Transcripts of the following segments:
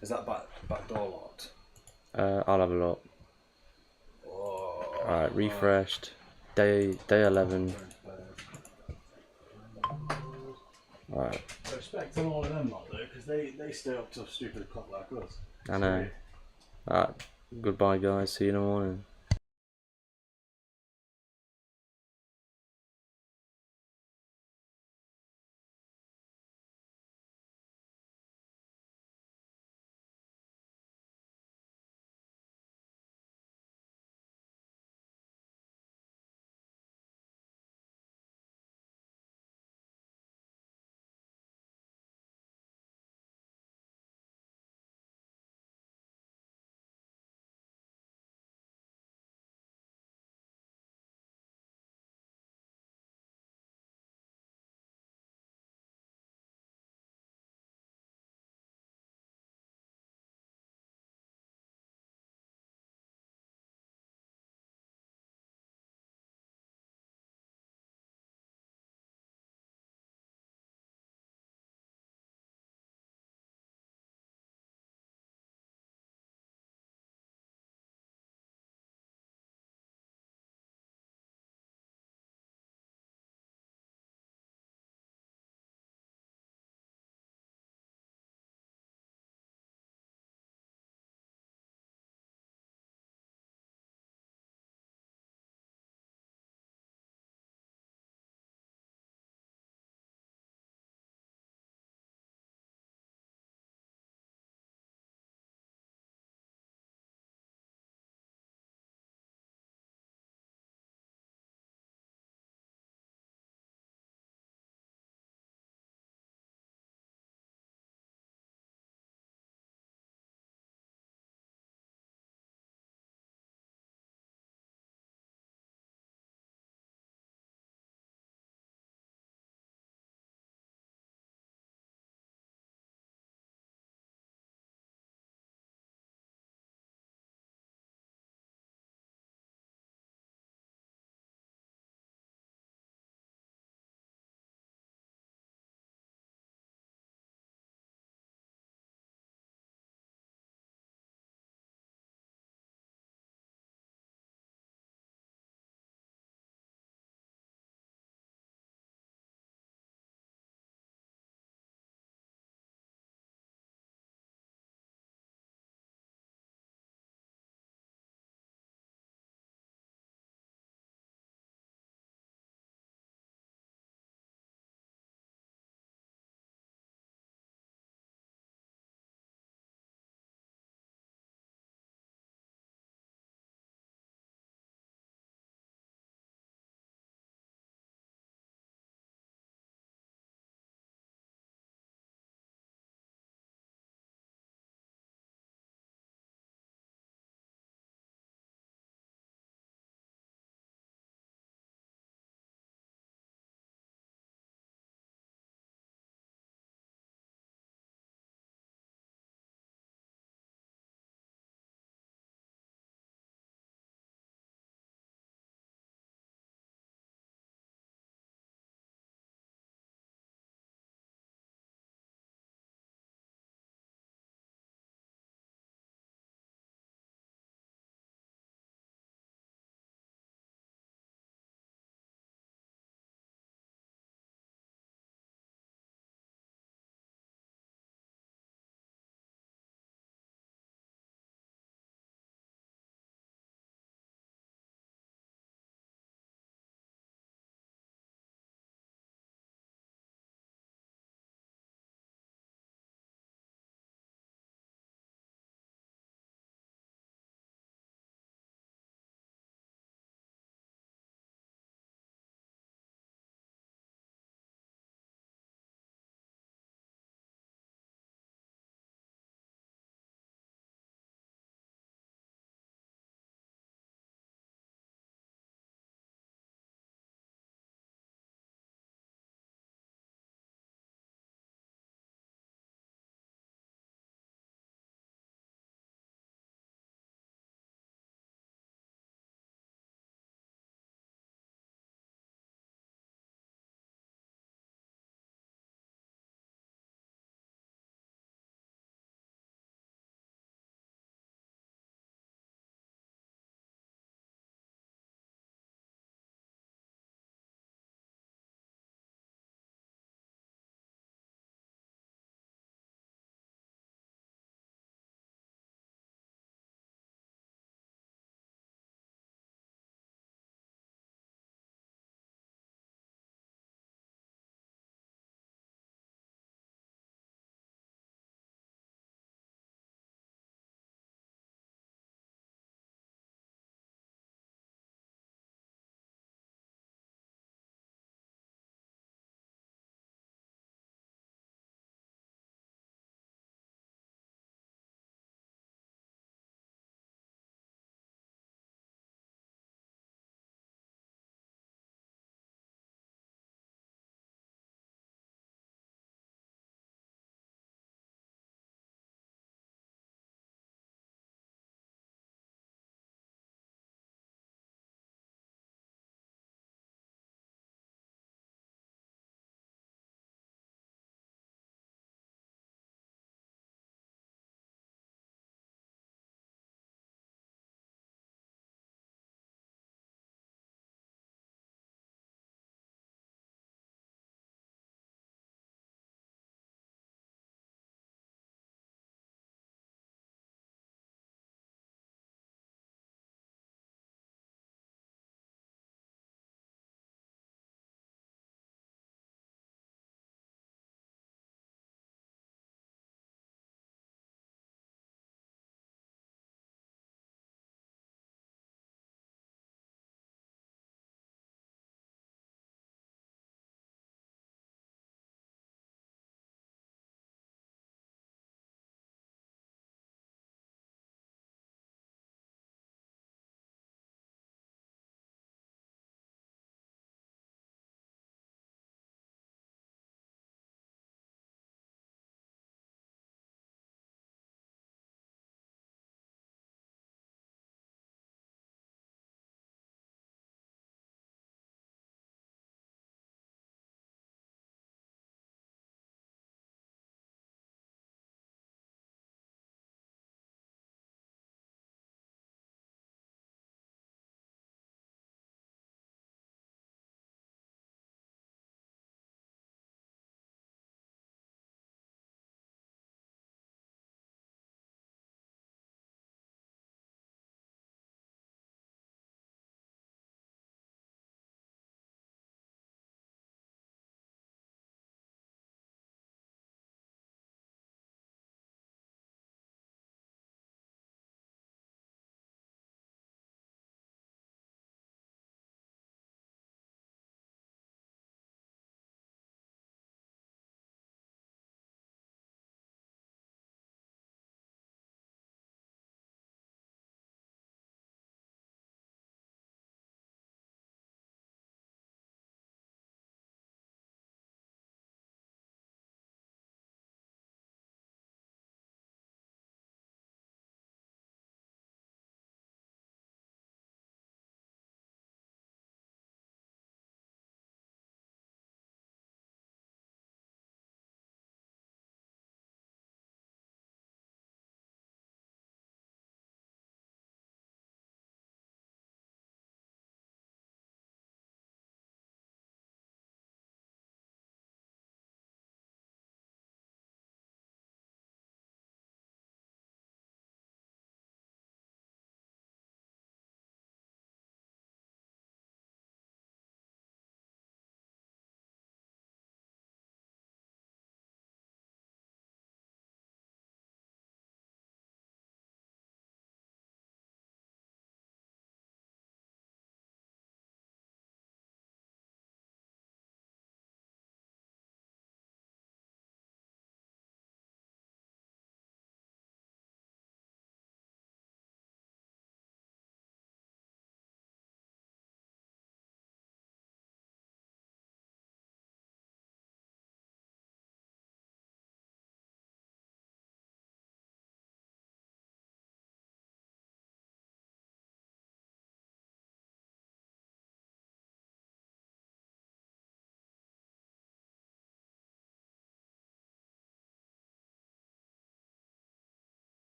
Is that back door locked? I'll have a look. Oh, Alright, right. refreshed. Day 11. Alright, I respect on all of them lot though, because they stay up till stupid o'clock like us. I know. Alright, goodbye guys, see you in the morning.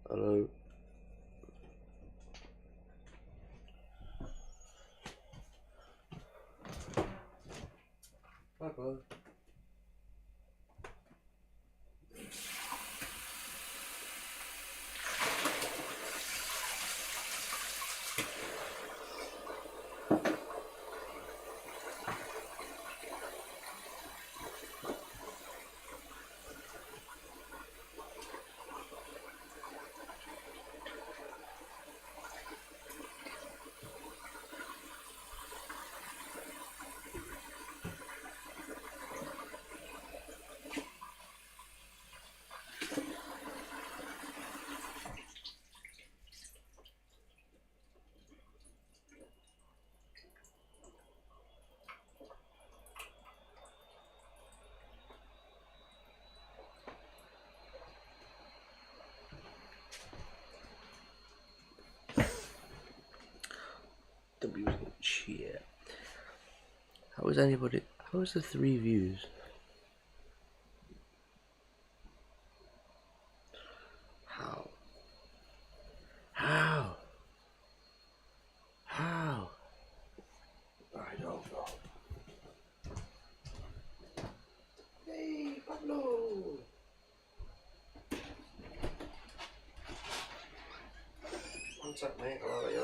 Hello. Bye, bro. The music cheer. How was anybody? How was the 3 views? How? How? How? I don't know. Hey, Pablo! What's up, mate? How are you?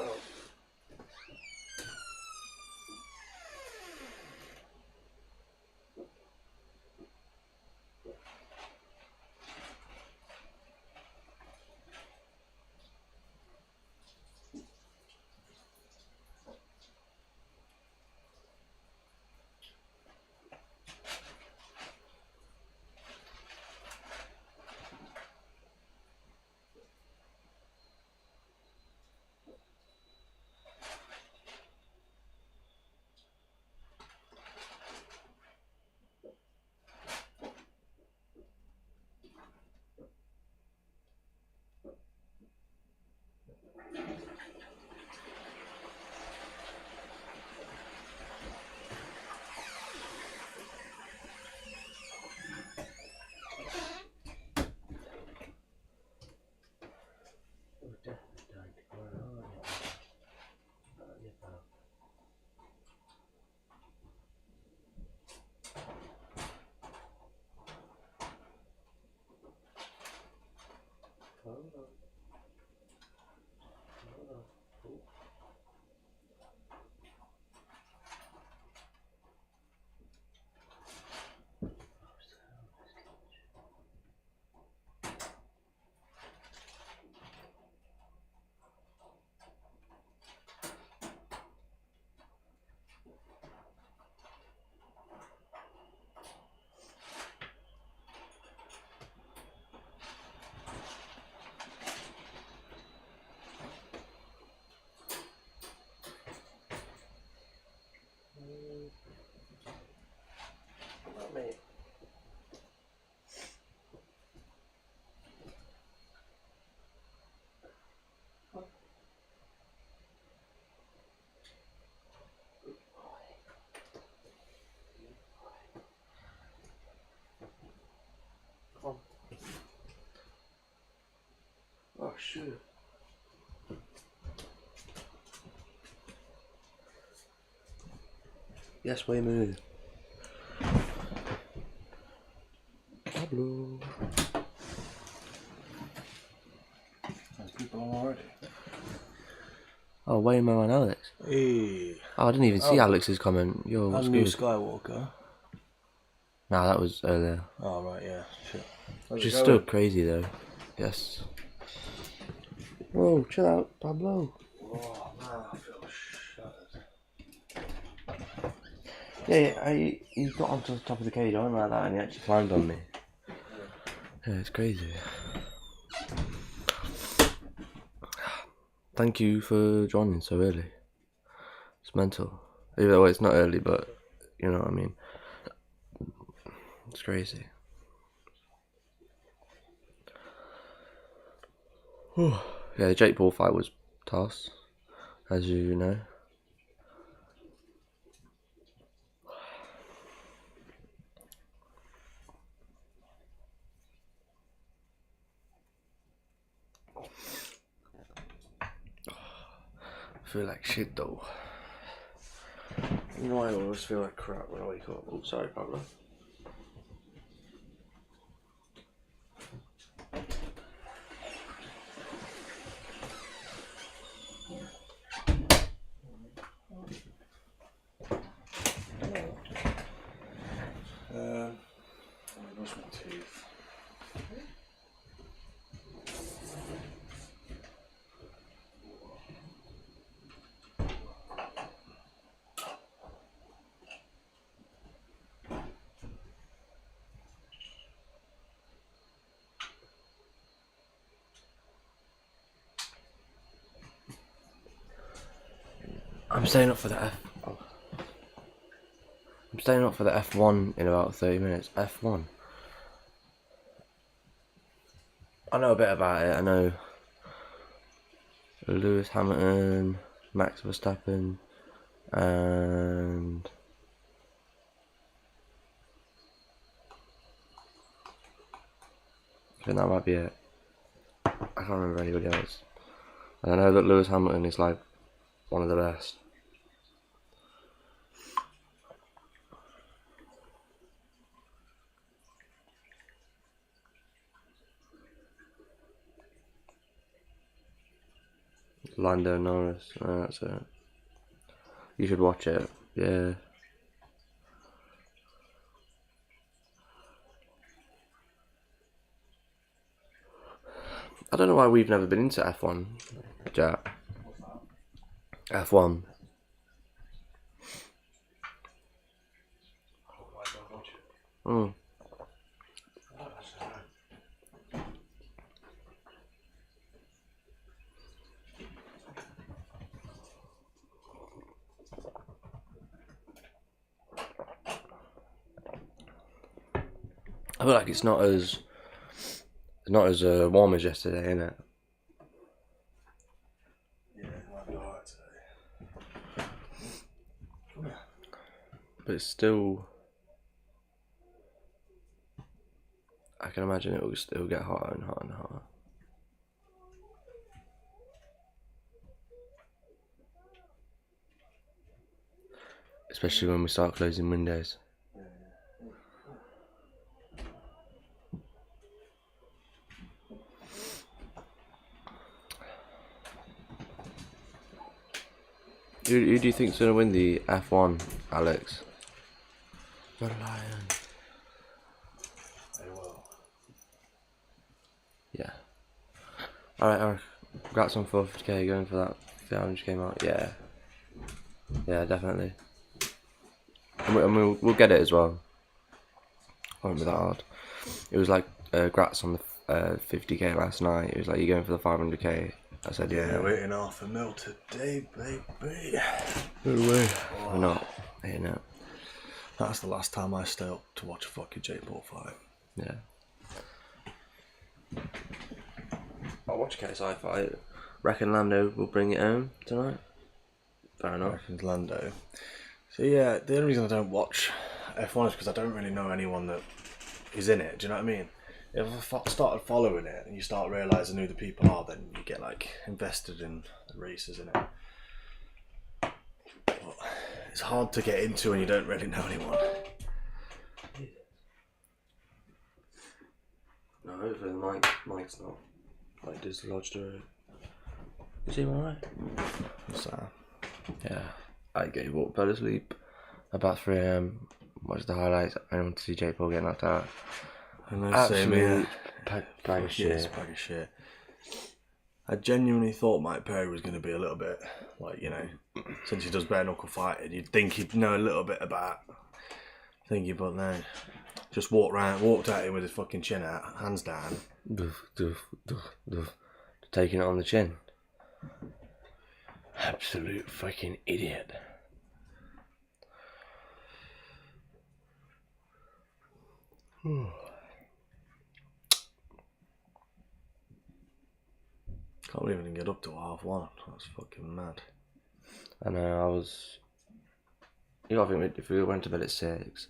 Mate. Come on. Oh, shoot. Yes, we move. Pablo. There's people on already. Oh, Waymo and Alex. Hey. Oh, I didn't even see Alex's comment. Yo, what's And New good? Skywalker. Nah, that was earlier. Oh, right, yeah. Shit. Which is still crazy though. Yes. Whoa, chill out, Pablo. Oh, man, I feel shattered. Yeah, he got onto the top of the cage, I went like that, and he actually climbed on me. Yeah, it's crazy. Thank you for joining so early. It's mental. Even though it's not early, but you know what I mean. It's crazy. Yeah, the Jake Paul fight was toss, as you know. feel like shit though. You know, I always feel like crap when I wake up. Oh, sorry, Pablo. I brush my teeth. I'm staying up for the I'm staying up for the F1 in about 30 minutes. F1. I know a bit about it. I know Lewis Hamilton, Max Verstappen, and I think that might be it. I can't remember anybody else. And I know that Lewis Hamilton is like one of the best. Lando Norris, that's it. You should watch it, yeah. I don't know why we've never been into F1, Jack. F1. Mm. I feel like it's not as warm as yesterday, isn't it? Yeah, it might be alright today. Come here. But it's still. I can imagine it will still get hotter and hotter and hotter. Especially when we start closing windows. Who do you think's gonna win the F1, Alex? The Lion. They will. Yeah. Alright, congrats on 450k, going for that 300k mark. Yeah. Yeah, definitely. And we'll get it as well. Won't be that hard. It was like, congrats on the 50k last night. It was like, you're going for the 500k. I said, yeah. We're eating half a mil today, baby. No way. We're not. You know. That's the last time I stay up to watch a fucking Jake Paul fight. Yeah. I'll watch KSI fight. Reckon Lando will bring it home tonight. Fair enough. Reckons Lando. So yeah, the only reason I don't watch F1 is because I don't really know anyone that is in it. Do you know what I mean? If I started following it and you start realising who the people are, then you get like invested in the races in it. But it's hard to get into when you don't really know anyone. No, hopefully the mic's not like dislodged or. Is he alright? So Yeah. I gave up, fell asleep about 3 AM. Watched the highlights. I want to see Jake Paul get knocked out. Absolute bag of shit. Bag of shit. I genuinely thought Mike Perry was going to be a little bit like, you know, since he does bare knuckle fighting, you'd think he'd know a little bit about thingy, but no. Just walked at him with his fucking chin out, hands down. Taking it on the chin. Absolute fucking idiot. Can't believe I didn't get up to 1:30. That's fucking mad. I know, I was. You gotta think, if we went to bed at 6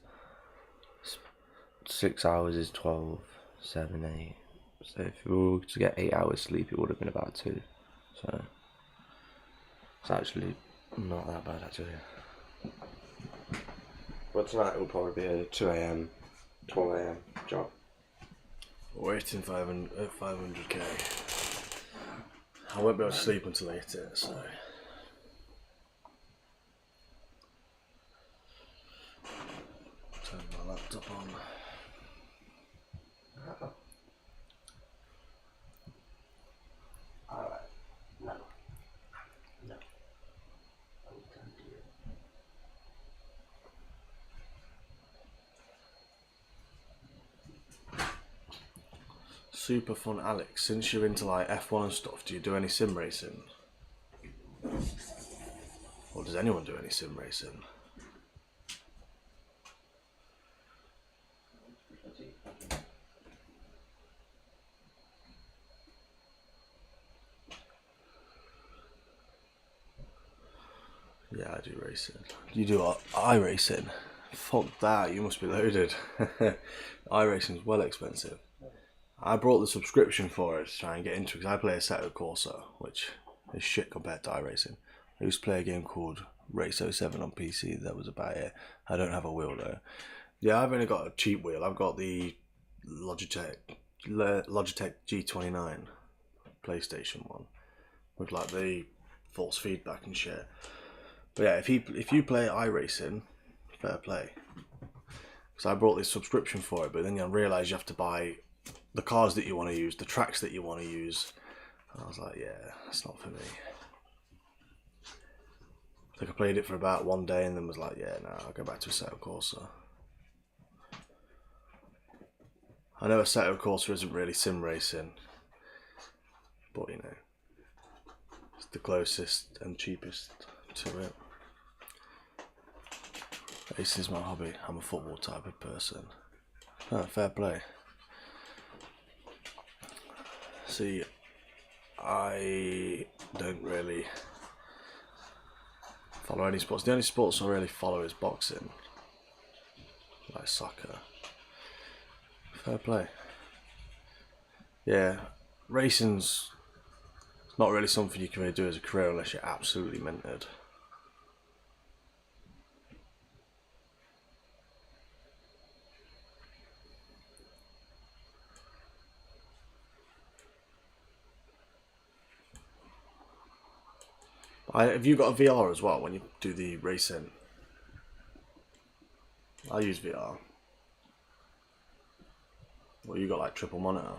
hours is 12, 7, 8. So if we were to get 8 hours sleep, it would have been about 2. So. It's actually not that bad, actually. But tonight it will probably be a 2 a.m, 12 a.m. job. We're hitting 500k. I won't be able to sleep until I hit it, so. Turn my laptop on. Alright. No. Super fun, Alex. Since you're into like F1 and stuff, do you do any sim racing? Or does anyone do any sim racing? Yeah, I do racing. You do iRacing? Fuck that, you must be loaded. iRacing's well expensive. I brought the subscription for it to try and get into it because I play Assetto Corsa, which is shit compared to iRacing. I used to play a game called Race 07 on PC, that was about it. I don't have a wheel though. Yeah, I've only got a cheap wheel. I've got the Logitech G29 PlayStation one with like the force feedback and shit. But yeah, if you play iRacing, fair play. Because I brought this subscription for it, but then you realise you have to buy the cars that you want to use, the tracks that you want to use. And I was like, yeah, that's not for me. I think I played it for about one day and then was like, yeah, no, I'll go back to Assetto Corsa. I know Assetto Corsa isn't really sim racing, but you know, it's the closest and cheapest to it. Racing is my hobby. I'm a football type of person. Oh, fair play. See, I don't really follow any sports. The only sports I really follow is boxing, like soccer. Fair play. Yeah, racing's not really something you can really do as a career unless you're absolutely mentored. Have you got a VR as well when you do the racing? I use VR. Well, you got like triple monitor.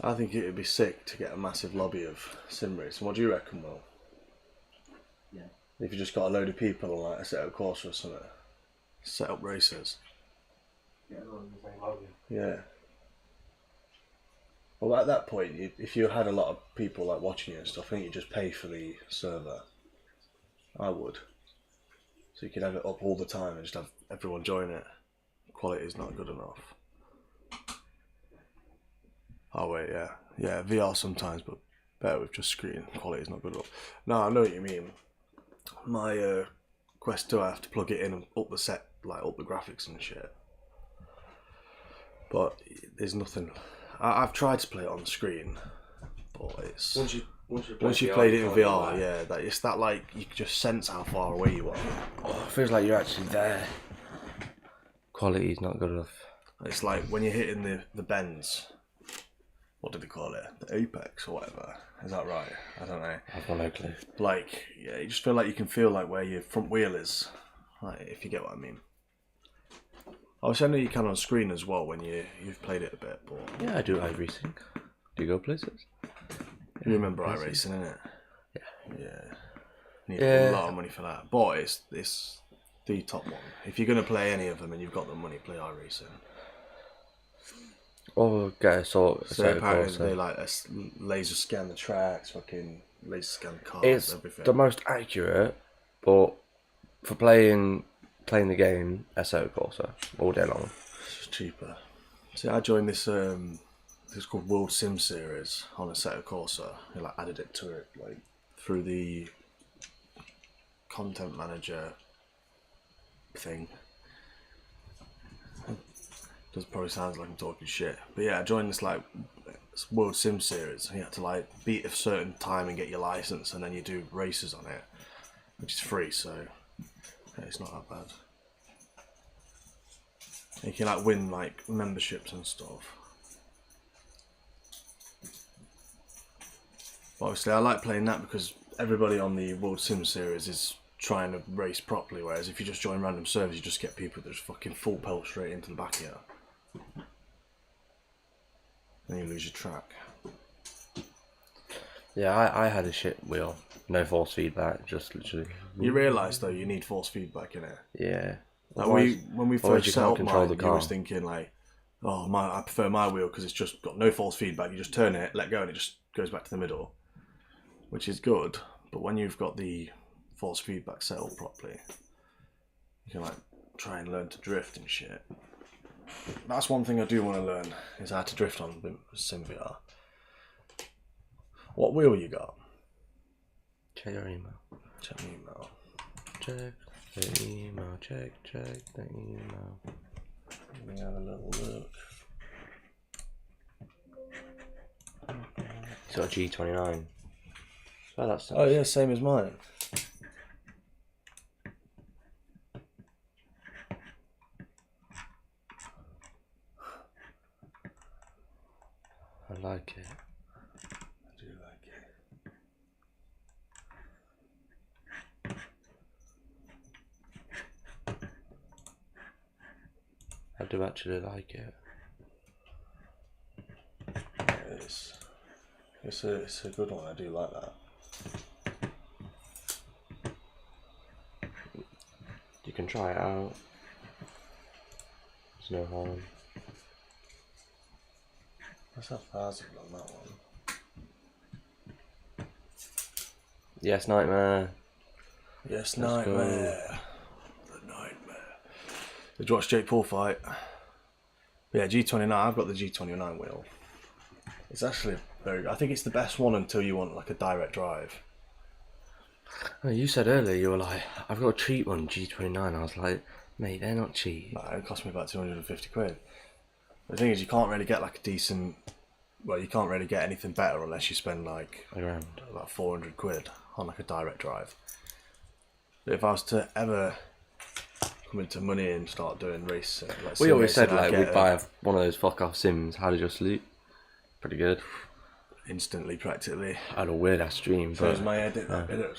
I think it would be sick to get a massive lobby of sim racing. What do you reckon, Will? Yeah. If you just got a load of people on like a set up course or something, set up races. Yeah, everyone's in the same lobby. Yeah. Well, at that point, if you had a lot of people like watching you and stuff, I think you just pay for the server. I would. So you could have it up all the time and just have everyone join it. Quality is not good enough. Oh wait, yeah, yeah, VR sometimes, but better with just screen. Quality is not good enough. No, I know what you mean. My Quest 2, I have to plug it in and up the set, like up the graphics and shit. But there's nothing. I've tried to play it on the screen, but it's Once you played it in VR, yeah, it's that like you can just sense how far away you are. Oh, it feels like you're actually there. Quality is not good enough. It's like when you're hitting the bends. What did they call it? The apex or whatever. Is that right? I don't know. I've got no clue. Like, yeah, you just feel like you can feel like where your front wheel is. Like, if you get what I mean. Obviously, I know you can on screen as well when you've played it a bit, but Yeah, I do iRacing. Do you go places? you remember iRacing, innit? Yeah. Yeah. Need Yeah. a lot of money for that. But it's the top one. If you're gonna play any of them and you've got the money, play iRacing. Or get a sort So apparently they like laser scan the tracks, fucking laser scan the cars, It's everything. the most accurate, but for playing the game, Assetto Corsa all day long. It's just cheaper. See, I joined this It's called World Sim Series on Assetto Corsa. He like added it to it like through the content manager thing. Does probably sounds like I'm talking shit, but yeah, I joined this like World Sim Series. You had to like beat a certain time and get your license, and then you do races on it, which is free. So yeah, it's not that bad. You can like win like memberships and stuff. But obviously, I like playing that because everybody on the World Sim Series is trying to race properly. Whereas if you just join random servers, you just get people that just fucking full pelt straight into the back of you. Then you lose your track. Yeah, I had a shit wheel. No force feedback, just literally. You realise though you need force feedback in it. Yeah. Like when we otherwise first you set can't up control mine, the you car. was thinking like, oh I prefer my wheel because it's just got no force feedback. You just turn it, let go, and it just goes back to the middle, which is good. But when you've got the force feedback set up properly, you can like try and learn to drift and shit. That's one thing I do want to learn is how to drift on SimVR. What wheel you got? Check your email. Check my email. Check the email. Check the email. Let me have a little look. It's got a G29. So that's Oh yeah, same as mine. I like it. I do like it. I do actually like it. It's a good one. I do like that. You can try it out. There's no harm. That's 1,000 on that one. Yes, Nightmare. Yes, Let's Nightmare. The Nightmare. Did you watch Jake Paul fight? Yeah, G29. I've got the G29 wheel. It's actually very good. I think it's the best one until you want like a direct drive. Oh, you said earlier you were like, I've got a cheap one, G29. I was like, mate, they're not cheap. Nah, it cost me about 250 quid. The thing is, you can't really get like a decent. Well, you can't really get anything better unless you spend like Around. about 400 quid on like a direct drive. But if I was to ever come into money and start doing racing, like We always said racing, I'd like we'd get buy one of those fuck off sims. How did you sleep? Pretty good. instantly, practically. I had a weird ass dream. Shows But my edit that bit.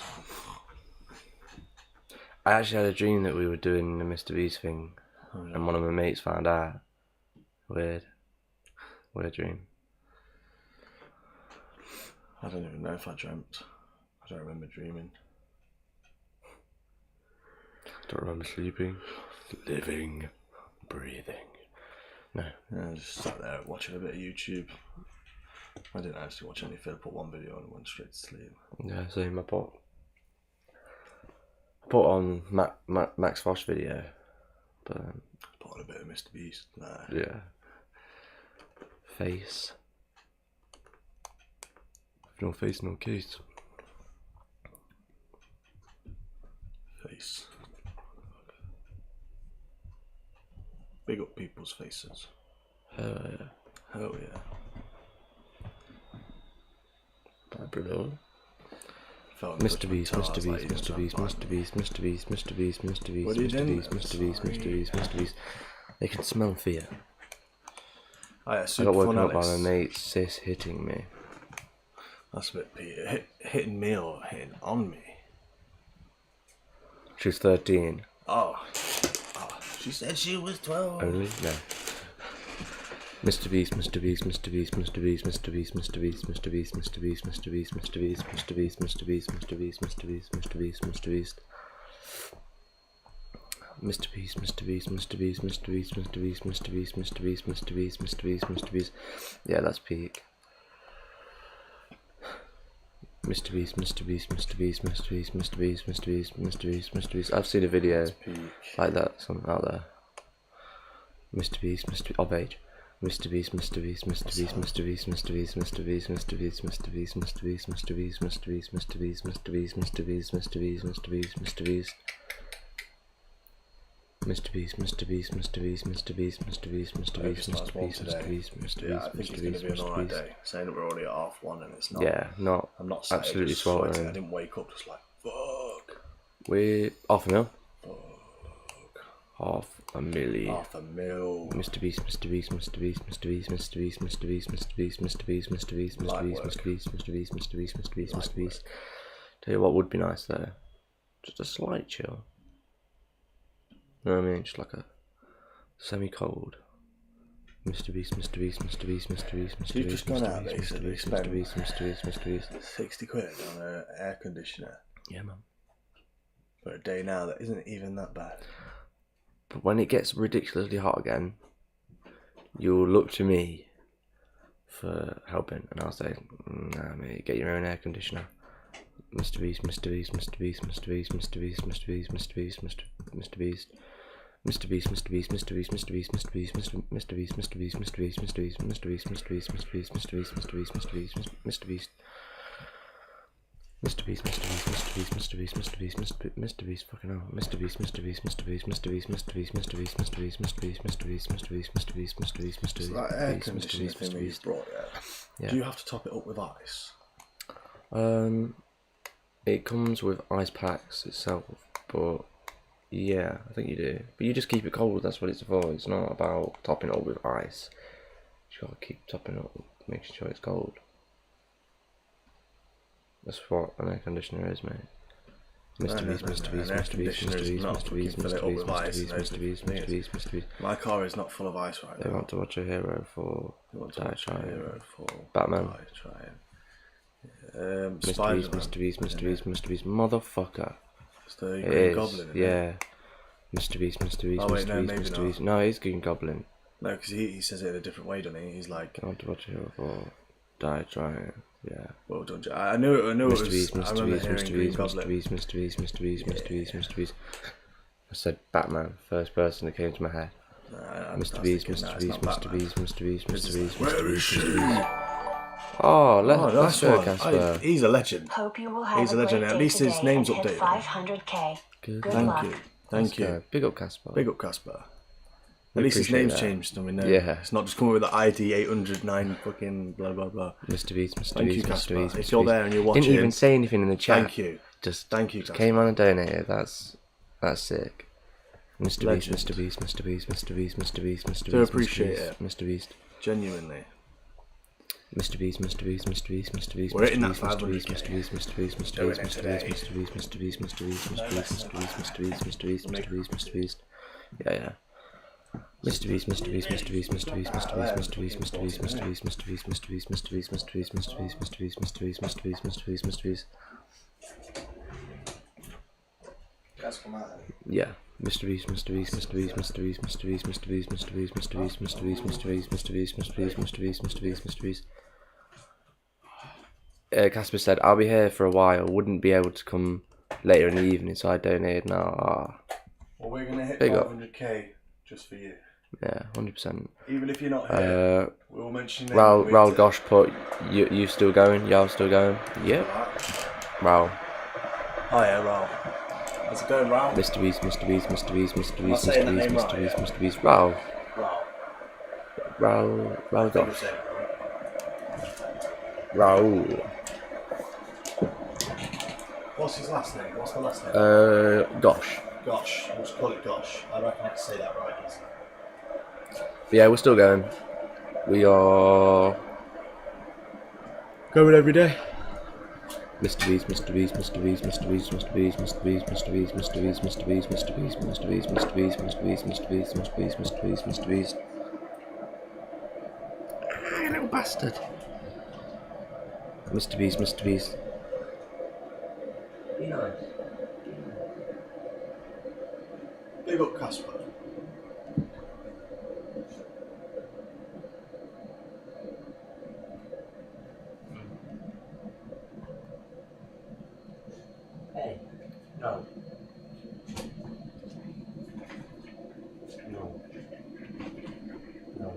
I actually had a dream that we were doing the Mrbeast thing, and one of my mates found out. Weird dream. I don't even know if I dreamt. I don't remember dreaming. Don't remember sleeping, living, breathing. No. Yeah, I just sat there watching a bit of YouTube. I didn't actually watch anything. I put one video on and went straight to sleep. Yeah, same. I put on Max Fosh video, but Put on a bit of Mrbeast. Nah. yeah. Face. No face, no case. Face. Big up people's faces. Hell yeah. Oh yeah. Bye, bro. Felt Mrbeast. What are you doing? They can smell fear. Oh, yeah, I super got woken fun, up by my Alex. mate sis hitting me. That's a bit Peter. Hitting me or hitting on me? She was 13. Oh. She said she was 12. Only? No. Mrbeast. Yeah, that's peak. Mrbeast. I've seen a video like that, something out there. Mrbeast, of age. Mrbeast, Mrbeast, Mrbeast, Mrbeast, Mrbeast, Mrbeast, Mrbeast, Mrbeast, Mrbeast, Mrbeast, Mrbeast, Mrbeast, Mrbeast, Mrbeast, Mrbeast, Mrbeast, Mrbeast, Mrbeast. Mrbeast, Mrbeast, Mrbeast, Mrbeast, Mrbeast, Mrbeast, Mrbeast, Yeah, I think it's going to be an alright day. Saying that we're already at 1:30 and it's not. Yeah, not I'm not absolutely just sweating. sweltering. I didn't wake up just like, fuck. We're $500,000. Fuck. $500,000. $500,000. Mrbeast, Mrbeast, Mrbeast, Mrbeast, Mrbeast, Mrbeast, Mrbeast, Mrbeast, Mrbeast, Mrbeast, Mrbeast, Mrbeast, Mrbeast, Mrbeast, Mrbeast. Tell you what would be nice though, just a slight chill. You know what I mean? Just like a semi-cold. Mrbeast, Mrbeast, Mrbeast, Mrbeast, Mrbeast. You've just gone out Mrbeast, basically, Mrbeast, spent Mrbeast, Mrbeast. 60 quid on an air conditioner Yeah, man. for a day now that isn't even that bad. But when it gets ridiculously hot again, you'll look to me for helping, and I'll say, "Nah, mate, get your own air conditioner." Mrbeast, Mrbeast, Mrbeast, Mrbeast, Mrbeast, Mrbeast, Mrbeast, Mrbeast. Mrbeast, Mrbeast, Mrbeast, Mrbeast, Mrbeast, Mrbeast, Mrbeast, Mrbeast, Mrbeast, Mrbeast, Mrbeast, Mrbeast, Mrbeast, Mrbeast, Mrbeast, Mrbeast, Mrbeast. Mrbeast, Mrbeast, Mrbeast, Mrbeast, Mrbeast, Mrbeast, fucking hell. Mrbeast, Mrbeast, Mrbeast, Mrbeast, Mrbeast, Mrbeast, Mrbeast, Mrbeast, Mrbeast, Mrbeast, Mrbeast, Mrbeast, Mrbeast, That air conditioner thing that you've brought, yeah. Do you have to top it up with ice? It comes with ice packs itself, but yeah, I think you do. But you just keep it cold, that's what it's for. It's not about topping it up with ice. You gotta keep topping it up, making sure it's cold. That's what an air conditioner is, mate. Mrbeast, Mrbeast, Mrbeast, Mrbeast, Mrbeast, Mrbeast. My car is not full of ice right They now. want to watch a hero for They want to Die watch a Trying. hero for Batman. Die Trying. Mrbeast, Spider-Man. Mrbeast, Mrbeast, Mrbeast, motherfucker. It's the It Green is, Goblin. Isn't yeah. it? Mrbeast, Mrbeast, Oh, wait, no, Mrbeast, maybe Mrbeast. not. No, it is Green Goblin. No, because he says it in a different way, doesn't he? He's like, I want to watch a hero for Die Trying. Yeah. well done, Jack. I knew it was. I remember hearing Green Mrbeast, Goblin. Mrbeast. I said Batman, first person that came to my head. Mrbeast, Mrbeast. Where is she? Oh, Oh, let's that's go, one. Casper. He's a legend. Hope you will have He's a a legend. great At day least his today name's and hit updated. 500k. Good. Good Thank luck. you. Thank you. Big up, Casper. Big up, Casper. We At least his appreciate name's that. changed, and we know. Yeah. It's not just coming with the ID 809 fucking blah blah blah. Mrbeast, Thank you, Mrbeast, Casper. Mrbeast. If you're there and you're watching, Didn't even say anything in the chat. thank you. Just Thank you, Casper. came on and donated. That's sick. Mrbeast, Legend. Mrbeast, Mrbeast, Mrbeast, Mrbeast, Mrbeast. Do appreciate it. Mrbeast. Genuinely. Mrbeast, Mrbeast, Mrbeast, Mrbeast. We're hitting that Mrbeast, 500K. Mrbeast, Mrbeast, Doing Mrbeast, it today. Mrbeast, Mrbeast, Mrbeast, Mrbeast, Mrbeast, Mrbeast, Mrbeast, Mrbeast. Yeah. Mrbeast, Mrbeast, Mrbeast, Mrbeast, Mrbeast, Mrbeast, Mrbeast, Mrbeast, Mrbeast, Mrbeast, Mrbeast, Mrbeast, Mrbeast, Mrbeast, Mrbeast, Mrbeast, Mrbeast, Mrbeast. That's come out. Yeah. Mrbeast, Mrbeast, Mrbeast, Mrbeast, Mrbeast, Mrbeast, Mrbeast, Mrbeast, Mrbeast, Mrbeast, Mrbeast, Mrbeast, Mrbeast. Casper said, I'll be here for a while, wouldn't be able to come later in the evening, so I donated now. Well, we're gonna hit Big up. 500k just for you. Yeah, 100%. Even if you're not here, we'll mention your name. Raul Gosh put, you still going? Y'all still going? Yep. Raul. Oh yeah, Raul. How's it going, Raul? Mrbeast, Mrbeast, Mrbeast, Am I saying the name right, Mrbeast. Raul. Raul. Raul I think Gosh. I'm saying it right. Raul. What's his last name? What's the last name? Gosh. Gosh. We'll just call it Gosh. I reckon I can say that right. But yeah, we're still going. We are going every day. Mrbeast, Mrbeast, Mrbeast, Mrbeast, Mrbeast, Mrbeast, Mrbeast, Mrbeast, Mrbeast, Mrbeast, Mrbeast, Mrbeast, Mrbeast, Mrbeast, Mrbeast, Mrbeast, Mrbeast. You little bastard. Mrbeast, Mrbeast. Be nice. Big up Casper. Hey, no. No. No.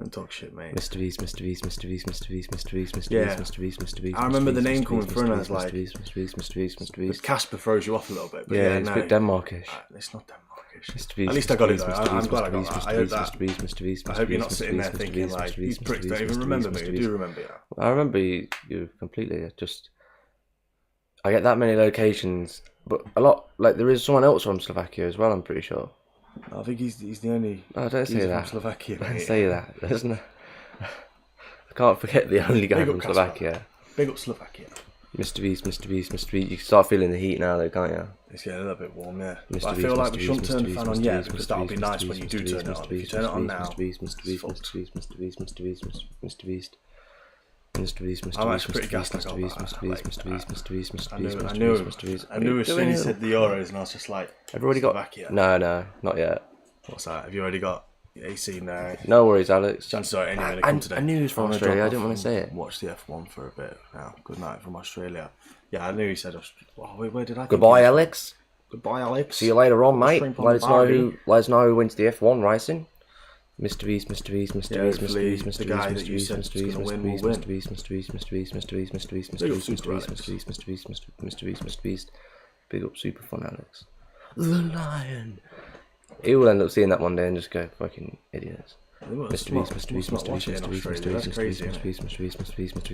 Don't talk shit, mate. Mrbeast. I remember the name coming through and I was like... Mrbeast. Casper throws you off a little bit. But Yeah, it's a bit Denmarkish. It's not Denmarkish. Mrbeast. At least I got it though. I'm glad I got that. I hope Mrbeast. I hope you're not sitting there thinking like, these pricks don't even remember me. I do remember you. I remember you completely. I get that many locations, but a lot, like there is someone else from Slovakia as well, I'm pretty sure. I think he's the only... Oh, don't say that. From Slovakia, Don't mate. say that. There's no... I can't forget the only guy from Slovakia. Big up Slovakia. Mrbeast. You can start feeling the heat now though, can't you? It's getting a little bit warm, yeah. But I feel like we shouldn't turn the fan on yet, because that'll be nice when you do turn it on. If you turn it on now, Mrbeast. I'm actually pretty gassed. I knew as soon as he said the Euros, and I was just like, everybody got... No, not yet. What's that? Have you already got AC now? No worries, Alex. Chances are anyway to come today. I knew he was from Australia, I didn't want to say it. Watch the F1 for a bit now. Good night from Australia. Yeah, I knew he said where did I think Goodbye, Alex. Goodbye, Alex. See you later on, mate. Let us know who wins the F1 racing. Mrbeast. The guy that you said was going to win will win. Mrbeast. Big up Super Fun, Alex. The Lion. He will end up seeing that one day and just go, fucking idiots. Mrbeast.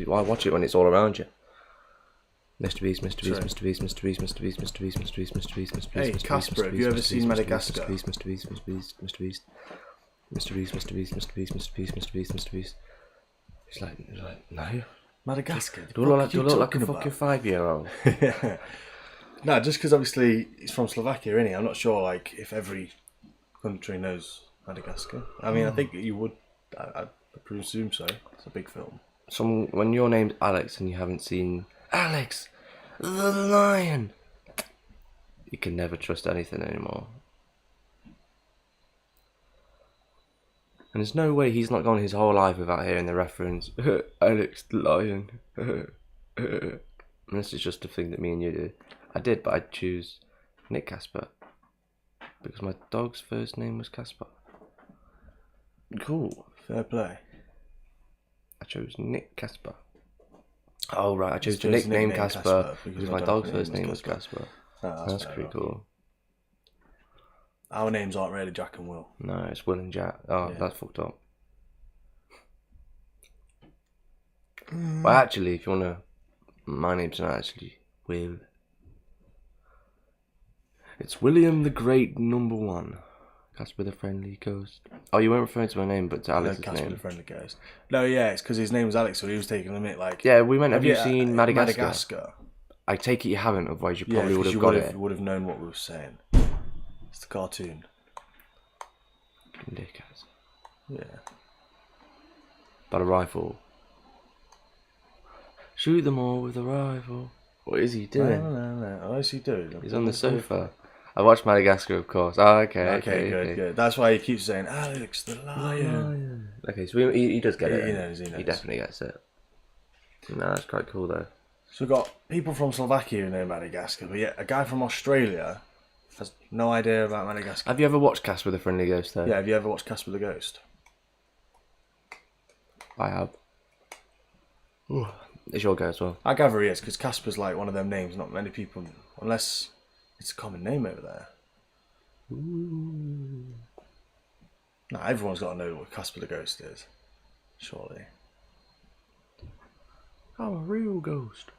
Why watch it when it's all around you? Mrbeast. Hey, Casper, have you ever seen Madagascar? Mrbeast. He's like, no. Madagascar? Do I look like a fucking 5-year-old? No, just because obviously he's from Slovakia, isn't he? I'm not sure like if every country knows Madagascar. I mean, I think you would. I presume so. It's a big film. When your name's Alex and you haven't seen Alex, the Lion, you can never trust anything anymore. And there's no way he's not gone his whole life without hearing the reference, Alex the Lion. And this is just a thing that me and you do. I did, but I'd choose Nick Casper. Because my dog's first name was Casper. Cool. Fair play. I chose Nick Casper. Oh right, I chose the nickname Casper because my dog's first name was Casper. Oh, that's pretty cool. Our names aren't really Jack and Will. No, it's Will and Jack. Oh, yeah. That's fucked up. But actually, if you wanna, my name's not actually Will. It's William the Great #1. Casper the Friendly Ghost. Oh, you weren't referring to my name, but to Alex's name. Casper the Friendly Ghost. No, yeah, it's because his name was Alex, so he was taking a minute like... Yeah, we meant, have you seen Madagascar? Madagascar? I take it you haven't, otherwise you probably would have got it. You would have known what we were saying. It's the cartoon. Dickheads. Yeah. But a rifle. Shoot them all with a rifle. What is he doing? No. What is he doing? He's on the sofa. I watched Madagascar, of course. Oh, okay, good. That's why he keeps saying, Alex the Lion. Okay, so he does get it. He knows. He definitely gets it. No, that's quite cool, though. So we've got people from Slovakia who know Madagascar, but yet a guy from Australia has no idea about Madagascar. Have you ever watched Casper the Friendly Ghost, though? Yeah, have you ever watched Casper the Ghost? I have. Ooh. It's your go as well. I gather he is, because Casper's like one of them names not many people, unless it's a common name over there. Ooh. No, everyone's got to know what Casper the Ghost is, surely. I'm a real ghost.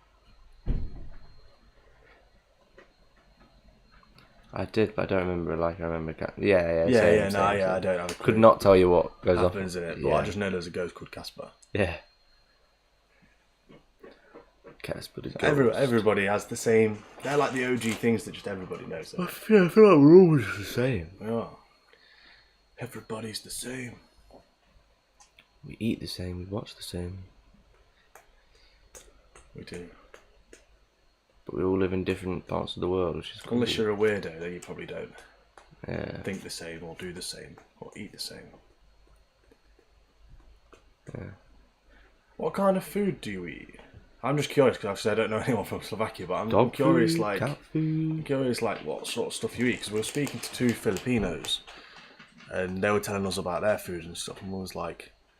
I did, but I don't remember. Like I remember, I don't. I could not tell you what goes happens in it, but I just know there's a ghost called Casper. Yeah. Casper the Ghost. Everybody has the same. They're like the OG things that just everybody knows. I feel like we're always the same. We are. Everybody's the same. We eat the same. We watch the same. We do. But we all live in different parts of the world, which is cool. Unless you're a weirdo, then you probably don't. Yeah. Think the same, or do the same, or eat the same. Yeah. What kind of food do you eat? I'm just curious because obviously I don't know anyone from Slovakia, but I'm curious, food, like, cat food. I'm curious, like, what sort of stuff you eat. Because we were speaking to 2 Filipinos, and they were telling us about their food and stuff, and we was like,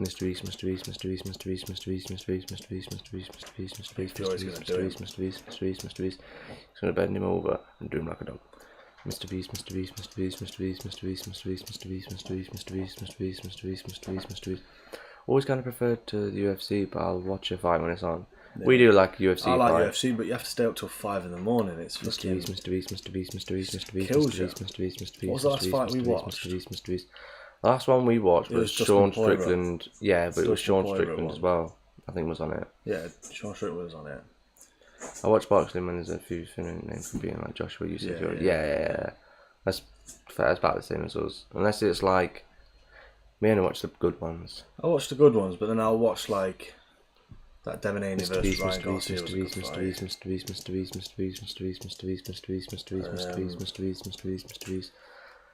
Mrbeast, Mrbeast, Mrbeast, Mrbeast, Mrbeast, Mrbeast, Mrbeast, Mrbeast, Mrbeast, Mrbeast, Mrbeast. He's gonna bend him over and do him like a dog. Mrbeast, Mrbeast, Mrbeast, Mrbeast, Mrbeast, Mrbeast, Mrbeast, Mrbeast, Mrbeast, Mrbeast, Mrbeast, Mrbeast, Mrbeast. Always kind of preferred to the UFC, but I'll watch a fight when it's on. We do like UFC. I like UFC, but you have to stay up till 5 in the morning. It's fucking... Mrbeast. Kills you. What was the last fight we watched? The last one we watched was Sean Strickland. Yeah, but it was Sean Strickland as well. I think was on it. Yeah, Sean Strickland was on it. I watch boxing when there's a few names from being like Joshua Yusuf. Yeah. That's fair. It's about the same as us. Unless it's like me only watch the good ones. I watch the good ones, but then I'll watch like that Devin Haney versus Ryan Garcia. Mrbeast.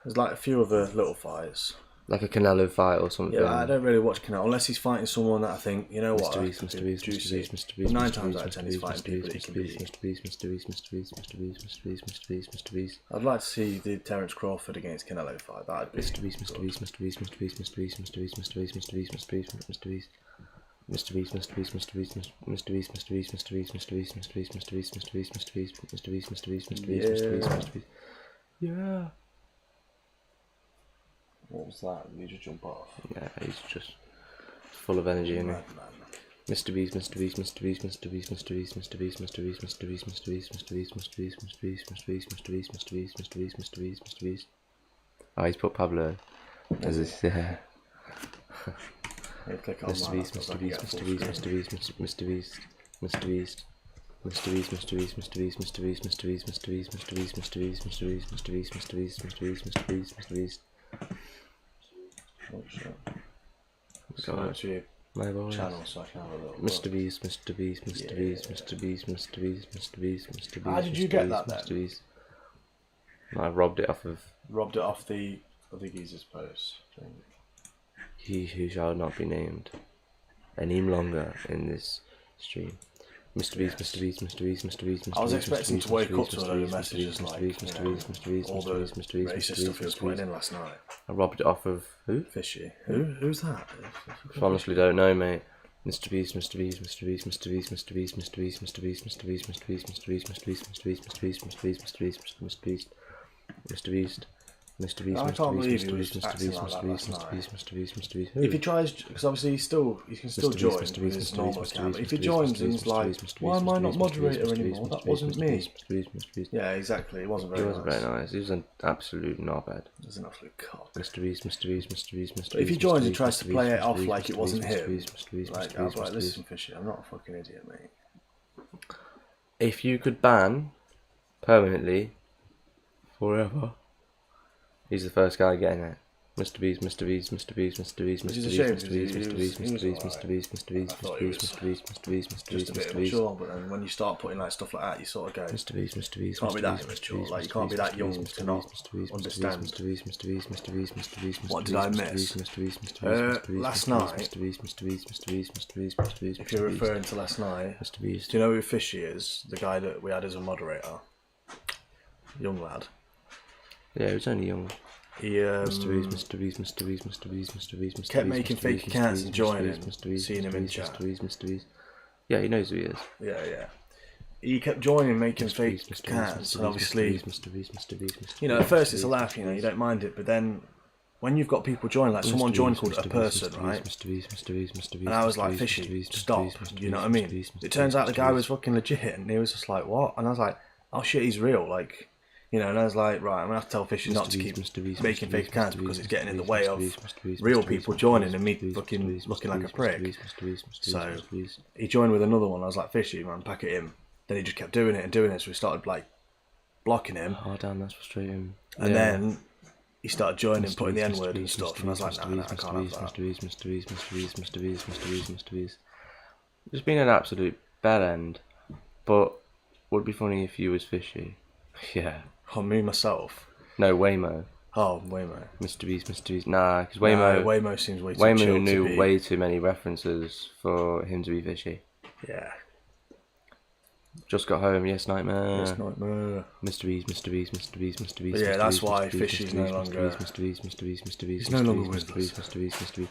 There's like a few other little fights. Like a Canelo fight or something. Yeah, I don't really watch Canelo unless he's fighting someone that I think, you know what, Mrbeast. 9 times out of 10 he's fighting people that he can beat. Mrbeast. I'd like to see the Terence Crawford against Canelo fight. That'd be Mrbeast. Yeah. What was that? Did you just jump off? Yeah, he's just full of energy, isn't he? Mrbeast. Oh, he's put Pablo as his, yeah. Mrbeast. Oh shit. Go on. My boy. Channel so I can have a little Mrbeast. How did you get that then? I robbed it off of Robbed it off the other geezer's post. he who shall not be named any longer in this stream. Mrbeast. I was expecting to wake up to a load of messages like all the racist stuff he was putting in last night. I robbed it off of who? Fishy. Who's that? Honestly don't know, mate. Mrbeast. I can't believe he was acting like that last night. If he tries, because obviously he can still join with his normal account, but if he joins and he's like, why am I not moderator anymore? That wasn't me. Yeah, exactly. It wasn't very nice. He was an absolute knobhead. He was an absolute cock. Mrbeast. But if he joins and tries to play it off like it wasn't him, like, I was like, listen, Fishy, I'm not a fucking idiot, mate. If you could ban permanently forever, he's the first guy getting it. Mrbeast. Which is a shame because he was just a bit immature, but then when you start putting like stuff like that, you sort of go, Mrbeast. can't be that immature, like you can't be that young to not understand. What did I miss? Last night, if you're referring to last night, do you know who Fishy is? The guy that we had as a moderator? Young lad. Yeah, he was only young. He kept making fake accounts and joining, seeing him in chat. Yeah, he knows who he is. Yeah. He kept joining, making fake accounts, and obviously, you know, at first it's a laugh, you know, you don't mind it, but then when you've got people join, like someone joined called a person, right? And I was like, Fishy, stop, you know what I mean? It turns out the guy was fucking legit, and he was just like, what? And I was like, oh shit, he's real, like, you know, and I was like, right, I'm going to have to tell Fishy not to keep making fake accounts because it's getting in the way of real people joining and me fucking looking like a prick. So he joined with another one. I was like, Fishy, man, pack it in. Then he just kept doing it, so we started like blocking him. Oh damn, that's frustrating. And then he started joining, putting the N-word and stuff, and I was like, nah, I can't have that. Mrbeast. It's been an absolute bad end, but would be funny if you was Fishy. Yeah. Oh, me myself? No, Waymo. Oh, Waymo. Mrbeast. Nah, because Waymo. Waymo seems way too Waymo chill knew to be. way too many references for him to be Fishy. Yeah. Just got home, yes, nightmare. Yes, nightmare. Mrbeast. But yeah, that's why Fishy's no longer. Mrbeast. He's no longer with us.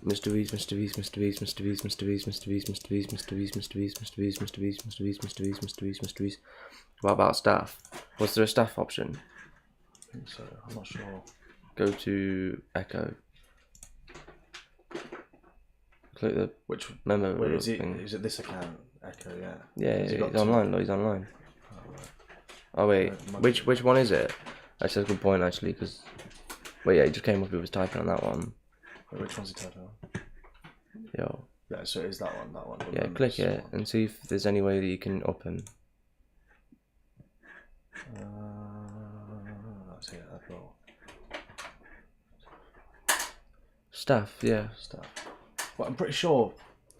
Mrbeast, Mrbeast, Mrbeast, Mrbeast, Mrbeast, Mrbeast, Mrbeast, Mrbeast, Mrbeast, Mrbeast, Mrbeast, Mrbeast, Mrbeast, Mrbeast, Mrbeast. What about staff? Was there a staff option? I think so. I'm not sure. Go to Echo. Click the Which memo wait, is thing. it this account? Echo, yeah. Yeah, Has he he's got two? online. He's online. Oh, right. Oh wait, Must which one is it? That's a good point actually, because wait, yeah, he just came up with his typing on that one. Wait, which one's he typing on? Yo, Yeah, so it is that one. That one. yeah, click it and see if there's any way that you can up him. That's it. That's all. Staff, yeah. Stuff. Well, I'm pretty sure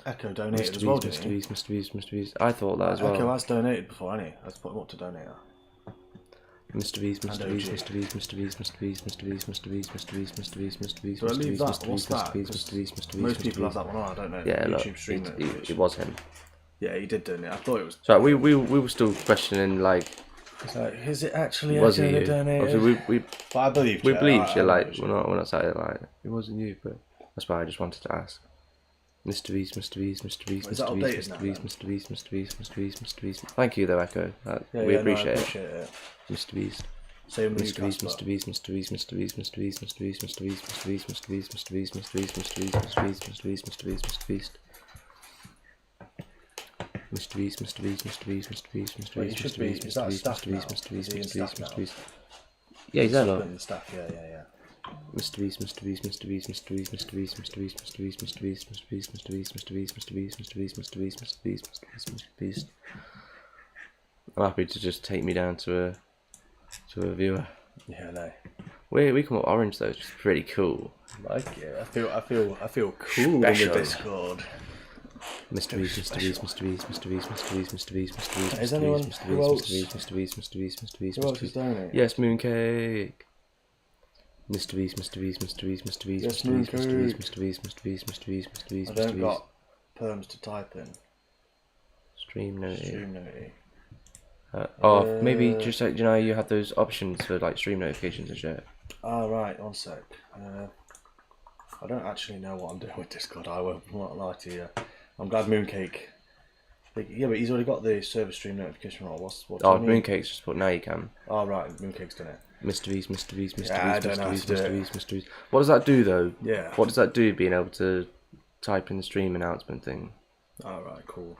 Echo donated as well, didn't he? Mrbeast. I thought that as well. Echo has donated before, hasn't he? Let's put him up to donate. Mrbeast. Do I leave that? What's that? 'Cause most people have that one on. I don't know. Yeah, look, YouTube stream it was him. Yeah, he did donate. I thought it was. So we were still questioning like, Is it actually was Echo it that you? donated? Obviously, But I believe we you. believed you. I Like believe we're not saying like it wasn't you, but that's why I just wanted to ask. Mrbeast. Is that updated now, then? Mrbeast. Thank you though, Echo. We appreciate it. Mrbeast. Same with you, Mrbeast. Casper. Wait, he should be. Is that staff now? Is he in staff now? Yeah, he's there, He's look. in staff. Yeah. Mrbeast. I'm happy to just take me down to a viewer. Yeah, no. We come up orange though, it's just pretty cool. Like it. I feel cool in the Special. Discord. Mrbeast. Is anyone who else is donating? Yes, Mooncake. Mrbeast. Yes, Mooncake. I don't got perms to type in. Stream note. Stream note. Maybe just like, you know, you have those options for like stream notifications and shit. Oh, right, one sec. I don't actually know what I'm doing with Discord. I won't lie to you. I'm glad Mooncake. Yeah, but he's already got the server stream notification on. What do you mean? Mooncake's just put now you can. Oh, right, Mooncake's done it. Mrbeast. Yeah, I don't know how to do it. Mrbeast. What does that do though? Yeah. What does that do, being able to type in the stream announcement thing? All right, cool.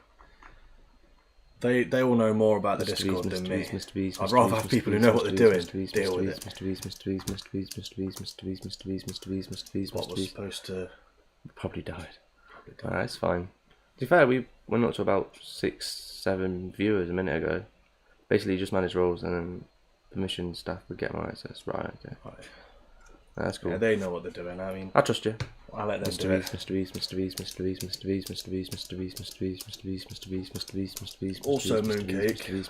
They all know more about the Discord than me. I'd rather have people who know what they're doing deal with it. What was supposed to... Probably died. Alright, that's fine. To be fair, we went up to about 6-7 viewers a minute ago. Basically, just manage roles and then permission staff would get more access. Right, okay. Right. That's cool. Yeah, they know what they're doing. I mean, I trust you. I let them do it. Also, Mooncake.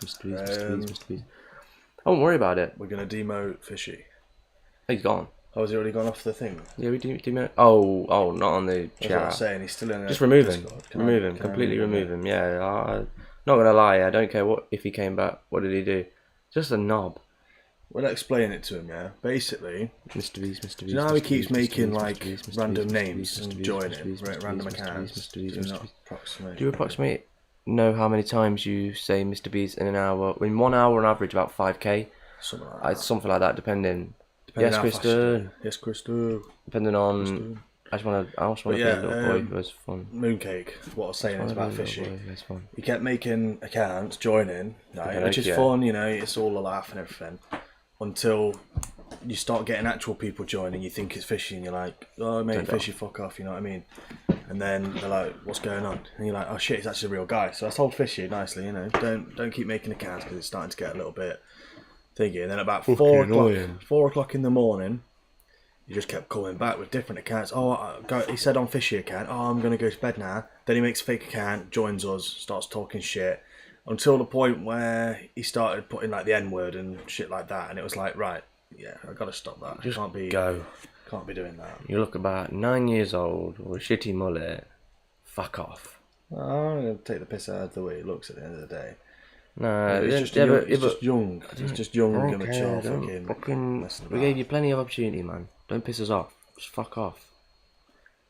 I won't worry about it. We're going to demote Fishy. He's gone. Oh, has he already gone off the thing? Yeah, we do. Oh, not on the That's what I'm chat. saying. He's still in. Just remove him. Discord. Remove him. Completely remove him. Yeah. Not gonna lie. I don't care what if he came back. What did he do? Just a knob. We'll explain it to him. Yeah. Basically, Mrbeast. do you know how he keeps making like random names and joining random accounts? Do you not approximate? Do you approximate know how many times you say Mrbeast in an hour? In 1 hour on average, about 5k. Something like that. Something like that, depending. Depending Yes, how fast Kristen. you do. Yes, Kristen. Depending on. I just want to be a little boy who has fun. Mooncake. What I was saying is about Fishy. It's fun. He kept making accounts, joining, right, which is fun, you know, it's all a laugh and everything. Until you start getting actual people joining, you think it's Fishy, and you're like, oh, mate, Fishy, fuck off, you know what I mean? And then they're like, what's going on? And you're like, oh shit, he's actually a real guy. So I told Fishy nicely, you know, don't keep making accounts because it's starting to get a little bit thingy. And then about 4 o'clock in the morning, he just kept coming back with different accounts. He said on Fishy account, I'm going to go to bed now. Then he makes a fake account, joins us, starts talking shit. Until the point where he started putting like the N-word and shit like that. And it was like, right, yeah, I've got to stop that. Just can't be doing that. You look about 9 years old with a shitty mullet. Fuck off. I'm going to take the piss out of the way he looks at the end of the day. No, He's just young. He's just young and mature. We gave you plenty of opportunity, man. Don't piss us off. Just fuck off.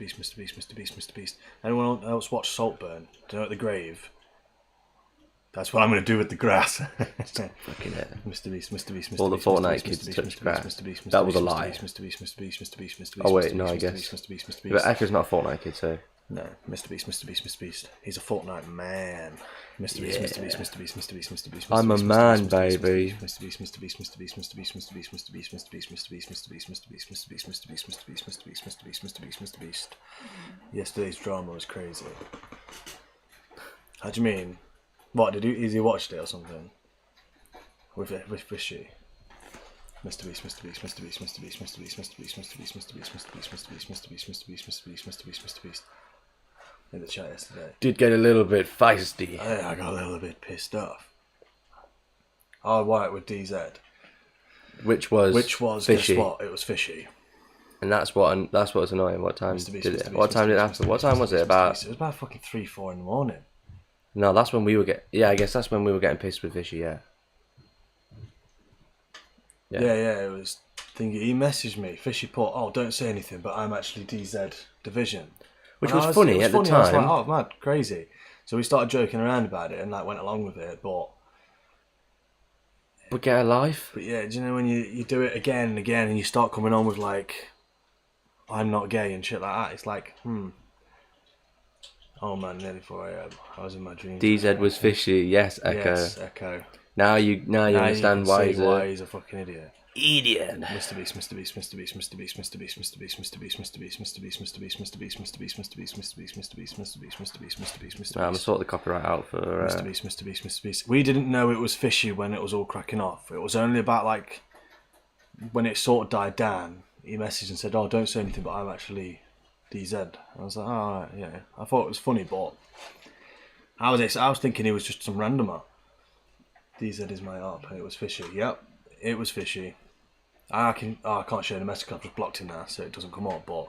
Beast, Mr. Beast, Mr. Beast, Mr. Beast. Anyone else watch Saltburn? Do you know at the grave? That's what I'm going to do with the grass. Fucking it. Mr. Beast, Mr. Beast, Mr. Beast. All the Mr. Fortnite Beast, kids Mr. touch Beast, grass. Mr. Beast, Mr. That was a Beast, lie. Mr. Beast, Mr. Beast, Mr. Beast, Mr. Beast, Mr. Beast, Oh Mr. wait, Beast, no, I Mr. guess. Beast, Mr. Beast, Mr. But Beast. Echo's not a Fortnite kid, so. No, Mr. Beast, Mr. Beast, Mr. Beast, Mr. Beast. He's a Fortnite man. Mr. Beast, Mr. Beast, Mr. Beast, Mr. Beast, Mr. Beast. I'm a man, baby. Mr. Beast, Mr. Beast, Mr. Beast, Mr. Beast, Mr. Beast, Mr. Beast, Mr. Beast, Mr. Beast, Mr. Beast, Mr. Beast, Mr. Beast, Mr. Beast, Mr. Beast, Mr. Beast, Mr. Beast, Mr. Beast, Mr. Beast, Mr. Beast. Yesterday's drama was crazy. How do you mean? What did he watched it or something? With Fishy. Mr. Beast, Mr. Beast, Mr. Beast, Mr. Beast, Mr. Beast, Mr. Beast, Mr. Beast, Mr. Beast, Mr. Beast, Mr. Beast, Mr. Beast, Mr. Beast, Mr. Beast, Mr. Beast, Mr. Beast. In the chat yesterday. Did get a little bit feisty. I got a little bit pissed off. Oh, right, with DZ. Which was Fishy. Guess what? It was Fishy. And that's what was annoying. What time Mr. Beast, did Mr. it? Beast, What time Mr. did it Beast, happen? What Mr. time Beast, was Mr. it? Beast, About? It was about fucking 3-4 in the morning. No, that's when we were getting. Yeah, I guess that's when we were getting pissed with Fishy. Yeah. Yeah, it was. He messaged me. Fishy put, "Oh, don't say anything, but I'm actually DZ Division," Which and was funny it was at the funny. I was time. like, "Oh, mad, crazy." So we started joking around about it and like went along with it, but But get a life. But yeah, do you know when you do it again and again and you start coming on with like, I'm not gay and shit like that, it's like, oh man, nearly 4 AM. I was in my dreams. DZ was Fishy, yes, Echo. Yes, Echo. Now you understand why he's a fucking idiot. Idiot. Mr. Beast, Mr. Beast, Mr. Beast, Mr. Beast, Mr. Beast, Mr. Beast, Mr. Beast, Mr. Beast, Mr. Beast, Mr. Beast, Mr. Beast, Mr. Beast, Mr. Beast, Mr. Beast, Mr. Beast, Mr. Beast, Mr. Beast, Mr. Beast, Mr. Beast, Mr. Beast. I'm gonna sort the copyright out for Mr. Beast, Mr. Beast, Mr. Beast. We didn't know it was Fishy when it was all cracking off. It was only about like when it sort of died down. He messaged and said, "Oh, don't say anything, but I'm actually DZ." I was like, "Oh, all right, yeah." I thought it was funny, but I was thinking he was just some randomer. DZ is my up, and it was Fishy. Yep, it was Fishy. I can't show the message because I've just blocked him now, so it doesn't come up. But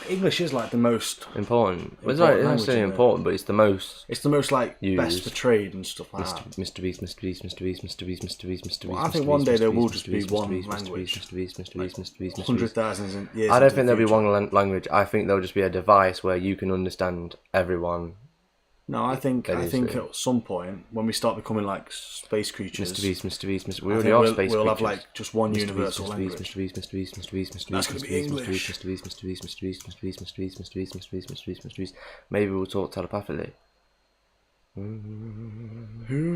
English is like the most important. Well, it's important not language, necessarily isn't it? important, but it's the most. It's the most like Used. best portrayed and stuff like Mr. that. Mr. Beast, Mr. Beast, Mr. Beast, Mr. Beast, Mr. Beast, Mr. Beast, Well, Mr. I think Beast, one day Mr. there will Beast, just Mr. be Beast, one Mr. Beast, language. Mr. Beast, Mr. Beast, Mr. Beast, Mr. Beast, Mr. Beast. 100,000 years. I don't into think the there'll be future. one language. I think there'll just be a device where you can understand everyone. No, I think Basically. at some point when we start becoming like space creatures, Mr. Beast, Mr. Beast, Mr. We I already think are we'll, space we'll creatures. have like just one Mr. universal Beast, language. Mr. Beast, Mr. Beast, Mr. Beast, Mr. Beast, That's Mr. gonna be Beast, Mr. English. Beast, Mr. Beast, Mr. Beast, Mr. Beast, Mr. Beast, Mr. Beast, Mr. Beast, Mr. Beast, Mr. Beast, Mr. Beast. Maybe we'll talk telepathically. Who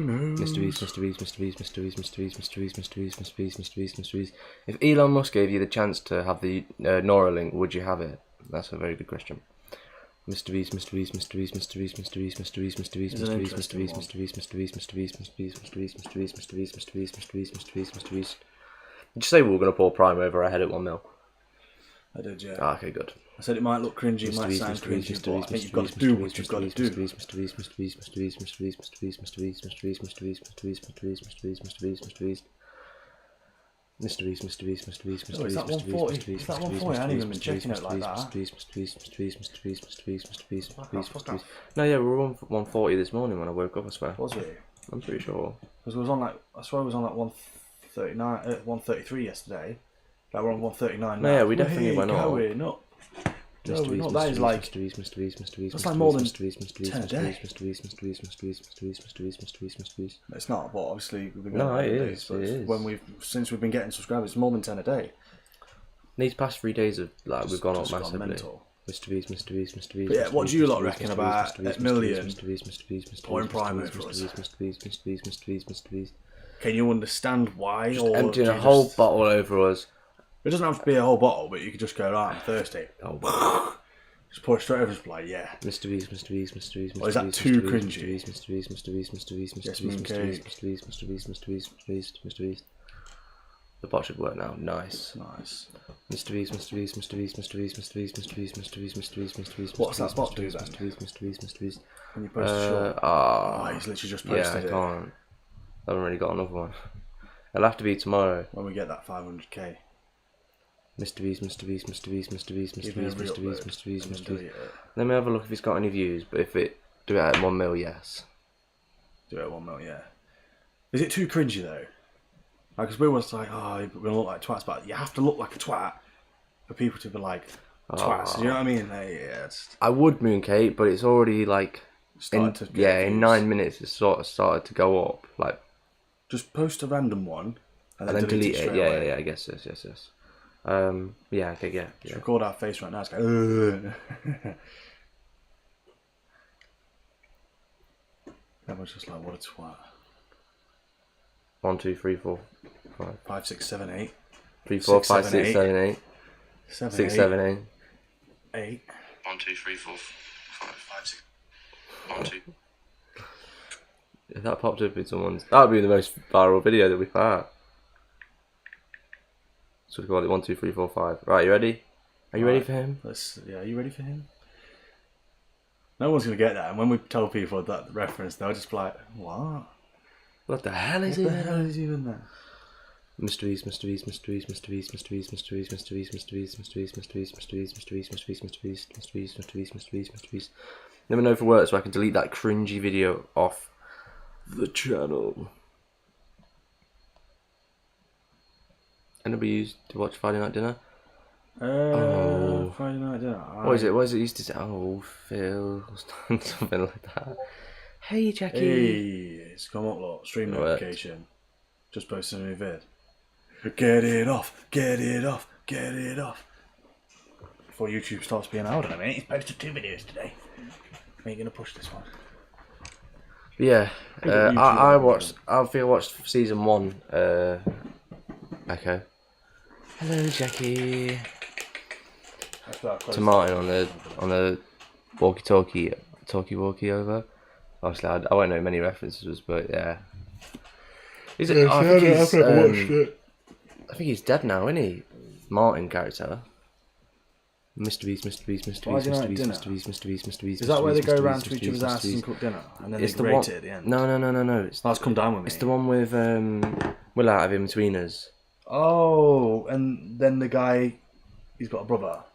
knows? Mr. Beast, Mr. Beast, Mr. Beast, Mr. Beast, Mr. Beast, Mr. Beast, Mr. Beast, Mr. Beast, Mr. Beast, Mr. Beast. If Elon Musk gave you the chance to have the Neuralink, would you have it? That's a very good question. Mr. Beast, Mr. Beast, Mr. Beast, Mr. Beast, Mr. Beast, Mr. Beast, Mr. Beast, Mr. Beast, Mr. Beast, Mr. Beast, Mr. Beast, Mr. Beast, Mr. Beast, Mr. Beast, Mr. Beast, Mr. Beast, Mr. Beast, Mr. Beast, Mr. Beast, Mr. Beast. Did you say we were going to pour Prime over our head at 1 mil? I did, yeah. Ah, okay, good. I said it might look cringy, it might sound cringy, but I think you've got to do what you've got to do. Mr. Beast, Mr. Beast, Mr. Beast, Mr. Beast, Mr. Beast, Mr. Beast, Mr. Beast, Mr. Beast, Mr. Beast, Mr. Beast, Mr. Beast, Mr. Beast, Mr. Beast. Mr. Beast, Mr. Beast, Mr. Beast, Mr. Beast, Is that 140? Is that 140? I haven't even been checking it like that. Mr. Beast, Mr. Beast, Mr. Beast, Mr. Beast, Mr. Beast, Mr. Beast, Mr. Beast, Mr. Beast. No, yeah, we were on 140 this morning when I woke up, I swear. Was it? I'm pretty sure. Because it was on like, I swear it was on like 139, 133 yesterday. Like we're on 139 now. No, yeah, we definitely went up. Going up. Going up. That is like, Mr. Beast, Mr. Beast, Mr. Beast, that's like more than Mr. Beast, Mr. Beast, 10 a Mr. day. Beast, Mr. Beast, Mr. Beast, Mr. Beast, Mr. Beast, Mr. Beast, Mr. Beast, Mr. Beast. it's not, but obviously we've been No, going it up is, days, it is. When since we've been getting subscribers, it's more than 10 a day. These past 3 days of like we've gone up Just gone massively. mental. Mr. Beast, Mr. Beast, Mr. Beast. But yeah, Mr. what Beast, do you Mr. lot Beast, reckon Mr. about Beast, Mr. Beast, a million Mr. Beast, Mr. Beast, Mr. pouring Beast, Prime Mr. over Beast, us? Mr. Beast, Mr. Beast, Mr. Beast, Mr. Beast. Can you understand why? Just or emptying do a you whole just- bottle over us. It doesn't have to be a whole bottle, but you could just go, right, I'm thirsty. Oh, Just pour it straight over, just like, yeah. Mr. Beast, Mr. Beast, Mr. Beast, Mr. Or is that Beast, too Mr. Beast, cringy? Mr. Beast, Mr. Beast, Mr. Beast, Mr. Beast, Yes, Mr. Beast, mooncake. Mr. Beast, Mr. Beast, Mr. Beast, Mr. Beast, Mr. Beast. The bot should work now. Nice. Nice. Mr. Beast, Mr. Beast, Mr. Beast, Mr. Beast, Mr. Beast, Mr. Beast, Mr. Beast, Mr. Beast, Mr. Beast. What's that bot do then? Mr. Beast, Mr. Beast, Mr. Beast. When you post a shot. Oh, he's literally just Yeah, I posted it. can't. I haven't really got another one. It'll have to be tomorrow. When we get that 500k. Mr. Beast, Mr. Beast, Mr. Beast, Mr. Beast, Mr. Give me a Beast, Mr. Beast, re-upload Mr. Beast, and then Mr. delete Beast. it. Let me have a look if it's got any views, but if it do it at 1 mil, yes. Do it at 1 mil, yeah. Is it too cringy though? Like, because we were like, oh, we're gonna look like twats, but you have to look like a twat for people to be like twats. Do you know what I mean? Like, yeah, it's I would mooncake, but it's already like started to get yeah, in views. 9 minutes it's sort of started to go up. Like Just post a random one and and then delete it. straight Yeah, away. yeah, I guess yes. Yeah, okay, yeah. Just record our face right now. It's going. Everyone's just like, what a twat. 1, 2, 3, 4, 5, 5, 6, 7, 8. 3, 4, 6, 5, 7, 6, 7, 8, 7, 6, 8, 7, 8. 8. 1, 2, 3, 4, 5, 5, 6. 1, 2. If that popped up in someone's, that would be the most viral video that we've had. So we call it 1, 2, 3, 4, 5. Right, you ready? Are you ready for him? Yeah, are you ready for him? No one's going to get that. And when we tell people that reference, they'll just be like, what? What the hell is What it? the hell is even that? Mr. Beast, Mr. Beast, Mr. Beast, Mr. Beast, Mr. Beast, Mr. Beast, Mr. Beast, Mr. Beast, Mr. Beast, Mr. Beast, Mr. Beast, Mr. Beast, Mr. Beast, Mr. Beast, Mr. Beast, Mr. Beast, Mr. Beast, Mr. Beast. Let me know if it works so I can delete that cringy video off the channel. Anybody used to watch Friday Night Dinner? Friday night dinner. What is it? What is it used to say? Oh, Phil, or something like that. Hey, Jackie. Hey, it's come up, look. Stream It worked. notification. Just posted a new vid. Get it off, get it off, get it off. Before YouTube starts being out, I mean, he's posted 2 videos today. Are you going to push this one? Yeah, Good at YouTube, I watched. I watched season 1. Echo. Hello, Jackie. To Martin on the walkie-talkie over. Obviously, I won't know many references, but yeah. Is it? I think he's dead now, isn't he? Martin character. Mr. Beast, Mr. Beast, Mr. Beast, Mr. Beast, Mr. Beast, Mr. Beast, Mr. Beast. Is that where they go around to each other's houses and cook dinner? And then It's they the rate one. it at the end? No. That's Come Down With Me. It's the one with Will Out of In Between Us. Oh, and then the guy, he's got a brother.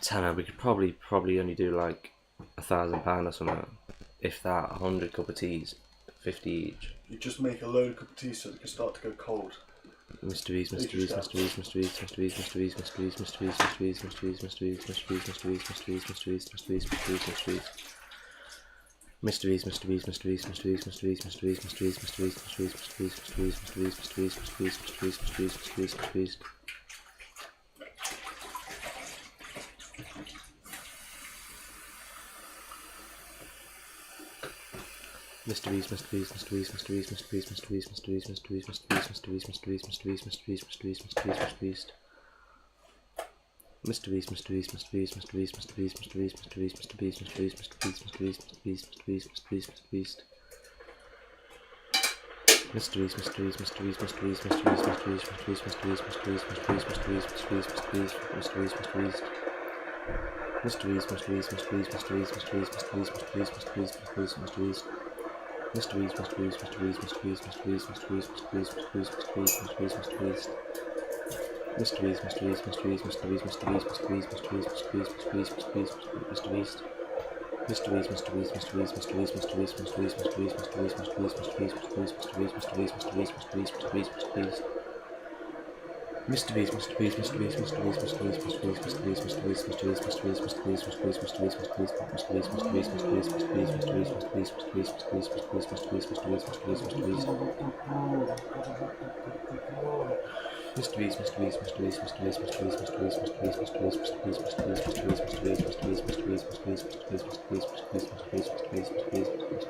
Tanner, we could probably only do like £1,000 or something. If that, 100 cup of teas, 50 each. You just make a load of cup of tea so they can start to go cold.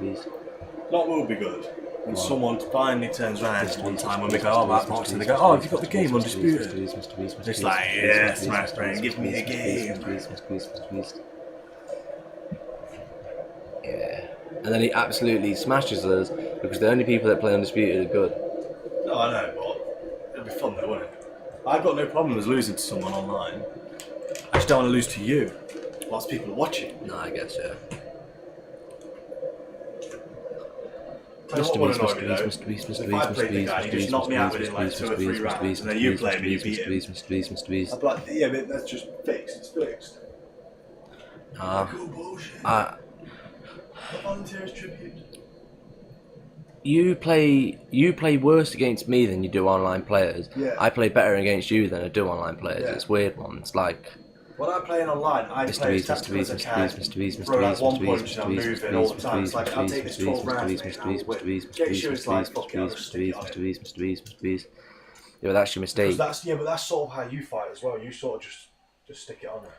Mrbeast. Not will be good. And someone finally turns around one time when we go, oh, that box, and they go, oh, have you got the game Undisputed? It's like, yeah, Smash Brain, give me the game. Yeah. And then he absolutely smashes us because the only people that play Undisputed are good. No, I know, but it'd be fun though, wouldn't it? I've got no problem with losing to someone online. I just don't want to lose to you. Lots of people are watching. No, I guess, yeah. Mr. Beast. If I played the guy, you just knocked me out within like 2 or 3 rounds, and then you play me, you beat him. Mr. Beast. I'd be like, yeah, but that's just fixed. It's fixed. Cool bullshit. Volunteers tribute. You play worse against me than you do online players. Yeah. I play better against you than I do online players. Yeah. It's weird one. It's like When I'm playing online, I play as tactical as I can. Throw like one punch and I'm moving all the time. It's like, I'll take this 12 rounds, mate, and I'll win. Get sure it's like, fuck it, I'll just stick it on it. Yeah, but that's your mistake. But that's sort of how you fight as well. You sort of just stick it on there.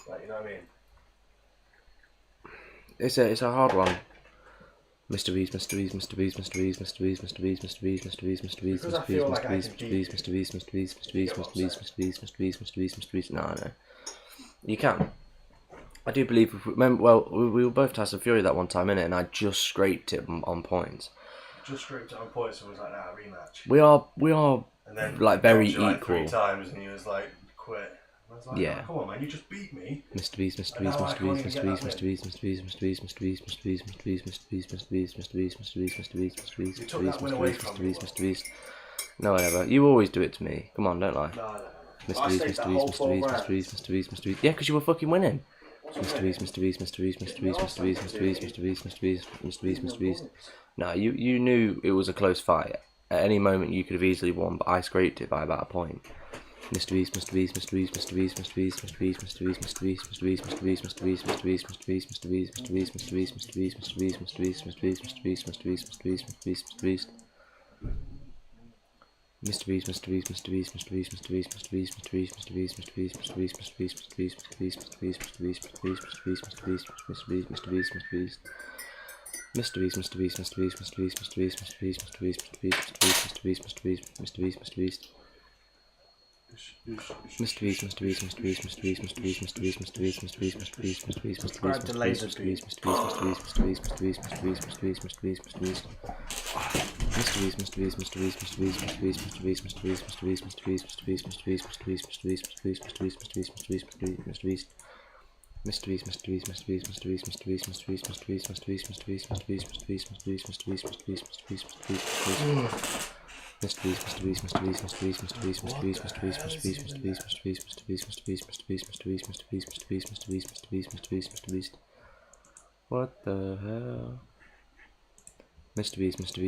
Like, you know what I mean? It's a hard one. Mr. Beast. No. You can. I do believe. Remember, well, we were both Tyson Fury that one time, innit? And I just scraped it on points. Just scraped it on points, so it was like, nah, rematch. We are And then like very you like equal. 3 times, and he was like, quit. I was like, Yeah. oh, come on, man, you just beat me. Mr. Beast. No, whatever. You always do it to me. Come on, don't lie. No. Mr. Beast. Yeah, because you were fucking winning. Mr. Beast. No, you knew it was a close fight. At any moment you could have easily won, but I scraped it by about a point. Mr. Beast. What the hell? Mr. Beast. Mr.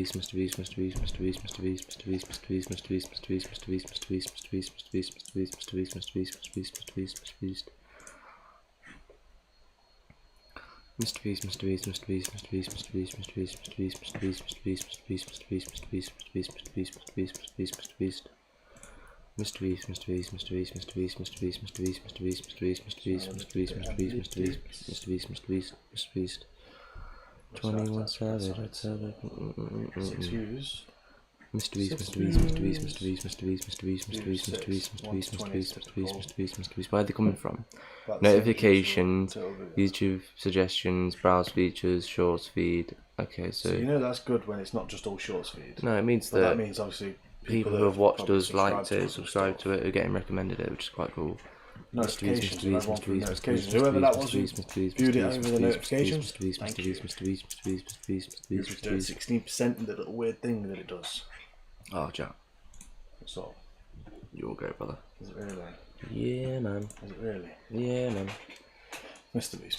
21 Savage, I'd say that. 6 views. Mr. Beast. Where are they coming from? Notifications, YouTube suggestions, browse features, shorts feed. Okay, so you know that's good when it's not just all shorts feed. no, it means But that that means obviously people who have watched us, liked it, subscribed to it, are getting recommended it, which is quite cool. Notifications, whoever that was who viewed it over the notifications, thank you. You just do 16% of the little weird thing that it does. Oh, Jack, That's all. you'll go, brother. Is it really? Yeah, man. Is it really? Yeah, man. Mr. Beast.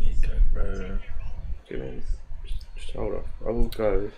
Okay, bro. Just hold off. I will go.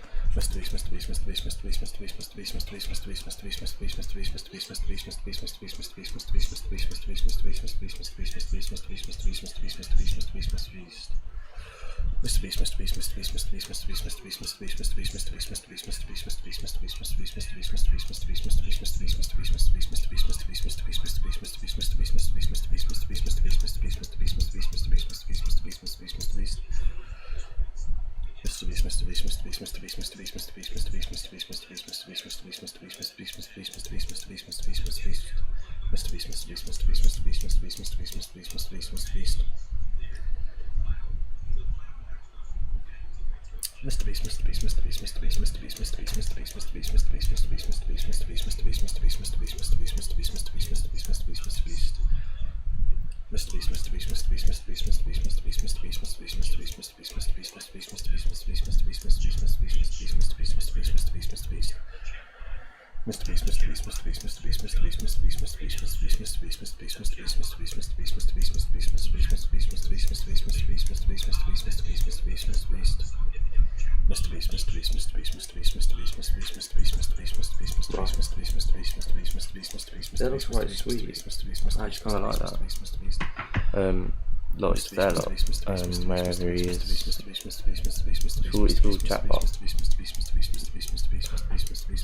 That looks quite sweet. I just kind of like that. Lots there, look. Wherever he is. It's called chatbot.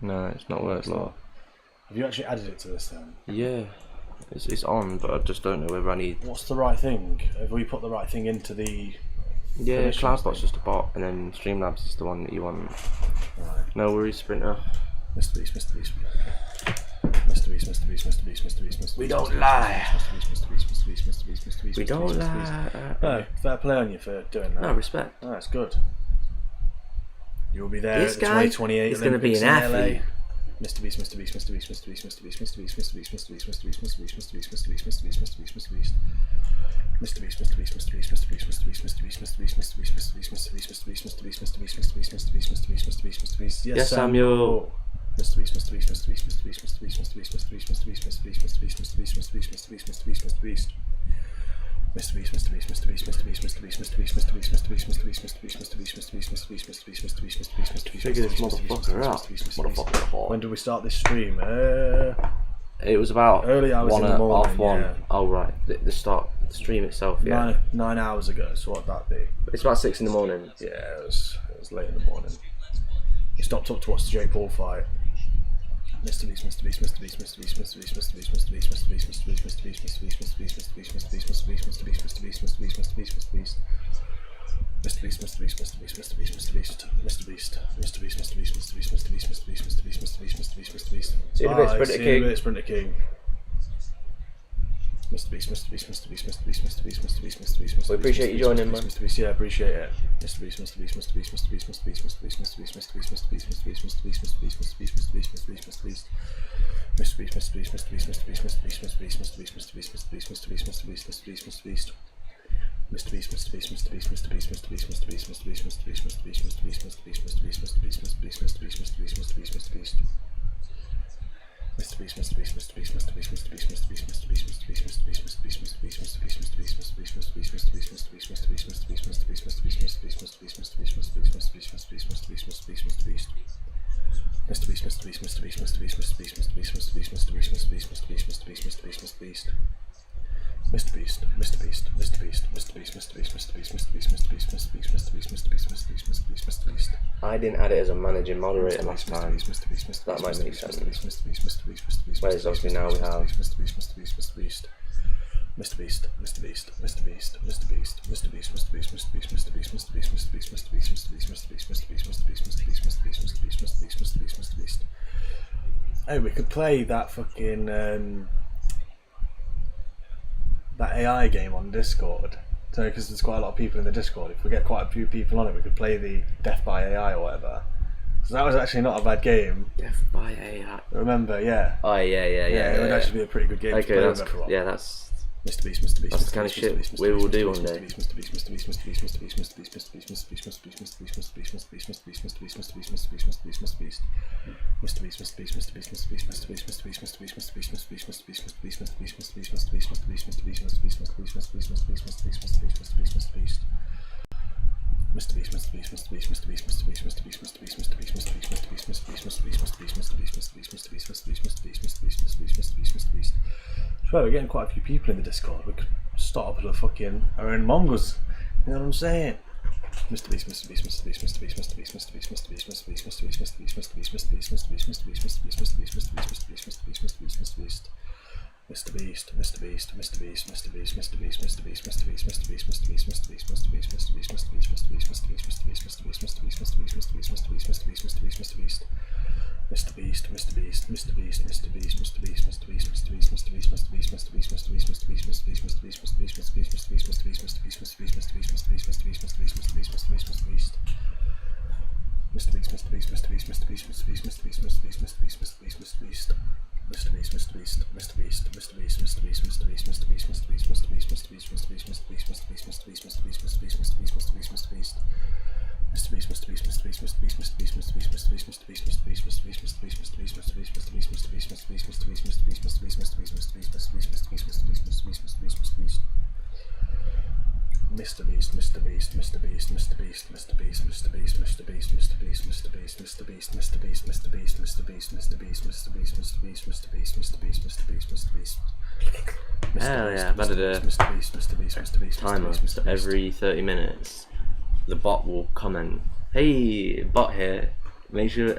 No, it's not worth more. Have you actually added it to this then? Yeah, it's on, but I just don't know whether I need. What's the right thing? Have we put the right thing into the... Yeah, permissions Cloudbot's thing? just a bot, and then Streamlabs is the one that you want. Right. No worries, Sprinter. Mrbeast. We don't lie. Mrbeast. We don't lie. No, fair play on you for doing that. No, respect. No, that's good. You will be there This at the guy 2028 is going to be Olympics an in athlete. LA. Mrbeast. Yes, Samuel. Figure this motherfucker out. Motherfucker. When did we start this stream? It was about Early hours in the morning, half one. yeah. Oh right, the stream itself. Yeah, 9 hours ago. So what'd that be? it's about 6 in the morning. Yeah, it was late in the morning. We stopped up to watch the Jake Paul fight. Mrbeast. See you in a bit, Sprinter King. Sprinter King. Mrbeast. We appreciate you joining, man. Yeah, appreciate it. I didn't add it as a managing moderator last time. That might make sense. Whereas obviously now we have. Hey, we could play that fucking that AI game on Discord. So, because there's quite a lot of people in the Discord, if we get quite a few people on it, we could play the Death by AI or whatever. So that was actually not a bad game. Death by AI. Remember, yeah. Oh yeah. It would actually be a pretty good game to Okay, play that's with everyone. yeah, that's Mrbeast. that's the kind of shit we will do one day. Well, we're getting quite a few people in the Discord. We could start up with a fucking our own Mongols. You know what I'm saying? Mrbeast. Hell yeah, I've added a timer, so every 30 minutes the bot will comment, hey, bot here, make sure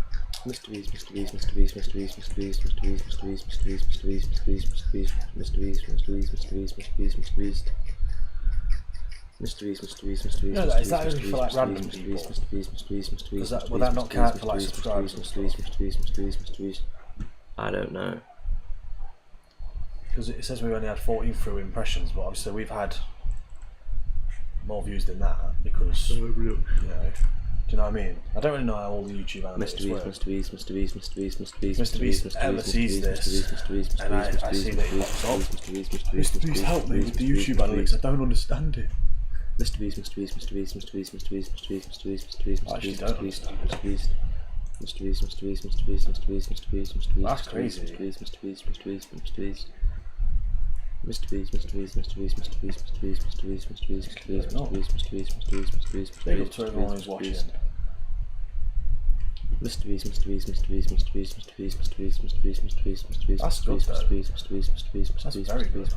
Mrbeast, Mrbeast, Mrbeast, Mrbeast, Mrbeast, Mrbeast, Mrbeast, Mrbeast, Mrbeast, Mrbeast, Mrbeast, Mrbeast, Mrbeast, Mrbeast, Mrbeast, Mrbeast, Mrbeast, Mrbeast. No, is that only for like random people? Will that not count for like subscribers and stuff? I don't know. Because it says we only had 14 through impressions, but obviously we've had more views than that because, you know, do you know what I mean? I don't really know how all the YouTube analytics work. Mrbeast ever sees this, and I see that he pops up. Mrbeast, help me with the YouTube analytics, I don't understand it. Mrbeast. I actually don't understand it. That's crazy. Big up to everyone who's watching. That's good though. That's very good.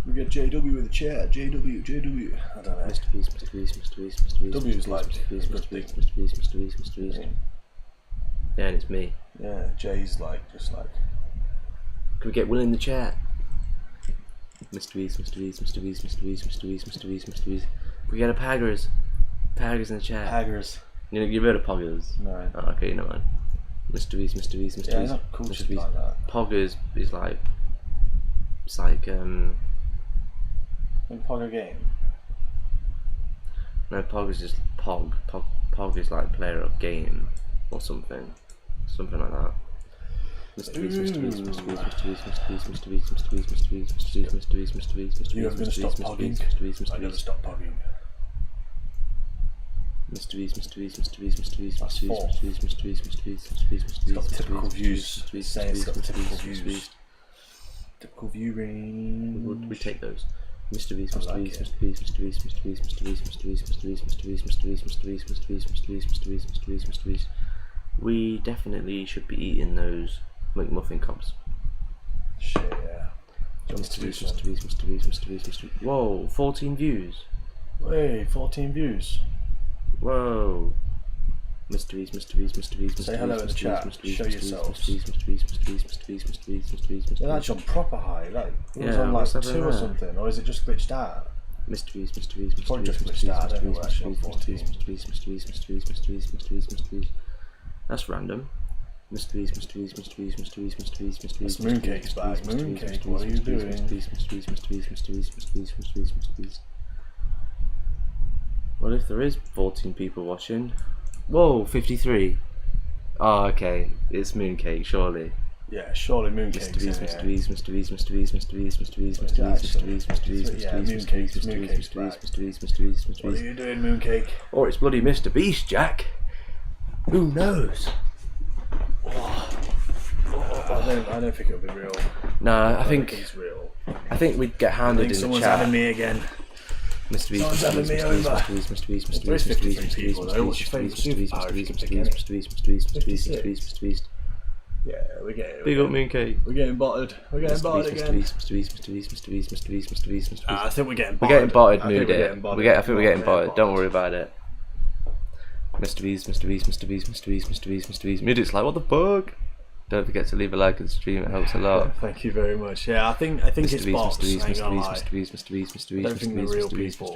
We get JW in the chat. JW. I don't know. W is like a good thing. Yeah, and it's me. Yeah, J's like just like. Can we get Will in the chat? Mrbeast. We get a Paggers. Paggers in the chat. Haggers. You've heard of Poggers? No. Oh, okay, no man. Mrbeast. Yeah, not cool shit like that. Poggers is like, it's like In Pogger game. No, Pog is just Pog. Pog is like player of game or something like that. You ever gonna stop pogging? I never stop pogging. It's got typical views. It's saying it's got typical views. Typical view range. We take those. We definitely should be eating those McMuffin cobs. Shit, yeah. Whoa, 14 views. Hey, 14 views. Whoa. Mrbeast. Say hello in the chat. Show yourselves. They're actually on proper high. Like, it was on like 2 or something, or is it just glitched out? Mrbeast. Probably just glitched out. I don't know we're actually on 14. That's random. That's Mooncake's back. Mooncake, what are you doing? Well, if there is 14 people watching. Whoa, 53. Oh, okay. It's Mooncake, surely. Yeah, surely Mooncake's Mrbeast. What are you doing, Mooncake? Or it's bloody Mrbeast, Jack. Who knows? I don't think it'll be real. No, I think it's real. I think we'd get hounded in the Someone's chat. having me again. Someone's having me over. There is 53 people though. What's your favourite superpower? Yeah, we're getting. Big up Mooncake. We're getting botted. We're getting botted again. I think we're getting botted. We're getting botted, I think Mood we're it. getting botted. I think we're getting botted. Don't worry about it. Mrbeast. Mood it's like, what the fuck? Don't forget to leave a like on the stream, it helps a lot. Thank you very much. Yeah, I think it's bots. I ain't gonna lie. I don't think they're real people.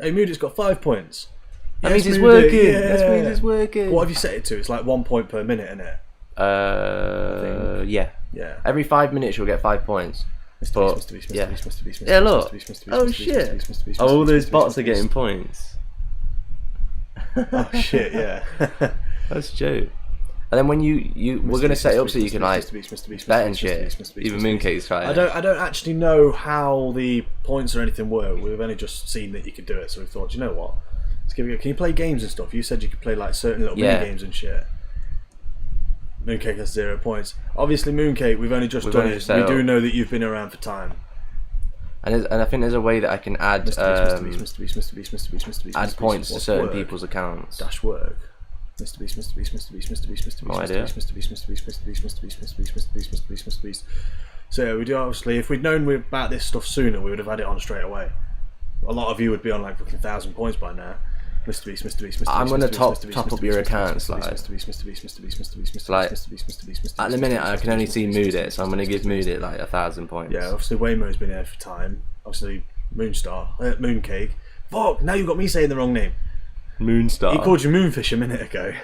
Hey, Moody's got 5 points. That means it's Moody, working. yeah. That means it's working. What have you set it to? It's like 1 point per minute, isn't it? Yeah. Yeah. Every 5 minutes you'll get 5 points. But, yeah. Yeah, look. Oh shit. Oh, all those bots are getting points. Oh shit, yeah. That's a joke. And then when we're gonna set it up so you can like bet and shit. Even Mooncake's trying. I don't actually know how the points or anything work. We've only just seen that you could do it, so we thought, you know what? Let's give it a go. Can you play games and stuff? You said you could play like certain little mini games and shit. Mooncake has 0 points. Obviously, Mooncake, we've only just done it. We do know that you've been around for time. And I think there's a way that I can add add points to certain people's accounts. Dash work. Mrbeast. No idea. Mrbeast. So yeah, we do obviously. If we'd known about this stuff sooner, we would have had it on straight away. A lot of you would be on like fucking 1,000 points by now. Mrbeast. I'm gonna top up your accounts, like. Like at the minute, I can only see Moody, so I'm gonna give Moody like 1,000 points. Yeah, obviously Waymo's been here for time. Obviously Mooncake. Fuck! Now you've got me saying the wrong name. Moonstar. He called you Moonfish a minute ago.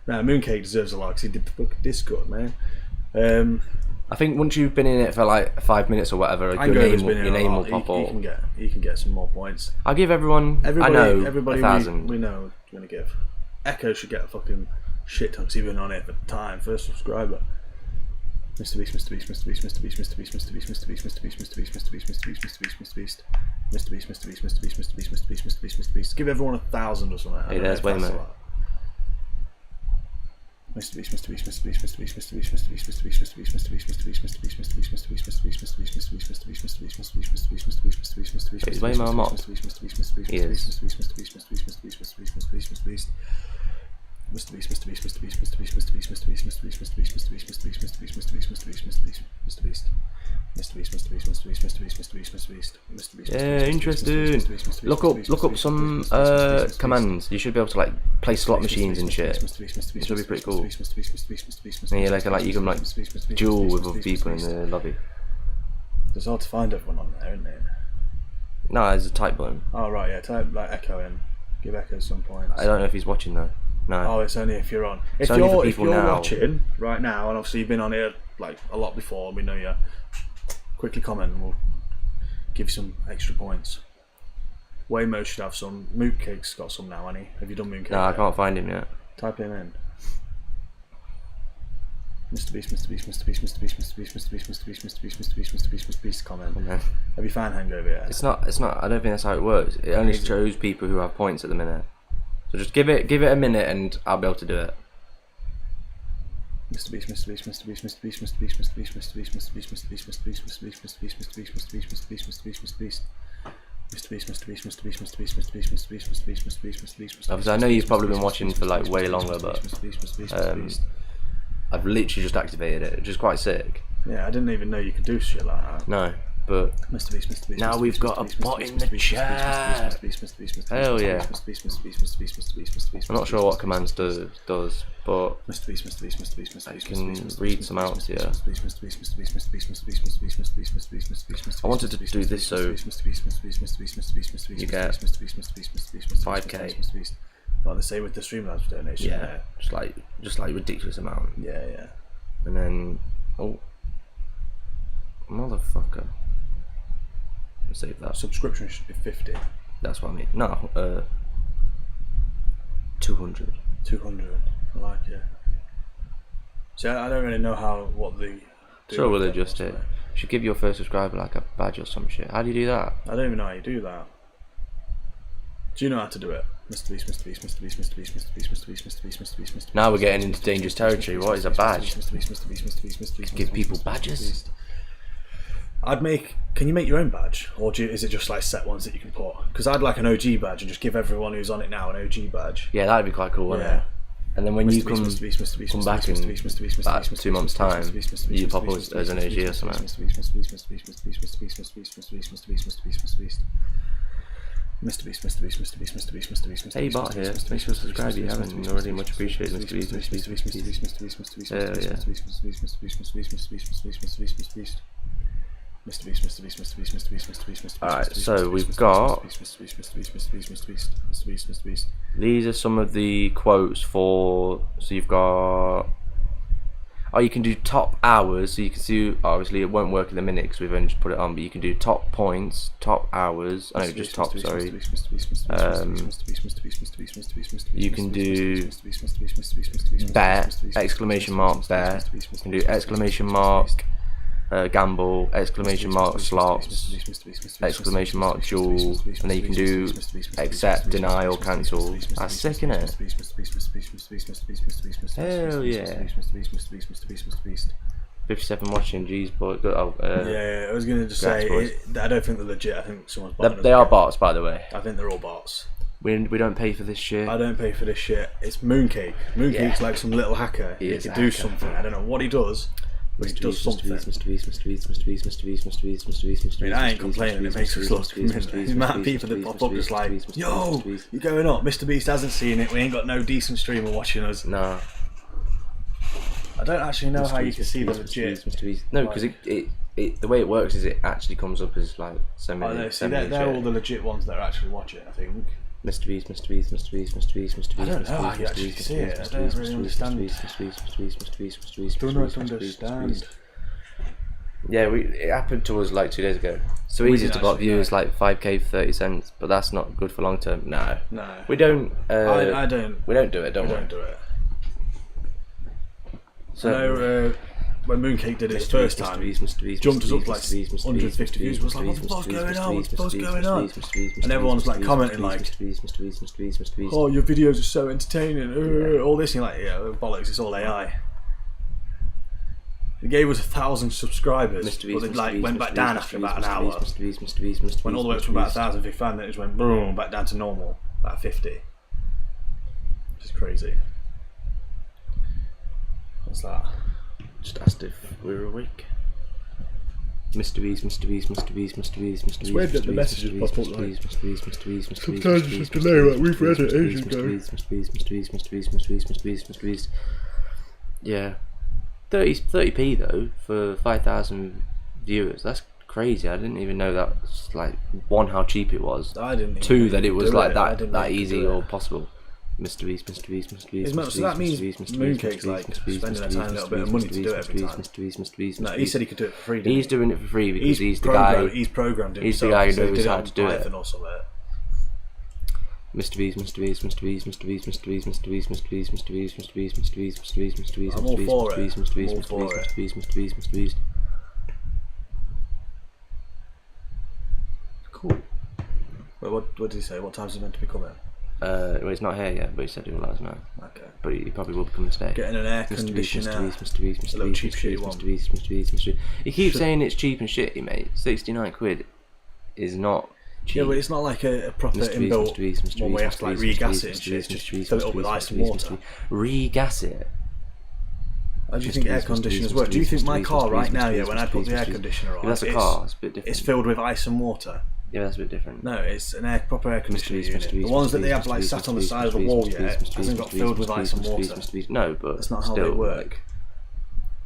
Nah, Mooncake deserves a lot because he did the fucking Discord, man. I think once you've been in it for like 5 minutes or whatever, your name will pop up. He can get some more points. I'll give everybody 1,000. We know we're gonna give. Echo should get a fucking shit ton because he's been on it for time. First subscriber. Mrbeast. Give everyone 1,000 or something. Hey, there's Waymo. Is Waymo a mod? He is. Yeah, interesting. Look up some commands. You should be able to like play slot machines and shit. This would be pretty cool. And you you can like duel with other people in the lobby. It's hard to find everyone on there, isn't it? No, there's a type button. Oh right, yeah. Type like Echo in. Give Echo some points. I don't know if he's watching though. No. Oh, it's only if you're on. If you're watching right now, and obviously you've been on here like a lot before, we know you. Quickly comment, and we'll give you some extra points. Waymo should have some. Mooncake's got some now, hasn't he? Have you done Mooncake? No, I can't find him yet. Type him in. Mrbeast. Comment. Have you found Hangover yet? It's not. I don't think that's how it works. It only shows people who have points at the minute. So just give it a minute, and I'll be able to do it. Mrbeast. Obviously, I know you've probably been watching for like way longer, but I've literally just activated it, which is quite sick. Yeah, I didn't even know you could do shit like that. No, but now we've got a bot in the chat. Hell yeah. I'm not sure what commands does, but I can read some out here. I wanted to do this so you get 5k. Like they say with the Streamlabs donation. Yeah, just like ridiculous amount. Yeah. And then motherfucker. Save that. Subscription should be 50. That's what I mean. No, 200. 200. I like it. See, I don't really know what the. Sure, will adjust it. You should give your first subscriber like a badge or some shit. How do you do that? I don't even know how you do that. Do you know how to do it? Mrbeast. Now we're getting into dangerous territory. What is a badge? Give people badges? Can you make your own badge, or is it just like set ones that you can put? Because I'd like an OG badge and just give everyone who's on it now an OG badge. Yeah, that'd be quite cool, wouldn't it? And then when you come back in about 2 months' time, you pop up as an OG or something. Mrbeast. Hey, bot here. Make sure to subscribe if you haven't already. Much appreciated, Mrbeast. Alright, so we've got. These are some of the quotes for. So you've got. Oh, you can do top hours. So you can see. Obviously, it won't work in a minute because we've only just put it on. But you can do top points, top hours. Oh, no, just top. Sorry. You can do bet, exclamation mark bet. You can do exclamation mark gamble, exclamation mark slots, exclamation mark duel, and then you can do accept, deny, or cancel. That's sick, innit? Hell yeah. 57 watching, geez, boy. Oh, yeah, I was gonna just say, I don't think they're legit. I think someone's botting they are bots, by the way. I think they're all bots. We don't pay for this shit. I don't pay for this shit. It's Mooncake. Mooncake's like some little hacker. He can do something. I don't know what he does. But he does something. I mean, I ain't complaining. It makes us look. The amount of people that pop up just like, yo, you're going up. Mrbeast hasn't seen it. We ain't got no decent streamer watching us. Nah. I don't actually know how you can see the legit. No, because the way it works is it actually comes up as like so many. I know. See, they're all the legit ones that are actually watching. I think. Mrbeast. I don't know how you actually see it. I don't really understand. Don't understand. Yeah, it happened to us like 2 days ago. So easy to bot viewers like 5k for 30 cents, but that's not good for long term. No. We don't. I don't. We don't do it. Don't we? Don't do it. So I know when Mooncake did it his first time, jumped us up like 150 views. Was like, what the fuck's going on? What the fuck's going on? And everyone's like commenting like, oh, your videos are so entertaining. All this, and you're like, yeah, bollocks. It's all AI. It gave us 1,000 subscribers, but it like went back down after about an hour. Went all the way up to about 1,000 if you found it. It just went boom, back down to normal, about 50. Which is crazy. What's that? Just asked if we were awake. Mrbeast. It's weird that the messages pop up like. Sometimes it's just delay, like we've read it ages ago. Mrbeast. Yeah. 30p though for 5,000 viewers. That's crazy. I didn't even know that. Like, one, how cheap it was. I didn't. Two, that it was like that easy or possible. Mrbeast. So that means Mooncake's like spending a tiny little bit of money to do it every time. No, he said he could do it for free. He's doing it for free because he's the guy. He's programmed it. He's the guy who knows how to do it. Mrbeast. I'm all for it. Mrbeast. Cool. Wait, what did he say? What time's he meant to be coming? Well, he's not here yet, but he said he will let us know. Okay. But he probably will be coming today. Getting an air conditioner. A little cheap shitty one. He keeps saying it's cheap and shitty, mate. 69 quid is not cheap. Yeah, but it's not like a proper inbuilt one where you have to like regas it and shit. Just fill it up with ice and water. Regas it? How do you think air conditioners work? Do you think my car right now, when I put the air conditioner on, that's a car, it's a bit different. It's filled with ice and water? Yeah, that's a bit different. No, it's an proper air conditioner unit. The ones that they have like sat on the side of the wall yet hasn't got filled with ice and water. No, but that's not how they work.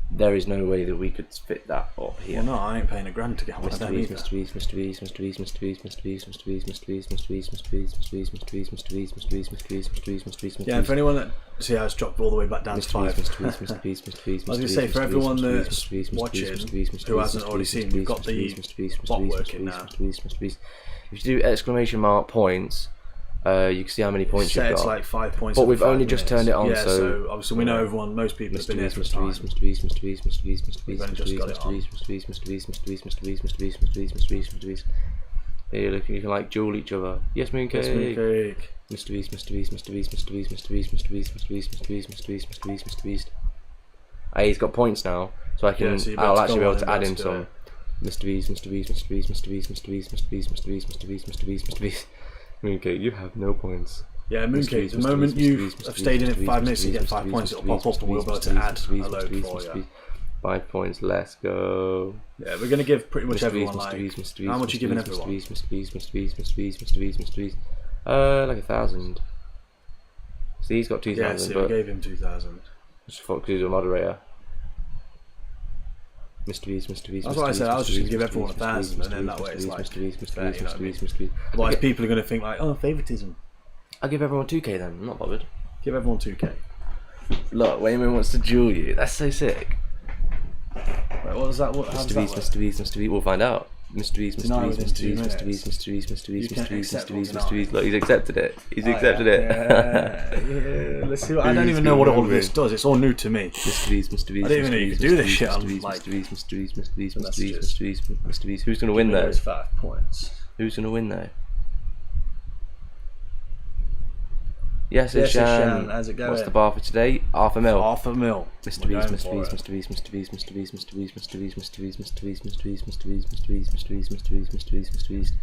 There is no way that we could fit that up here. Well, no, I ain't paying £1,000 to get one. Mrbeast. Yeah, for anyone that see how it's dropped all the way back down to 5. I was going to say, for everyone that's watching who hasn't already seen, we've got the bot working now. If you do exclamation mark points, you can see how many points you've got. It's like 5 points. But we've only just turned it on, yeah, so obviously we know everyone, most people have been here for a time. We've only just got it on. Here, look, you can like duel each other. Yes, Mooncake. Mrbeast. Hey, he's got points now, so I can. I'll actually be able to add in some. Mrbeast. Mooncake, you have no points. Yeah, Mooncake, the moment you have stayed in it for 5 minutes, you get 5 points, it'll pop up and we'll be able to add a load for you. 5 points, let's go. Yeah, we're going to give pretty much everyone like... How much are you giving everyone? Like 1,000. So he's got 2,000. Yeah, so we gave him 2,000. Just because he's a moderator. Mr. Beast. That's what I said. I was just going to give everyone 1,000, and then that way it's like Mr. Beast. Otherwise, people are going to think like, oh, favouritism. I'll give everyone 2k then. I'm not bothered. Give everyone 2k. Look, Wayman wants to duel you. That's so sick. Wait, what was that? Mr. Beast. We'll find out. Mr. Beast. Look, he's accepted it. He's accepted it. Yeah. Let's see. I don't even know what all of this does. It's all new to me. Mr. Beast. I didn't even know you could do this shit. Mr. Beast. Who's gonna win though? 5 points. Who's gonna win though? Yes, Yes, Shan. how's it going? What's the bar for today? $500,000. $500,000. Mr. Beast.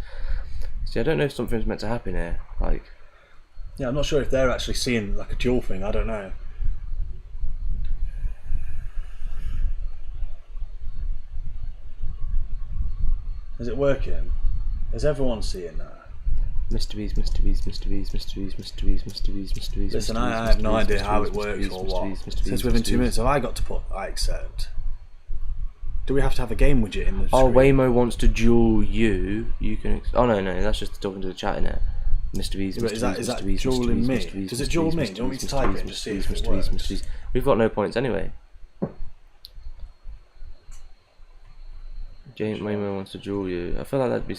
See, I don't know if something's meant to happen here. Like, yeah, I'm not sure if they're actually seeing like a dual thing. I don't know. Is it working? Is everyone seeing that? Mr. Beast. Listen, I have no idea how it works or what. Since within 2 minutes, have I got to put I accept? Do we have to have a game widget in the Oh, screen? Waymo wants to duel you. You can. Oh no, that's just talking to the chat in it. Mr. Beast. Is that dueling me? Does it duel me? Do you want me to type it and just see if it works? We've got no points anyway. James Waymo wants to duel you. I feel like that'd be.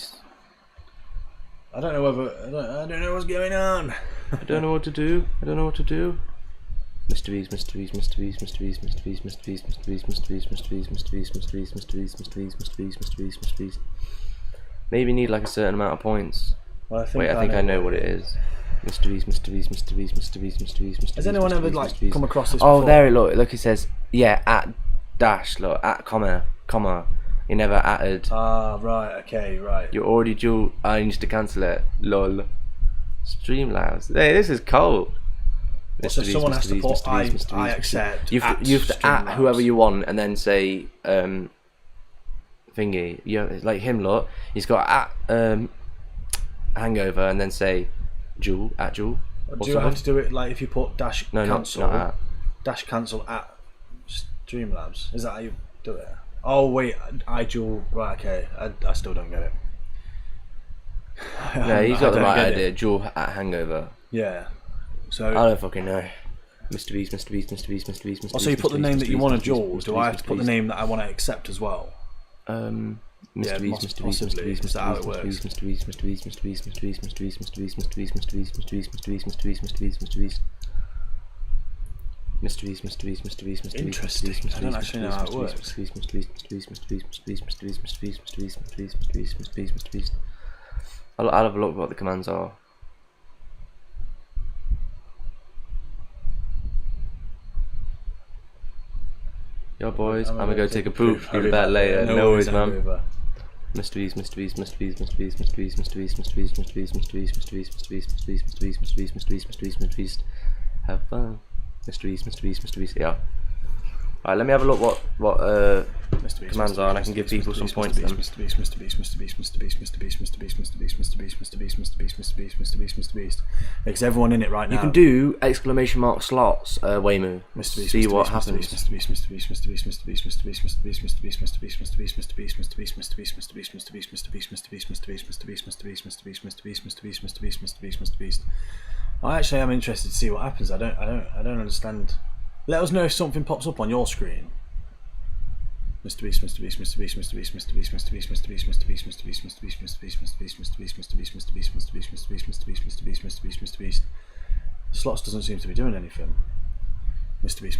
I don't know whether I don't know what's going on. I don't know what to do. Mr. Beast. Maybe need like a certain amount of points. Well, I think I know what it is. Mr. Beast. Has anyone ever like come across this? Oh, before? there it look. It says at dash. Look at comma. You never added. Ah, right. Okay, right. You already dual. I need to cancel it. Lol. Streamlabs. Hey, this is cold. So someone has to put I accept. You have to at whoever you want and then say thingy. Yeah, like him. Look, he's got at hangover and then say duel at duel. Do you have to do it like if you put dash cancel? Not at. Dash cancel at Streamlabs. Is that how you do it? Oh wait, I duel. Right, okay. I still don't get it. No, he's got the right idea. Duel at hangover. Yeah. So I don't fucking know. Mr. Beast. Oh, so you put the name that you want to duel. Do I have to put the name that I want to accept as well? Mr. Beast. Possibly. Is that how it works? Interesting. I don't actually know how it works. I'll have a look at what the commands are. Yo boys, I'm gonna go take a poop. Give it back later. No worries, man. Mr. Beast. Have fun. Mr. Beast. Yeah. Alright, let me have a look what commands are, and I can give people some points. Mr. Beast. Because everyone in it right now. You can do exclamation mark slots, Waymo. See what happens. Mr. Beast. I actually am interested to see what happens. I don't understand. Let us know if something pops up on your screen. Mr. Beast. Slots doesn't seem to be doing anything. Mr. Beast.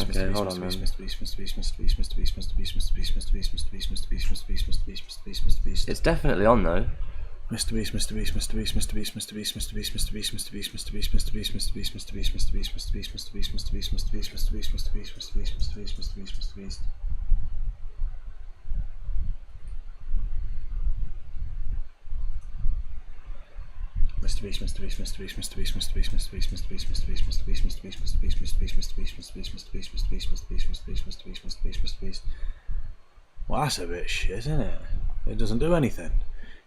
Okay, hold on, man. It's definitely on though. Mr. Beast. Well, that's a bit shit, isn't it? It doesn't do anything.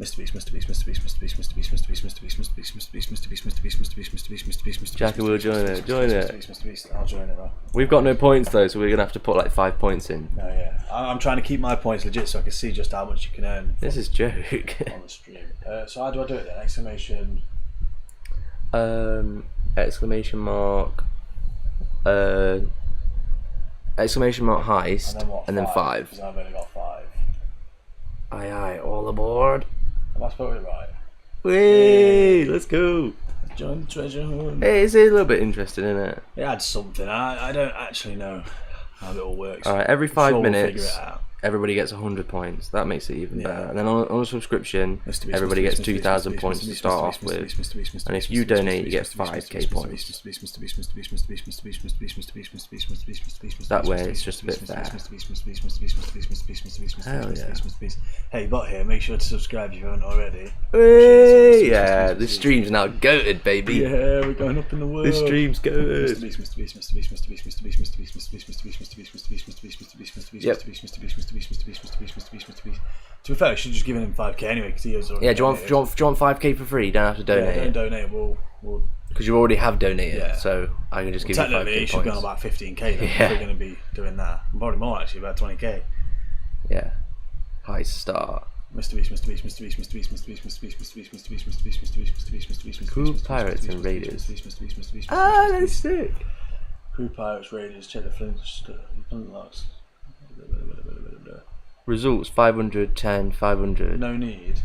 Mrbeast, Mrbeast, Mrbeast, Mrbeast, Mrbeast, Mrbeast, Mrbeast, Mrbeast, Mrbeast, Mrbeast, Mrbeast, Mrbeast, Mrbeast, Mrbeast. Jackie will join it. Join it. Mrbeast. I'll join it, bro. We've got no points though, so we're gonna have to put like 5 points in. No, yeah. I'm trying to keep my points legit so I can see just how much you can earn. This is joke. On the stream. So how do I do it then? Exclamation. Exclamation mark. Exclamation mark heist, And then what? and then 5. Because I've only got 5. Aye aye, all aboard. Have I spelled it right? Whee! Let's go. Join the treasure hunt. Hey, it's a little bit interesting, isn't it? It adds something. I don't actually know how it all works. Alright, every I'm 5 sure we'll minutes, figure it out. everybody gets 100 points. That makes it even Yeah. better. And then on a subscription, Mrbeast, everybody Mrbeast, gets Mrbeast, 2,000 Mrbeast, points to Mrbeast, start Mrbeast, off with. Mrbeast, Mrbeast, Mrbeast, And if Mrbeast, you Mrbeast, donate, you Mrbeast, get Mrbeast, 5k Mrbeast, points. Mrbeast, Mrbeast, Mrbeast, Mrbeast, Mrbeast, Mrbeast, Mrbeast, Mrbeast, Mrbeast, That way it's just a bit fair. Hell yeah. Hey, bot here, make sure to subscribe if you haven't already. Hey, yeah, the stream's now goated, baby. Yeah, we're going up in the world. The stream's goated. Mrbeast, Mrbeast, Mrbeast, Mrbeast, Mrbeast, Mrbeast, Mrbeast, Mrbeast, Mrbeast, Mrbeast, Mrbeast, Mrbeast, Mrbeast, Mrbeast, Yep. Mrbeast, Mrbeast, Mrbeast, Mrbeast, Mrbeast, Mrbeast. To be fair, I should just give him 5k anyway because he has already. Yeah, do you want 5k for free? You don't have to donate Yeah, it. don't donate. We'll Because you already have donated, Yeah. so I can just give you 5k technically, it should points. go on about 15k then Yeah. if we're going to be doing that. Probably more actually, about 20k. Yeah. High start. Mrbeast, Mrbeast, Mrbeast, Mrbeast, Mrbeast, Mrbeast, Mrbeast, Mrbeast, Mrbeast, Mrbeast, Mrbeast, Mrbeast, Crew, pirates, and raiders. Mrbeast. Ah, that's sick. Crew, pirates, raiders. Check the flintlocks. Results 510, 500. No need.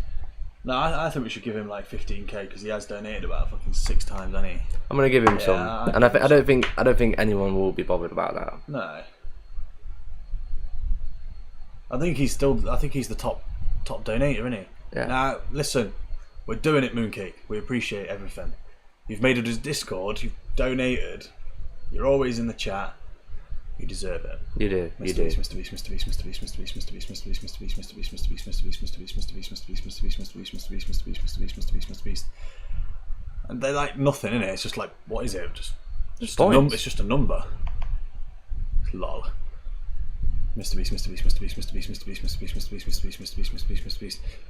No, I think we should give him like 15k because he has donated about fucking 6 times, hasn't he? I'm gonna give him Yeah, some, I'd and I give him don't think anyone will be bothered about that. No. I think he's the top donator, isn't he? Yeah. Now, listen, we're doing it, Mooncake. We appreciate everything. You've made it as Discord, you've donated, you're always in the chat. You deserve it. You do, you do. Mrbeast, and they're like nothing, innit? It's just like, what is it? Just a number. It's just a number. Lol. Mrbeast.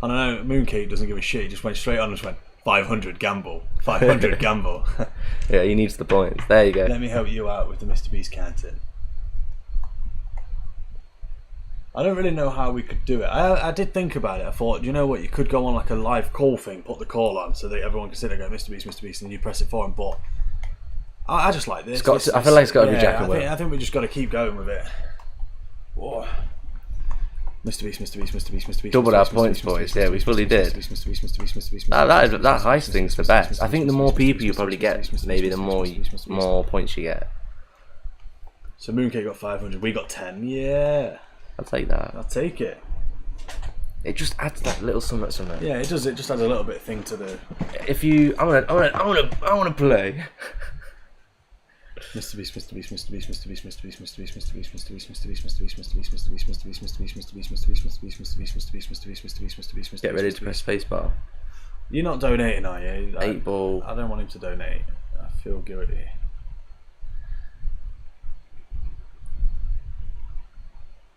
I don't know, Mooncake doesn't give a shit, he just went straight on and just went 500 gamble. 500 gamble. Yeah, he needs the points. There you go. Let me help you out with the Mrbeast counting. I don't really know how we could do it. I did think about it. I thought, you know what, you could go on like a live call thing, put the call on so that everyone can sit there and go Mrbeast, and you press it for him. But I just like this. I feel like it's got to be Jack and Will. I think we just got to keep going with it. Whoa. Mrbeast. Doubled our points, boys. Yeah, we fully did. That heist thing's the best. I think the more people you probably get, maybe the more points you get. So Mooncake got 500. We got 10. Yeah. I'll take that. I'll take it. It just adds that little something. Yeah, it does. It just adds a little bit of thing to the. If you, I wanna play. Mrbeast. Get ready to press spacebar. You're not donating, are you? 8 ball. I don't want him to donate. I feel guilty.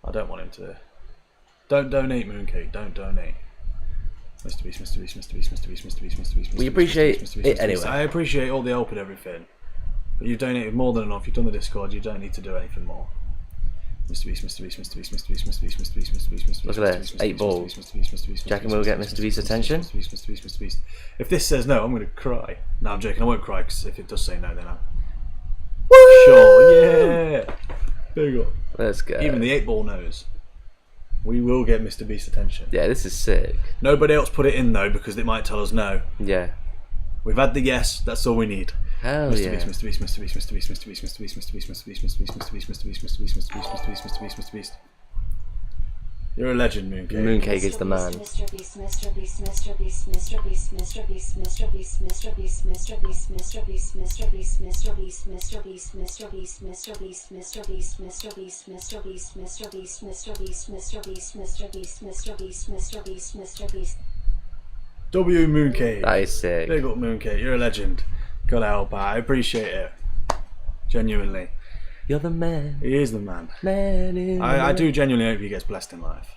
I don't want him to. Don't donate, Mooncake. Don't donate. Mrbeast. We appreciate it anyway. I appreciate all the help and everything. But you've donated more than enough. You've done the Discord. You don't need to do anything more. Mrbeast. Look at this. 8 balls. Jack and Will get Mrbeast's attention. If this says no, I'm going to cry. No, I'm joking. I won't cry because if it does say no, then I'm. Woo! Sure, yeah. There you go. Let's go. Even the 8 ball knows. We will get Mrbeast's attention. Yeah, this is sick. Nobody else put it in though because it might tell us no. Yeah. We've had the yes. That's all we need. Hell yeah. Mrbeast. You're a legend, Mooncake. Mooncake is the man. W Mooncake. That is sick. Big up Mooncake. You're a legend. Gotta help out. I appreciate it. Genuinely. You're the man. He is the man. Man in I do genuinely hope he gets blessed in life.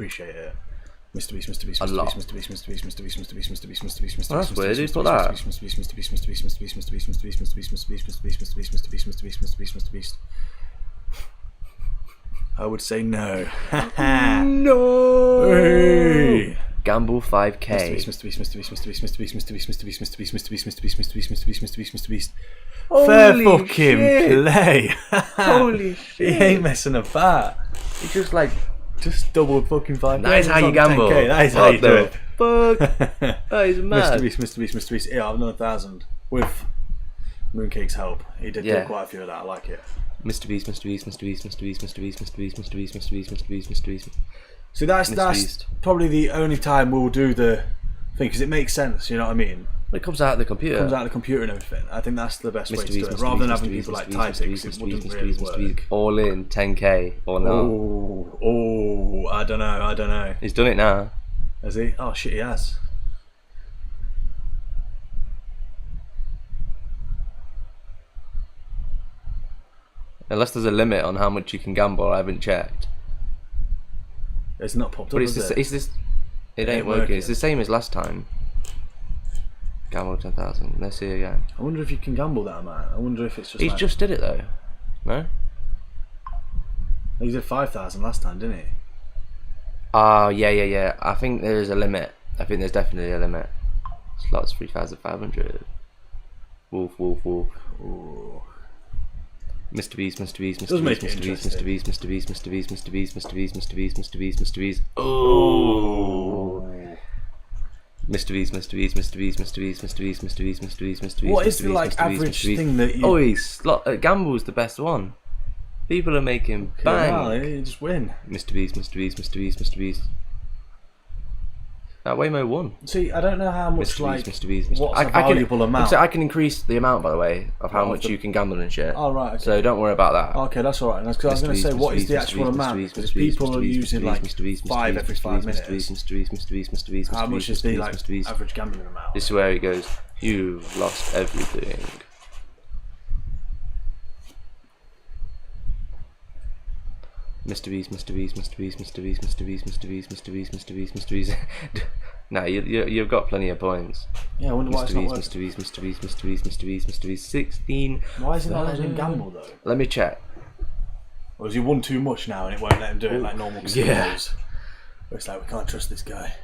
appreciate it. Mr. Beast, Mr. Beast, A Mr. lot. Beast, Mr. Beast, Mr. Beast, Mr. Beast, Mr. Beast, Mr. Beast, Mr. Beast, Mr. Beast, Mr. That's Beast, weird. Who Mr. put Beast, that? Mr. Beast, Mr. Beast, Mr. Beast, Mr. Beast, Mr. Beast, Mr. Beast, Mr. Beast, Mr. Beast, Mr. Beast, Mr. Beast, Mr. Beast, Mr. Beast, Mr. Beast, Mr. Beast, Mr. Beast, Mr. Beast, Mr. Beast. I would say no. No. Hey. Gamble 5k. Mr. Beast, Mr. Beast, Mr. Beast, Mr. Beast, Mr. Beast, Mr. Beast, Mr. Beast, Mr. Beast, Mr. Beast, Mr. Beast, Mr. Beast, Mr. Beast, Mr. Beast. Fair Holy fucking shit. play. Holy He ain't messing about. It's just like, Just double fucking 5k. that is how you gamble. 10K. That is how you do it. Fuck. That is mad. Mr. Beast, Mr. Beast, Mr. Beast. Yeah, I've done 1,000 with Mooncake's help. He did do quite a few of that. I like it. Mr. Beast, Mr. Beast, Mr. Beast, Mr. Beast, Mr. Beast, Mr. Beast, Mr. Beast, Mr. Beast, Mr. Beast, Mr. Beast. So that's Beast. probably the only time we'll do the thing because it makes sense. You know what I mean? It comes out of the computer. It comes out of the computer and everything. I think that's the best way to do it, rather than having people like type it because it wouldn't really work. All in 10k or no? Oh, I don't know. He's done it now. Has he? Oh shit, he has. Unless there's a limit on how much you can gamble, I haven't checked. It's not popped up. But it ain't working. It's the same as last time. Gamble 10,000. Let's see again. I wonder if you can gamble that amount. I wonder if it's just. He's just did it though. No? He did 5,000 last time, didn't he? Ah, yeah. I think there is a limit. I think there's definitely a limit. Slots 3,500. Wolf. Ooh. Mr. Beast, Mr. Beast, Mr. Does make Beast, it Mr. Beast, interesting. Mr. Beast, Mr. Beast, Mr. Beast, Mr. Beast, Mr. Beast, Mr. Beast, Mr. Beast, Mr. Beast. Oh. Mr. Beast, Mr. Beast, Mr. Beast, Mr. Beast, Mr. Beast, Mr. Beast, Mr. Beast, Mr. Beast. What is the like average thing that you? Oh, Gamble's the best one. People are making bang. Wow, you just win. Mr. Beast, Mr. Beast, Mr. Beast, Mr. Beast. Waymo won. See, I don't know how much Mr. Beast. what's a valuable amount. So I can increase the amount, by the way, of how much you can gamble and shit. Oh right. Okay. So don't worry about that. Okay, that's alright. Because I was going to say, what is the actual amount? Because people are using like 5 every 5 minutes. Mr. Beast. How much is the like average gambling amount? This is where it goes. You've lost everything. Mr. Beast. No, you've got plenty of points. Yeah, I wonder why it's not working. Mr. Beast. 16. Why is he not letting him gamble though? Let me check. Or has he won too much now and it won't let him do it like normal casinos? Where it's like, we can't trust this guy.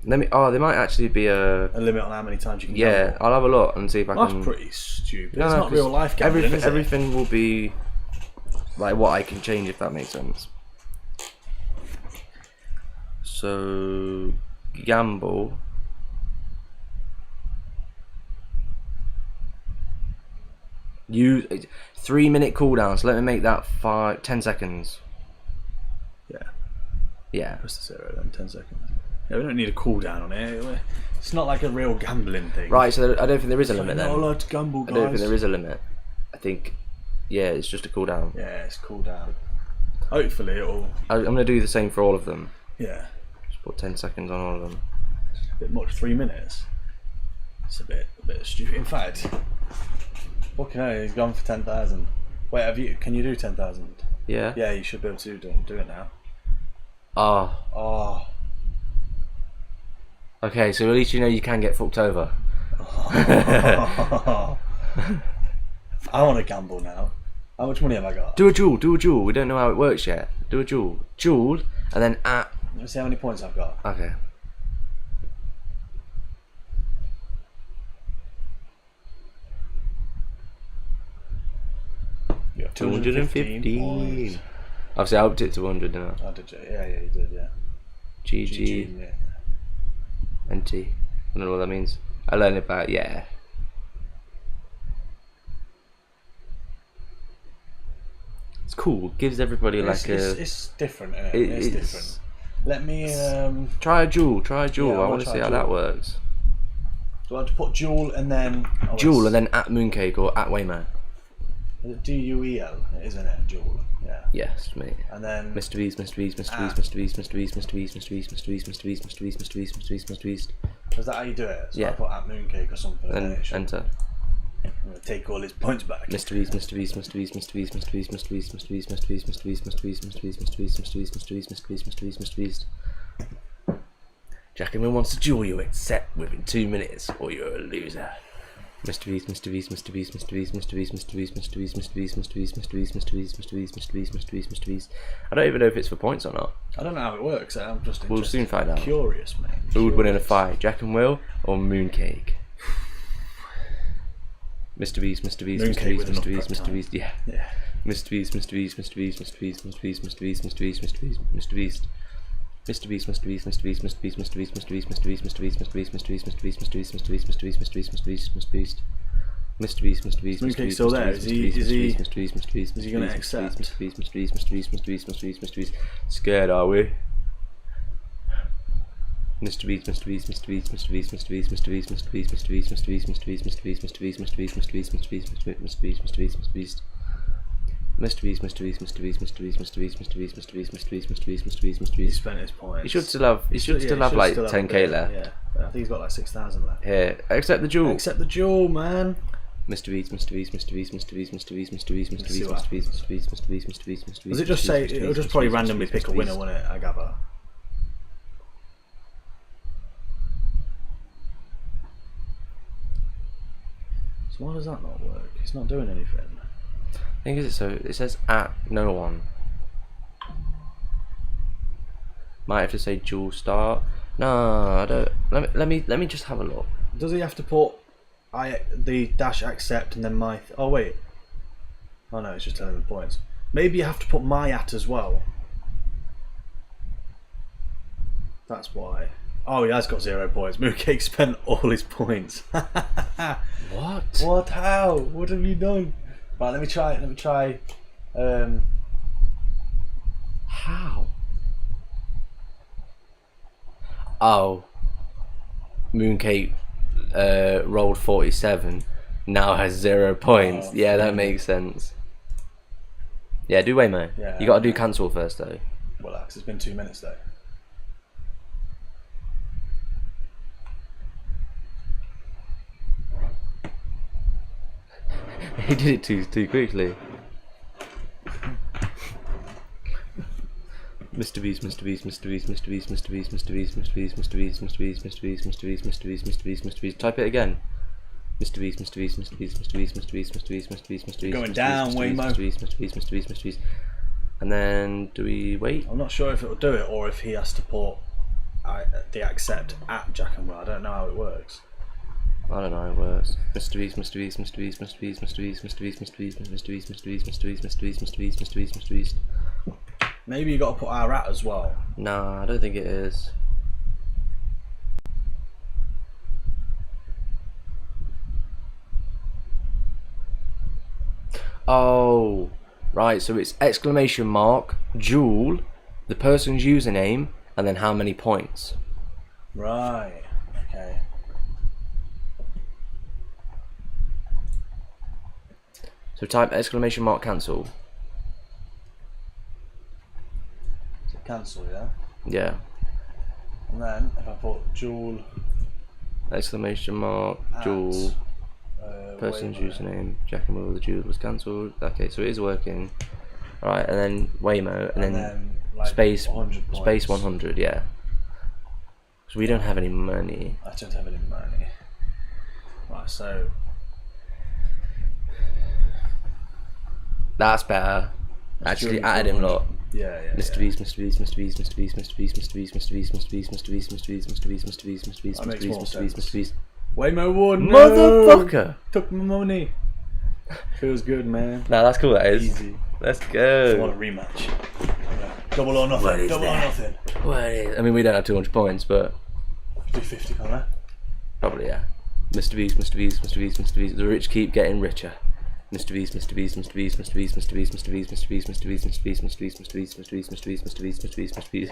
There might actually be a limit on how many times you can gamble. Yeah, I'll have a look and see if I can. That's pretty stupid. No, it's not real life gambling, is it? Everything will be like what I can change, if that makes sense. So gamble. Use 3-minute cooldown. So let me make that 10 seconds. Yeah. Press the 0 then, 10 seconds. Yeah, we don't need a cooldown on it. It's not like a real gambling thing. Right, so I don't think there is a limit then. Not allowed to gamble, guys. I don't think there is a limit. I think, yeah, it's just a cooldown. Yeah, it's cooldown. Hopefully it'll... I'm going to do the same for all of them. Yeah. Just put 10 seconds on all of them. A bit much, 3 minutes. It's a bit stupid. In fact, fucking hell, he's gone for 10,000. Wait, can you do 10,000? Yeah. Yeah, you should be able to do it now. Oh. Okay, so at least you know you can get fucked over. I want to gamble now. How much money have I got? Do a duel. We don't know how it works yet. Do a duel, and then Let's see how many points I've got. Okay. You got 215 points. Obviously, I upped it to 100, didn't I? Oh, did you? Yeah, you did, yeah. GG. Yeah. NT. I don't know what that means. I learned about, yeah. It's cool. Gives everybody It's different, isn't it? It's different. Let me. Try a duel. Try a duel. Yeah, I I'll want to try see a how duel. that works. Do I have to put Jewel and then. Oh, Duel and then at Mooncake or at Waymo. Is it Duel? Isn't it? Jewel. Yeah. Yes, mate. And then. Mrbeast, Mrbeast, Mrbeast, Mrbeast, Mrbeast, Mrbeast, Mrbeast, Mrbeast, Mrbeast, Mrbeast, Mrbeast, Mrbeast, Mrbeast. Is that how you do it? So Yeah. I put at Mooncake or something. And then Then it should, enter. I'm gonna take all his points back. Mrbeast, Mrbeast, Mrbeast, Mrbeast, Mrbeast, Mrbeast, Mrbeast, Mrbeast, Mrbeast, Mrbeast, Mrbeast, Mrbeast, Mrbeast, Mrbeast, Mrbeast, Mrbeast. Jack and Will wants to duel you, accept within 2 minutes, or you're a loser. Mrbeast, Mrbeast, Mrbeast, Mrbeast, Mrbeast, Mrbeast, Mrbeast, Mrbeast, Mrbeast, Mrbeast, Mrbeast, Mrbeast, Mrbeast, Mrbeast, Mrbeast. I don't even know if it's for points or not. I don't know how it works. I'm just We'll soon find out. Curious, mate. Who would win in a fight, Jack and Will or Mooncake? Mrbeast, Mrbeast, Mooncake with Mrbeast, enough Mrbeast, prep time. Mrbeast, yeah. Yeah. Mrbeast, Mrbeast, Mrbeast, Mrbeast, Mrbeast, Mrbeast, Mrbeast, Mrbeast, Mrbeast. Mrbeast, Mrbeast, Mrbeast, Mrbeast, Mrbeast, Mrbeast, Mrbeast, Mrbeast, Mrbeast, Mrbeast, Mrbeast, Mrbeast, Mrbeast, Mrbeast, Mrbeast, Mrbeast, Mrbeast. Mrbeast, Mrbeast, Mooncake still there? Is he gonna accept? Mrbeast. Scared, are we? Mrbeast, Mrbeast, Mrbeast, Mrbeast, Mrbeast, Mrbeast, Mrbeast, Mrbeast, Mrbeast, Mrbeast, Mrbeast, Mrbeast, Mrbeast, Mrbeast, Mrbeast, Mrbeast, Mrbeast, Mrbeast, Mrbeast. Mrbeast, Mrbeast, Mrbeast, Mrbeast, Mrbeast, Mrbeast, Mrbeast, Mrbeast, Mrbeast, Mrbeast, He Mrbeast. spent his points. He should still have like 10k left. Yeah. I think he's got like 6,000 left. Here, accept the duel. Accept the jewel, man. Mrbeast, Mrbeast, Mrbeast, Mrbeast, Mrbeast, Mrbeast, Let's see Mrbeast, what Mrbeast, Mrbeast, Mrbeast, Mrbeast, Mrbeast. Does it just say, it'll just probably randomly pick a winner, won't it, I gather? So why does that not work? It's not doing anything. I think it's so. It says at no one. Might have to say dual start. No, I don't. Let me just have a look. Does he have to put the dash accept and then my... oh wait. Oh no, it's just telling me points. Maybe you have to put my at as well. That's why. Oh, he has got 0 points. Mooncake spent all his points. What? What? How? What have you done? Right, let me try. How? Oh. Mooncake rolled 47. Now has 0 points. Oh, Yeah, that makes sense. Yeah, do Waymo. Yeah, You got to do okay. cancel first though. Well, it's been 2 minutes though. He did it too quickly. Mrbeast, Mrbeast, Mrbeast, Mrbeast, Mrbeast, Mrbeast, Mrbeast, Mrbeast, Mrbeast, Mrbeast, Mrbeast, Mrbeast, Mrbeast, Mrbeast. Type it again. Mrbeast, Mrbeast, Mrbeast, Mrbeast, Mrbeast, Mrbeast, Mrbeast, Mrbeast. Going down, Waymo. Mrbeast. And then do we wait? I'm not sure if it'll do it or if he has to put the accept at Jack and Will. I don't know how it works. I don't know how it works. Mrbeast, Mrbeast, Mrbeast, Mrbeast, Mrbeast, Mrbeast, Mrbeast, Mrbeast, Mrbeast, Mrbeast, Mrbeast, Mrbeast, Mrbeast. Maybe you got to put our at as well. No, I don't think it is. Oh, right. So it's exclamation mark, duel, the person's username, and then how many points. Right. Okay. So type exclamation mark cancel. So cancel, yeah. Yeah. And then if I put Jewel Exclamation mark, at, duel, person's Waymo. username, Jack and Will, the duel was cancelled. Okay, so it is working. Alright, and then Waymo, and then like, space 100 points. space 100, yeah. So we don't have any money. I don't have any money. Right, so That's better. Actually duel added him 400. lot. Yeah. Mrbeast, Mrbeast, Mrbeast, Mrbeast, Mrbeast, Mrbeast, Mrbeast, Mrbeast, Mrbeast, Mrbeast, Mrbeast, Mrbeast, Mrbeast, That makes Mrbeast, more Mrbeast, sense. Mrbeast. Waymo won. Motherfucker! Took my money. Feels good, man. Nah, that's cool, that is. Easy. Let's I want go. a rematch. Double or nothing. What is Double that? or nothing. What is, I mean, we don't have 200 points, but Do 50, can't I? probably, yeah. Mrbeast, Mrbeast, Mrbeast, Mrbeast. The rich keep getting richer. Mrbeast, Mrbeast, Mrbeast, Mrbeast, Mrbeast, Mrbeast, Mrbeast, Mrbeast, Mrbeast, Mrbeast, Mrbeast, Mrbeast, Mrbeast, Mrbeast, Mrbeast, Mrbeast.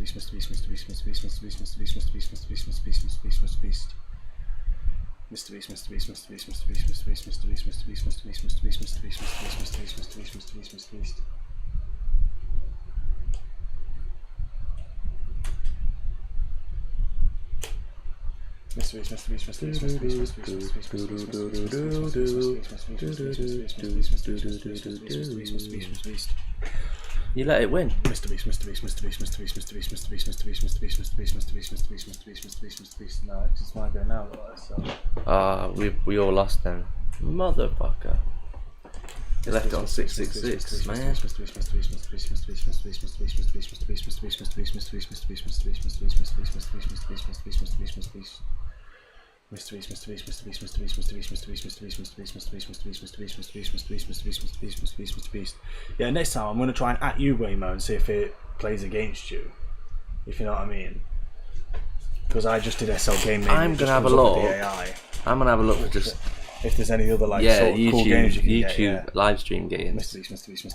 Beast, Mr. Beast, Mr. Beast, Mr. Beast, Mr. Beast, Mr. Beast, Mr. Beast, Mr. Beast, Mr. Beast, Mr. Beast, Mr. Beast, Mr. Beast. Mrbeast, Mrbeast, Mrbeast, Mrbeast, Mrbeast, Mrbeast, Mrbeast, Mrbeast, Mrbeast, Mrbeast, Mrbeast, Mrbeast, Mrbeast, Mrbeast, Mrbeast. You let it win. Mrbeast. No, it's my go now. We all lost then. Motherfucker. You left it on 666, man. Mrbeast. Yeah, next time I'm going to try and at you, Waymo, and see if it plays against you. If you know what I mean. Because I just did SL Game. I'm gonna have a look. I'm gonna have a look for just if there's any other like yeah, sort of YouTube, cool games you can YouTube get, yeah. live stream games. Mrbeast.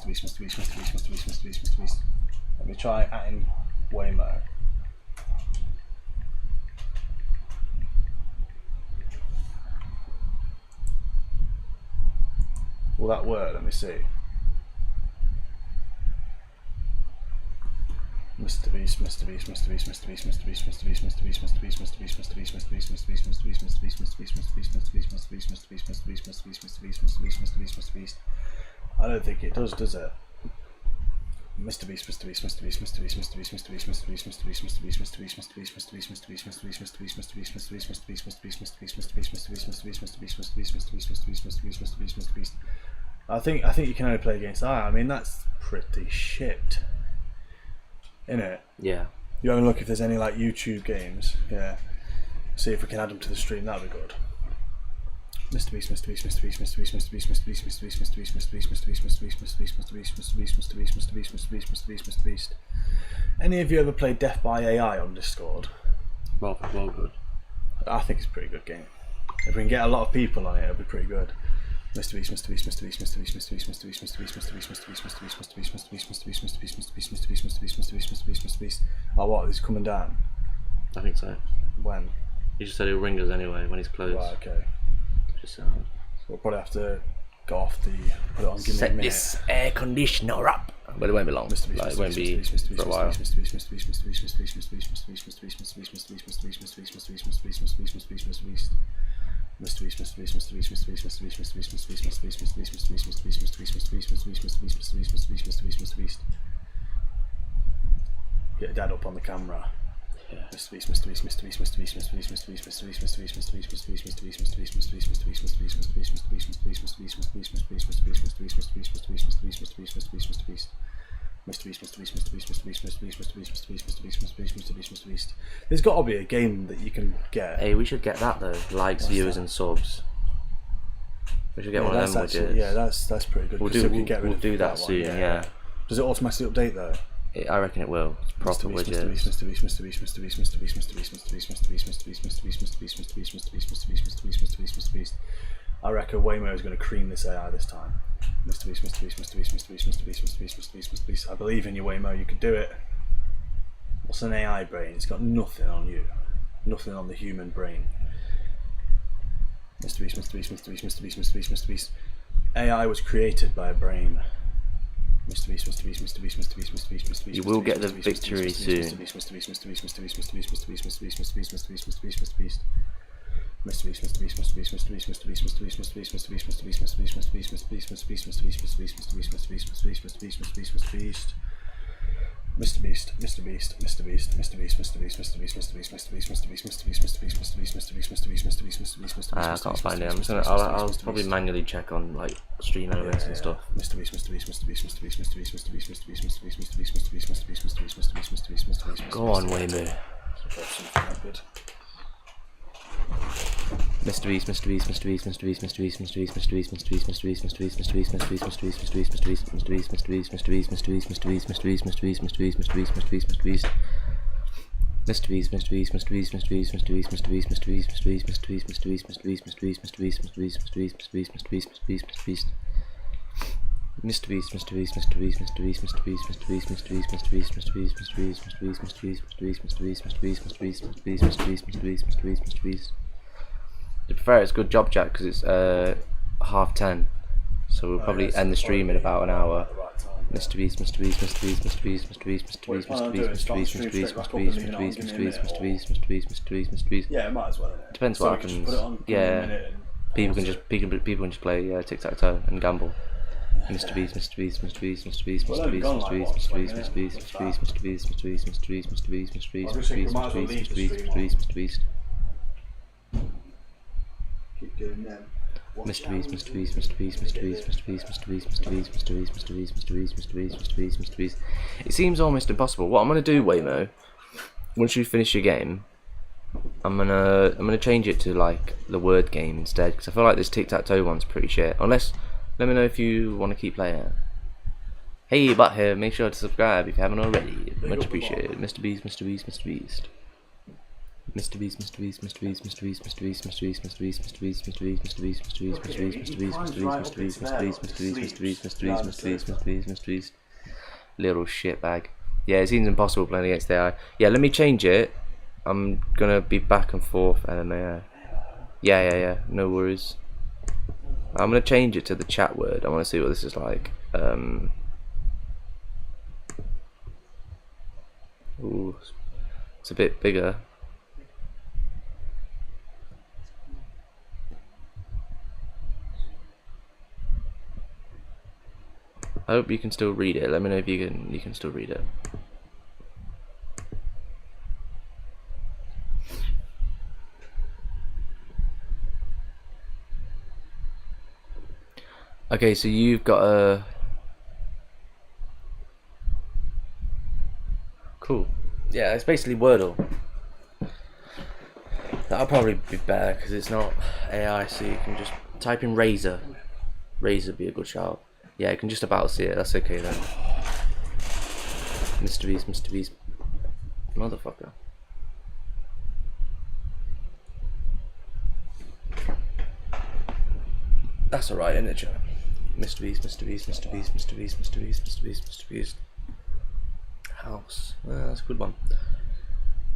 Let me try adding Waymo. Will that work? Let me see. Mrbeast. I don't think it does it? Mrbeast. I think you can only play against I mean that's pretty shit. Innit? Yeah. You have a look if there's any like YouTube games, yeah. See if we can add them to the stream, that'd be good. Mrbeast. Any of you ever played Death by AI on Discord? Well good. I think it's a pretty good game. If we can get a lot of people on it, it'll be pretty good. Mrbeast. Oh, what? He's coming down? I think so. When? He just said he'll ring us anyway when he's closed. Right, okay. Just We'll probably have to go off the... Put it on, give me a set minute. this air conditioner up. But it won't be long. Like, it won't be for a while. Get Dad up on the camera. There's got to be a game that you can get. Hey, we should get that though. Likes, viewers, and subs. We should get one of them widgets. Yeah, that's pretty good. We'll do that soon. Yeah. Does it automatically update though? I reckon it will. It's proper widgets. I reckon Waymo is going to cream this AI this time. I believe in you, Waymo. You can do it. What's an AI brain? It's got nothing on you, nothing on the human brain. Mrbeast. AI was created by a brain. You will get the victory soon. I can't find it. I'll probably manually check on like stream elements and stuff. Go on, Waymo. Mrbeast. To be fair, it's good job, Jack, because it's 10:30, so we'll probably end the stream in about an hour. Mrbeast, Mrbeast, Mrbeast, Mrbeast, Mrbeast, Mrbeast, Mrbeast, Mrbeast, Mrbeast, Mrbeast, Mrbeast, Mrbeast, Mrbeast, Mrbeast, Mrbeast, Mrbeast. Yeah, it might as well. Depends what happens. Yeah, people can just play tic-tac-toe and gamble. Mrbeast, Mrbeast, Mrbeast, Mrbeast, Mrbeast, Mrbeast, Mrbeast, Mrbeast, Mrbeast, Mrbeast, Mrbeast, Mrbeast, Mrbeast, Mrbeast, Mrbeast, Mrbeast, Mrbeast, Mrbeast. Keep doing them. Mrbeast, Mrbeast, Mrbeast, Mrbeast, Mrbeast, Mrbeast, Mrbeast, Mrbeast, Mrbeast, Mrbeast, Mrbeast, Mrbeast, Mrbeast. It seems almost impossible. What I'm gonna do, Waymo, once you finish your game, I'm gonna change it to like the word game instead, because I feel like this tic-tac-toe one's pretty shit. Unless, let me know if you want to keep playing it. Hey, Butt here, make sure to subscribe if you haven't already. Much appreciated. Mrbeast, Mrbeast, Mrbeast. Mrbeast, Mrbeast, Mrbeast, Mrbeast, Mrbeast, Mrbeast, Mrbeast, Mrbeast, Mrbeast, Mrbeast, Mrbeast, Mrbeast, Mrbeast, Mrbeast, Mrbeast, Mrbeast, Mrbeast, Mrbeast, Mrbeast. Little shitbag. Yeah, it seems impossible playing against AI. Yeah, let me change it. I'm gonna be back and forth, LMAO. Yeah, no worries. I'm gonna change it to the chat word. I wanna see what this is like. Ooh, it's a bit bigger. I hope you can still read it. Let me know if you can still read it. Okay, so you've got a cool. Yeah, it's basically Wordle. That'll probably be better because it's not AI, so you can just type in razor. Razor would be a good shout. Yeah, you can just about see it. That's okay then. Mrbeast, Mrbeast, motherfucker. That's alright, isn't it, chat? Mrbeast, Mrbeast, Mrbeast, Mrbeast, Mrbeast, Mrbeast, Mrbeast. House. That's a good one.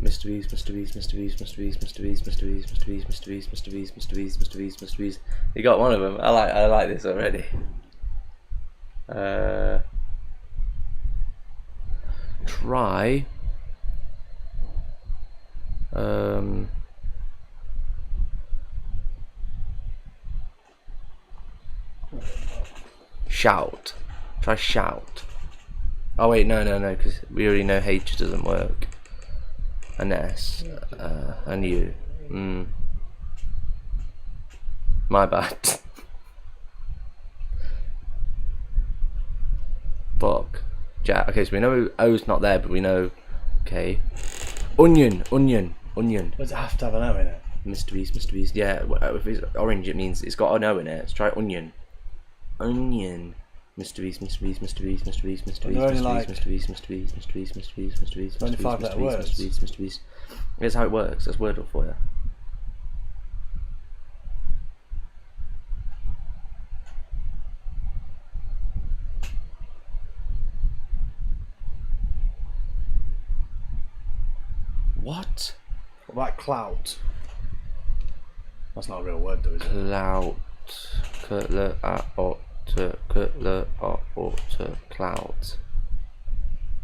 Mrbeast, Mrbeast, Mrbeast, Mrbeast, Mrbeast, Mrbeast, Mrbeast, Mrbeast, Mrbeast, Mrbeast, Mrbeast, Mrbeast. You got one of them. I like this already. Try. Shout. Try shout. Oh wait, no, because we already know H doesn't work. An S, and U. My bad. Fuck. Jack. Okay, so we know O's not there, but we know. Okay. Onion. Does it have to have an O in it? Mrbeast. Yeah, if it's orange, it means it's got an O in it. Let's try onion. Onion. Mrbeast. Only 5-letter words. Mrbeast. That's how it works. That's Wordle for you. What? What about clout? That's not a real word though, is it? Clout. Clout.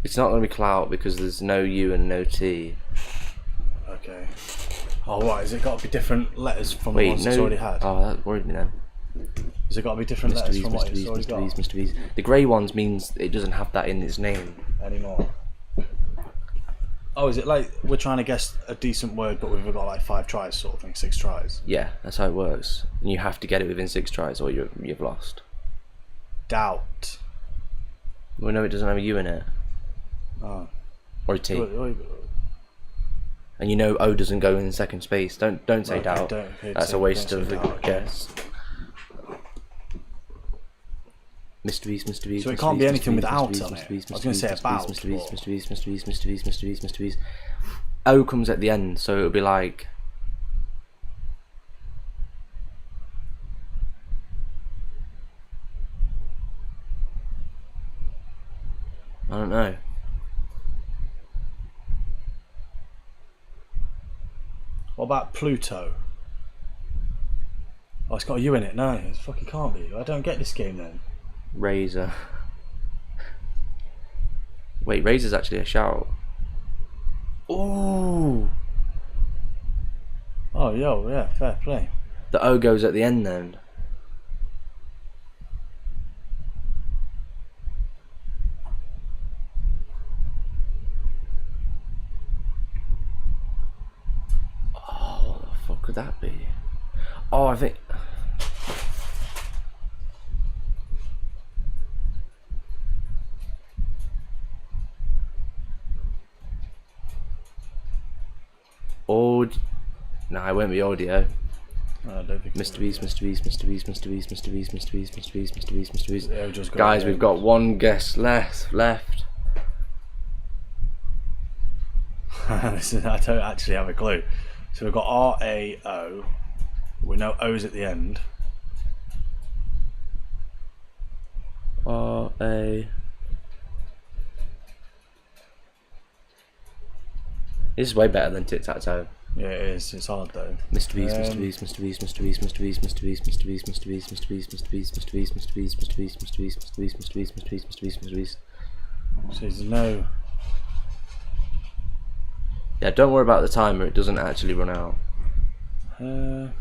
It's not going to be clout because there's no U and no T. Okay. Oh, right. Has it got to be different letters from the ones it's already had? Oh, that worried me then. Has it got to be different letters from what it's already got? Mrbeast. The grey ones means it doesn't have that in its name anymore. Oh, is it like we're trying to guess a decent word, but we've got like 5 tries, sort of thing, 6 tries? Yeah, that's how it works. And you have to get it within 6 tries, or you've lost. Doubt. Well, no, it doesn't have a U in it. Oh. Or a T. And you know O doesn't go in the second space. Don't say doubt. That's a waste of a guess. Mrbeast. So it can't be anything without on it. I was going to say about. Mrbeast. O comes at the end, so it'll be like. I don't know. What about Pluto? Oh, it's got a U in it. No, it fucking can't be. I don't get this game then. Razor. Wait, Razor's actually a shout. Ooh. Oh, yo, yeah, fair play. The O goes at the end then. Oh, what the fuck could that be? Oh, I think. No, it won't be audio. No, I don't think Mrbeast, Mrbeast, Mrbeast, Mrbeast, Mrbeast, Mrbeast, Mrbeast, Mrbeast, Mrbeast. Yeah, just got Guys, it. we've got one guess left. Listen, I don't actually have a clue. So we've got R-A-O. We know O's at the end. R-A. This is way better than tic-tac-toe. Yeah, it is. It's hard though. Mrbeast, Mrbeast, Mrbeast, Mrbeast, Mrbeast, Mrbeast, Mrbeast, Mrbeast, Mrbeast, Mrbeast, Mrbeast, Mrbeast, Mrbeast, Mrbeast, Mrbeast, Mrbeast, Mrbeast, Mrbeast, Mrbeast. So there's no. Yeah, don't worry about the timer. It doesn't actually run out. Mrbeast,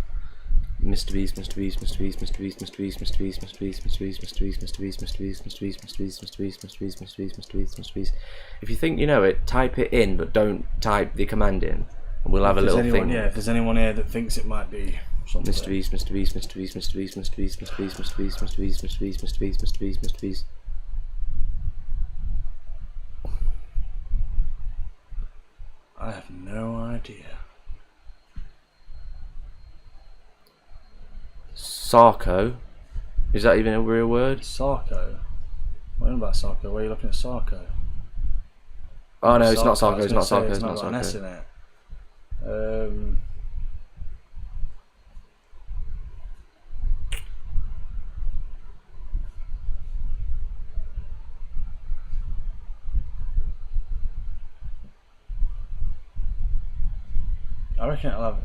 Mrbeast, Mrbeast, Mrbeast, Mrbeast, Mrbeast, Mrbeast, Mrbeast, Mrbeast, Mrbeast, Mrbeast, Mrbeast, Mrbeast, Mrbeast, Mrbeast, Mrbeast, Mrbeast, Mrbeast. If you think you know it, type it in, but don't type the command in, and we'll have a little thing. Yeah, if there's anyone here that thinks it might be something. Mrbeast, Mrbeast, Mrbeast, Mrbeast, Mrbeast, Mrbeast, Mrbeast, Mrbeast, Mrbeast, Mrbeast, Mrbeast, Mrbeast. I have no idea. Sarco. Is that even a real word? Sarco. What about Sarco? Where are you looking at Sarco? Oh no, it's not I Sarco. was It's gonna not say Sarco. It's It's not not got an S Sarco. in it. I reckon it'll have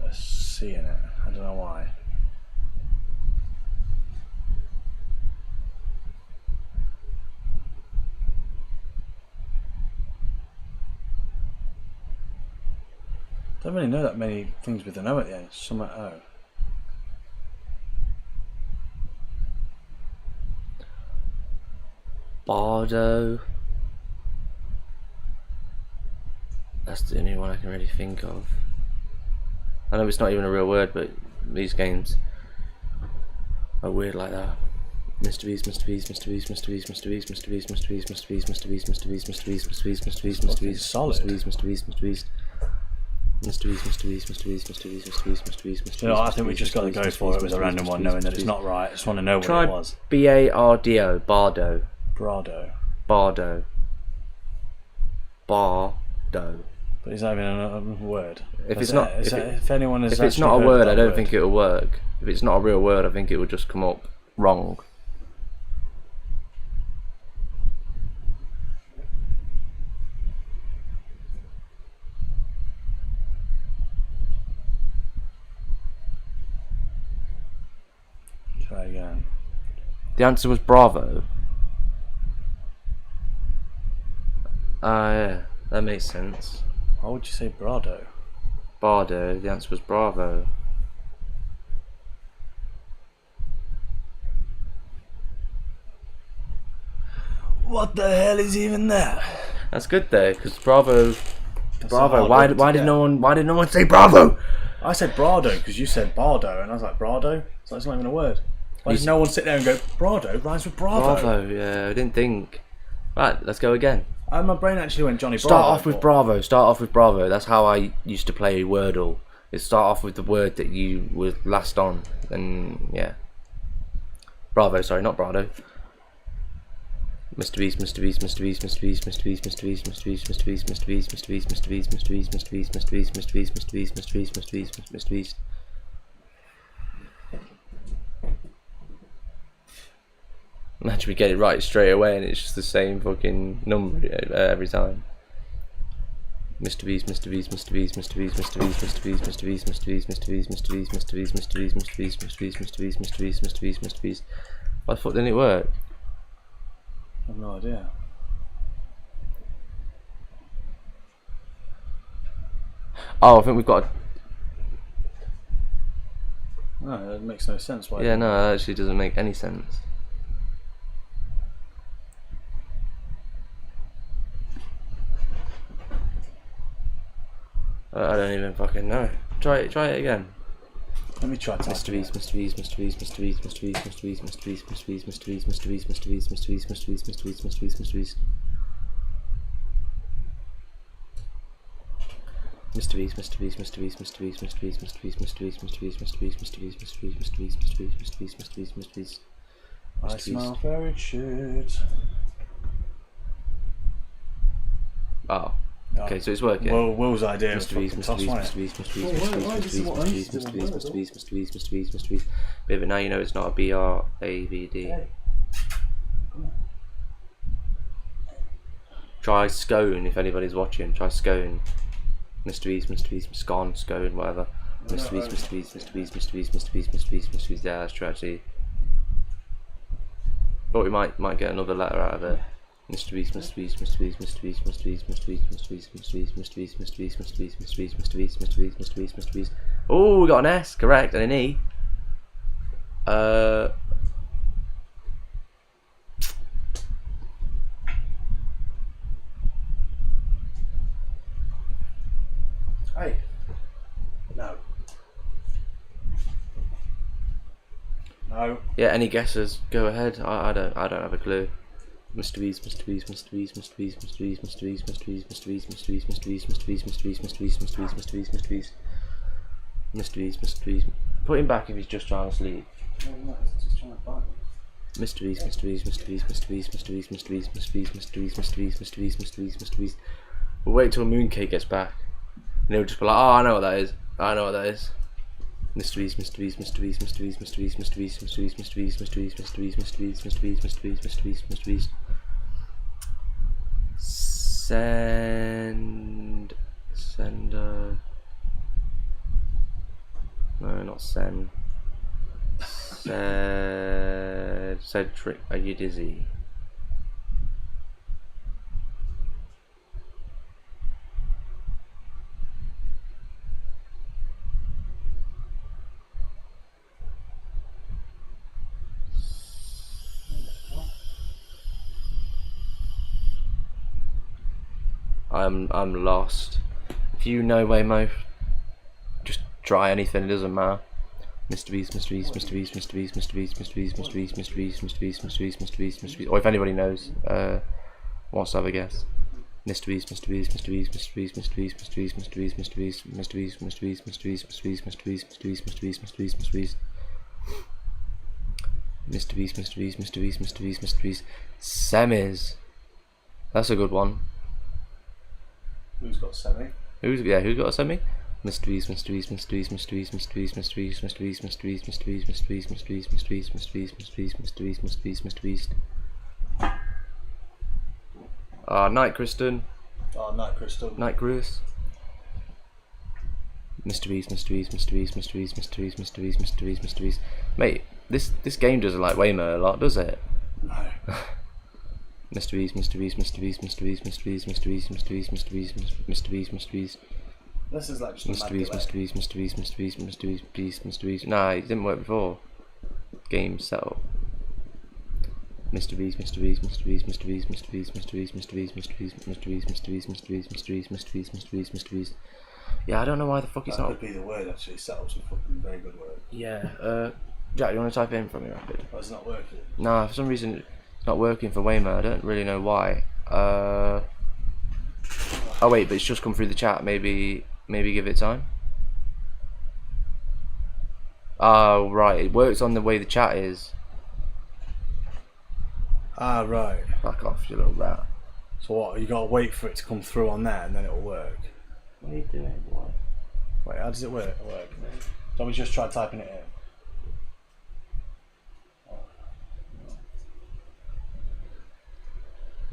a C in it. I don't know why. Don't really know that many things with an O at the end. Some at O. Bardo. That's the only one I can really think of. I know it's not even a real word, but these games are weird like that. Mrbeast, Mrbeast, Mrbeast, Mrbeast, Mrbeast, Mrbeast, Mrbeast, Mrbeast, Mrbeast, Mrbeast, Mrbeast, Mrbeast, Mrbeast, Mrbeast, solid. Mrbeast, Mrbeast, Mrbeast. Mrbeast, Mrbeast, Mrbeast, Mrbeast, Mrbeast, Mrbeast, Mrbeast. You know, I think we just got to go for it with a random one, knowing that it's not right. I just want to know what it was. B-A-R-D-O, Bardo. Brado. Bardo. Bardo. But is that even a word? If it's not, if anyone has if it's actually not a heard word, that I don't think it'll work. If it's not a real word, I think it will just come up wrong. Try again. The answer was Bravo. Yeah, that makes sense. Why would you say Brado? Bardo, the answer was Bravo. What the hell is even that? That's good though, because Bravo. Bravo. a hard Why word to did get. Why did no one say Bravo? I said Brado because you said Bardo, and I was like Brado. So it's not even a word. Why did no one sit there and go Brado rhymes with Bravo? Bravo. Yeah, I didn't think. Right, let's go again. And my brain actually went Johnny Bravo. Start off with Bravo. Start off with Bravo. That's how I used to play Wordle. It start off with the word that you were last on, and yeah. Bravo. Sorry, not Brado. Mrbeast, Mrbeast, Mrbeast, Mrbeast, Mrbeast, Mrbeast, Mrbeast, Mrbeast, Mrbeast, Mrbeast, Mrbeast, Mrbeast, Mrbeast, Mrbeast, Mrbeast, Mrbeast, Mrbeast, Mrbeast, Mrbeast. Imagine we get it right straight away and it's just the same fucking number every time. Mrbeast, Mrbeast, Mrbeast, Mrbeast, Mrbeast, Mrbeast, Mrbeast, Mrbeast, Mrbeast, Mrbeast, Mrbeast, Mrbeast, Mrbeast, Mrbeast, Mrbeast, Mrbeast, Mrbeast, Mrbeast. Why the fuck didn't it work? I have no idea. Oh, I think we've got. No, that makes no sense. Why? Yeah, no, that actually doesn't make any sense. I don't even fucking know. Try it again. Let me try typing Mrbeast, it. Mrbeast, Mrbeast, Mrbeast, Mrbeast, Mrbeast, Mrbeast, Mrbeast, Mrbeast, Mrbeast, Mrbeast, Mrbeast, Mrbeast, Mrbeast, Mrbeast, Mrbeast. Mrbeast, Mrbeast, Mrbeast, Mrbeast, Mrbeast, Mrbeast, Mrbeast, Mrbeast, Mrbeast, Mrbeast, Mrbeast, Mrbeast, Mrbeast, Mrbeast, Mrbeast. I smell very shit. Oh. Okay, so it's working. Well, Will's idea was Mrbeast, fucking toss, wasn't it? Mrbeast. But now you know it's not a BRAVD. Try scone if anybody's watching. Try scone. Mrbeast, scone, whatever. Mrbeast. Yeah, that's true actually. But we might get another letter out of it. Mrbeast. Oh, we got an S, correct, and an E. Hey. No. No. Yeah, any guesses? Go ahead. I don't have a clue. Mrbeast. Put him back if he's just trying to sleep. No, it's just trying to bite. Mrbeast. We'll wait till Mooncake gets back. And he'll just be like, oh, I know what that is. Mrbeast. Sender. No, not send. Cedric, are you dizzy? I'm lost. If you know Waymo, just try anything, it doesn't matter. Mrbeast. Or if anybody knows, wants to have a guess. Mrbeast. Semis. That's a good one. Who's got semi? Who's got a semi? Mrbeast. Night Kristen. Oh, Night Crystal. Night Chris. Mrbeast. Mate, this game doesn't like Waymo a lot, does it? No. Mrbeast. This is like just a mad delay. Mrbeast. Nah, it didn't work before. Game settle. Mrbeast. Yeah, I don't know why the fuck it's That not. could be the word actually. Setup's a fucking very good word. Yeah. Jack, you want to type it in for me rapid? Oh, it's not working. Nah, for some reason it's not working for Waymo. I don't really know why. Oh wait, but it's just come through the chat. Maybe give it time. Oh right, it works on the way the chat is. Ah, right. Back off, you little rat. So what? You gotta wait for it to come through on there and then it'll work. What are you doing, boy? Wait, how does it work? Don't we just try typing it in?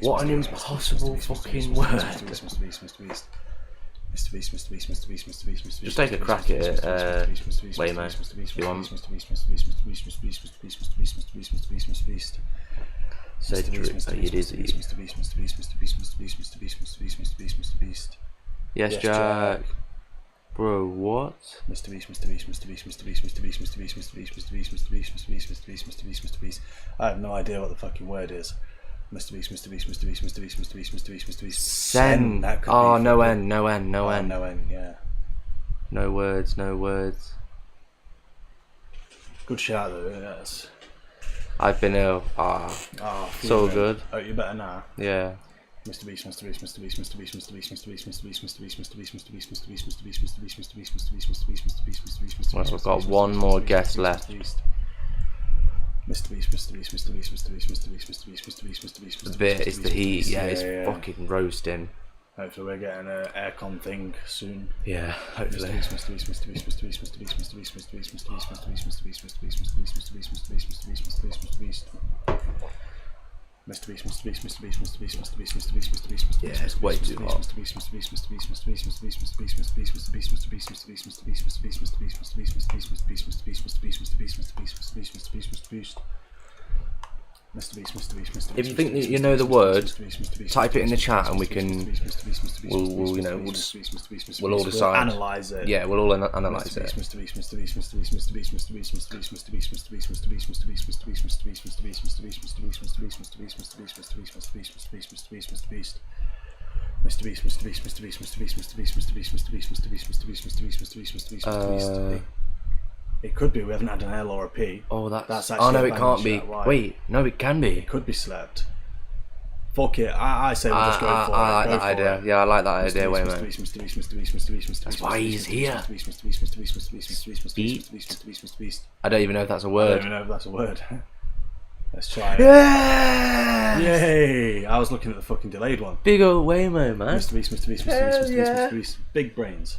What an impossible fucking word. Just take a crack at it, Waymo, if you want. Say the truth, it is you. Yes, Jack. Bro, what? I have no idea what the fucking word is. Sen. Oh, no N, no N, no N. No N, yeah. No words, no words. Good shout though, yes. I've been ill. So good. Oh, you better now. Yeah. Mr. Beast. Well, we've got one more guest left. The bit is the heat. Yeah, it's fucking roasting. Hopefully we're getting an aircon thing soon. Yeah, hopefully. Yeah, it's way too hot. If you think that you know the word, type it in the chat and we can. We'll you know, we'll all decide. Analyze it. Yeah, we'll all analyze it. It could be we haven't had an L or a P. Oh, that's actually. Oh no, it can't be. Wait, no, it can be. It could be slept. Fuck it. I say we just go for it. I like that idea. Yeah, I like that idea way, man. That's why he's here. I don't even know if that's a word. I don't even know if that's a word. Let's try it. Yeah! Yay! I was looking at the fucking delayed one. Big old Waymo, man. Mr. Beast. Big brains.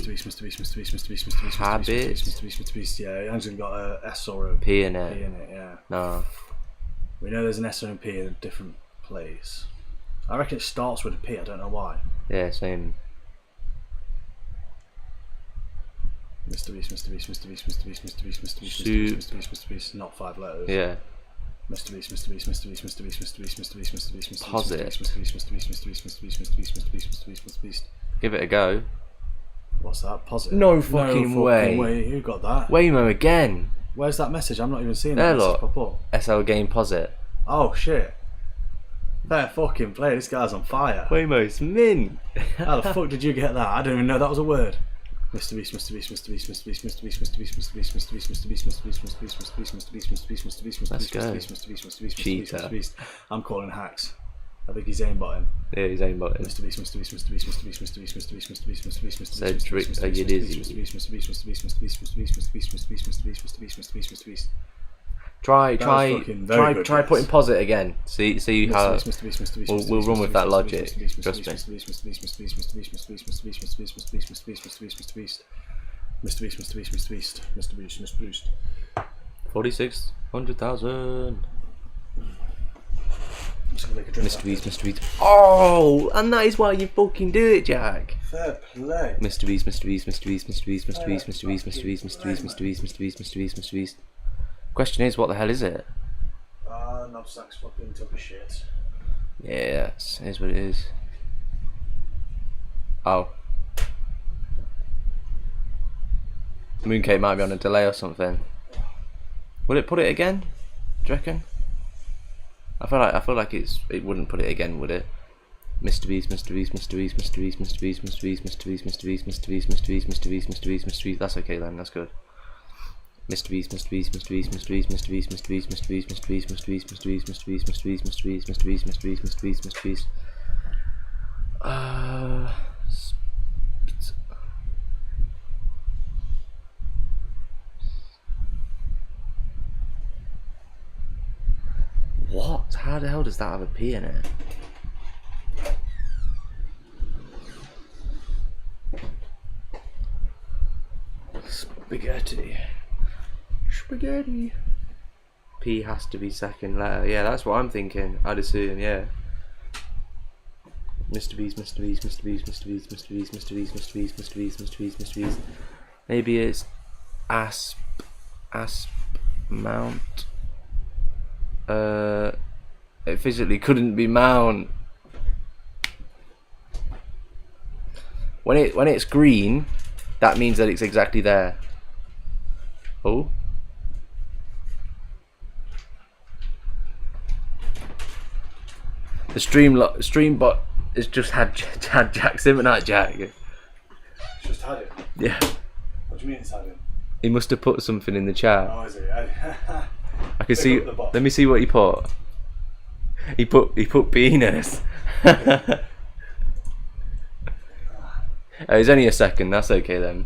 Habit. Yeah, it hasn't got a S or a P in it. P in it. Yeah. No. We know there's an S and a P in a different place. I reckon it starts with a P. I don't know why. Yeah, same. Mrbeast. Not 5 letters. Yeah. Mrbeast. Pause it. Mrbeast. Give it a go. What's that? Pause it. No fucking way. Who got that? Waymo again. Where's that message? I'm not even seeing There, that message look. pop up. SL game posit. Oh shit. Fair fucking play. This guy's on fire. Waymo's mint. How the fuck did you get that? I don't even know that was a word. Mrbeast. Cheater. I'm calling hacks. I think he's aimbotting. Yeah, he's aimbotting. Cedric, are you dizzy? Try putting posit again. See how we'll run with that logic. Trust me. Mrbeast. 46,100,000. Mrbeast. Oh, and that is why you fucking do it, Jack. Fair play. Mrbeast. Question is, what the hell is it? Knobsack's fucking took a shit. Yeah, it is what it is. Oh. Mooncake might be on a delay or something. Would it put it again? Do you reckon? I feel like it wouldn't put it again, would it? Mrbeast. That's okay then, that's good. Mrbeast. What? How the hell does that have a P in it? Spaghetti. P has to be second letter. Yeah, that's what I'm thinking. I'd assume, yeah. Mrbeast. Maybe it's asp mount. It physically couldn't be mount. When it's green, that means that it's exactly there. Oh. The stream bot has just had Jack Simmonite Jack. It's just had it. Yeah. What do you mean it's had it? He must have put something in the chat. Oh, is it? I can see. Let me see what he put. He put penis. It's only a second. That's okay then.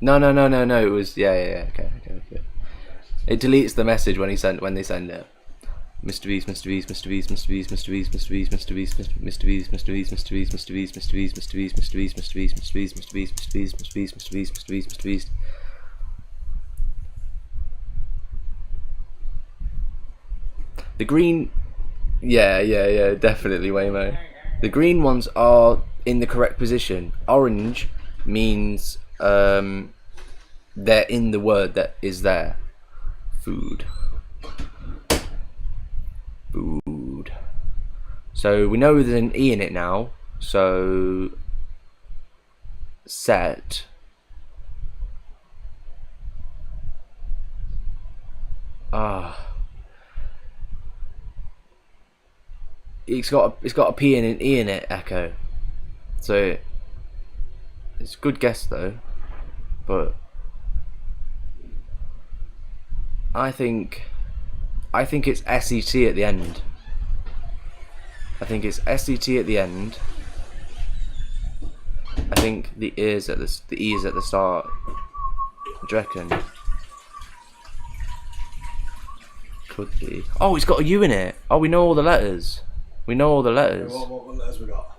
No. It was yeah. Okay. It deletes the message when they send it. Mrbeast. The green, yeah, definitely Waymo. The green ones are in the correct position. Orange means they're in the word that is there. Food. So we know there's an E in it now. So set. It's got a P and an E in it, Echo. So it's a good guess though, but I think it's SET at the end. I think it's SET at the end. I think the E is at the start. Do you reckon? Could be. Oh, it's got a U in it. Oh, we know all the letters. What letters we got?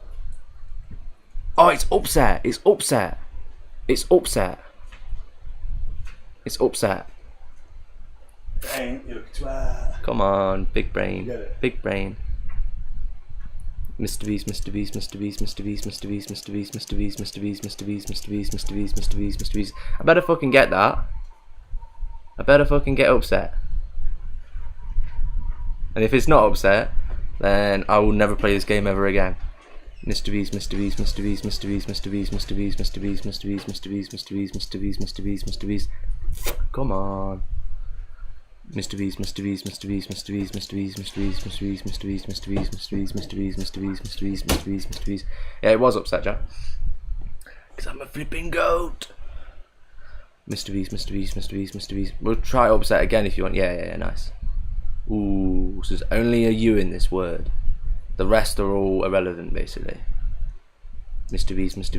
Oh, it's upset. Dang, you twat. Come on, big brain. Get it. Big brain. Mrbeast. I better fucking get that. I better fucking get upset. And if it's not upset, then I will never play this game ever again. Mrbeast. Come on. Mrbeast. Yeah, it was upset, Jack. Because I'm a flipping goat. Mrbeast. We'll try upset again if you want. Yeah, nice. Ooh, so there's only a U in this word. The rest are all irrelevant, basically. Mrbeast.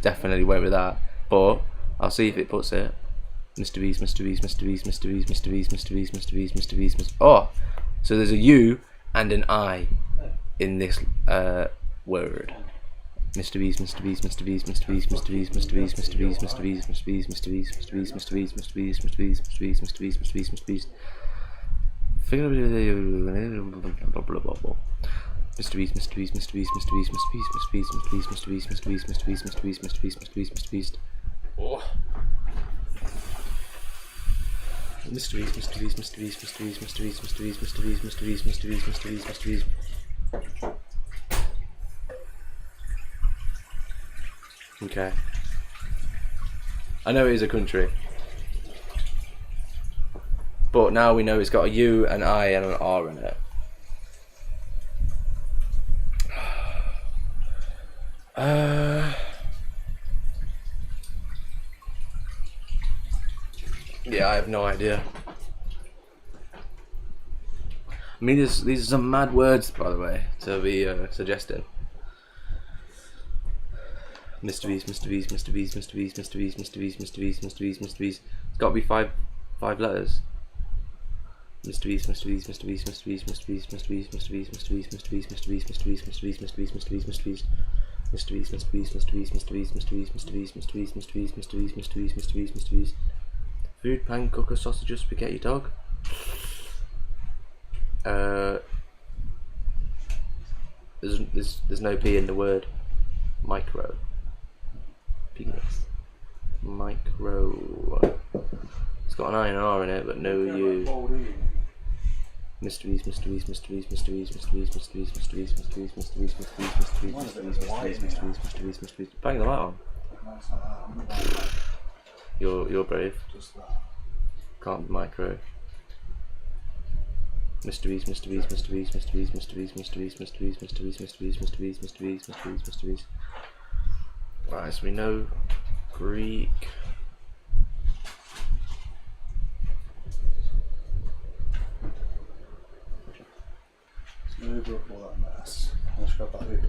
Definitely went with that. But I'll see if it puts it. Mrbeast. Oh, so there's a U and an I in this word. Mrbeast. Okay. I know it is a country. But now we know it's got a U, an I, and an R in it. Yeah, I have no idea. I mean, these are some mad words, by the way, to be suggesting. Mrbeast. It's got to be five letters. Mrbeast. Food, pan, cooker, sausages, spaghetti, dog. There's no P in the word. Micro. Penis. Micro. It's got an I and an R in it, but no U. Mrbeast. Bang the light on. You're brave. Can't be micro. Mrbeast. Right, so we know Greek. Let's move up all that mess. Let's grab that Uber.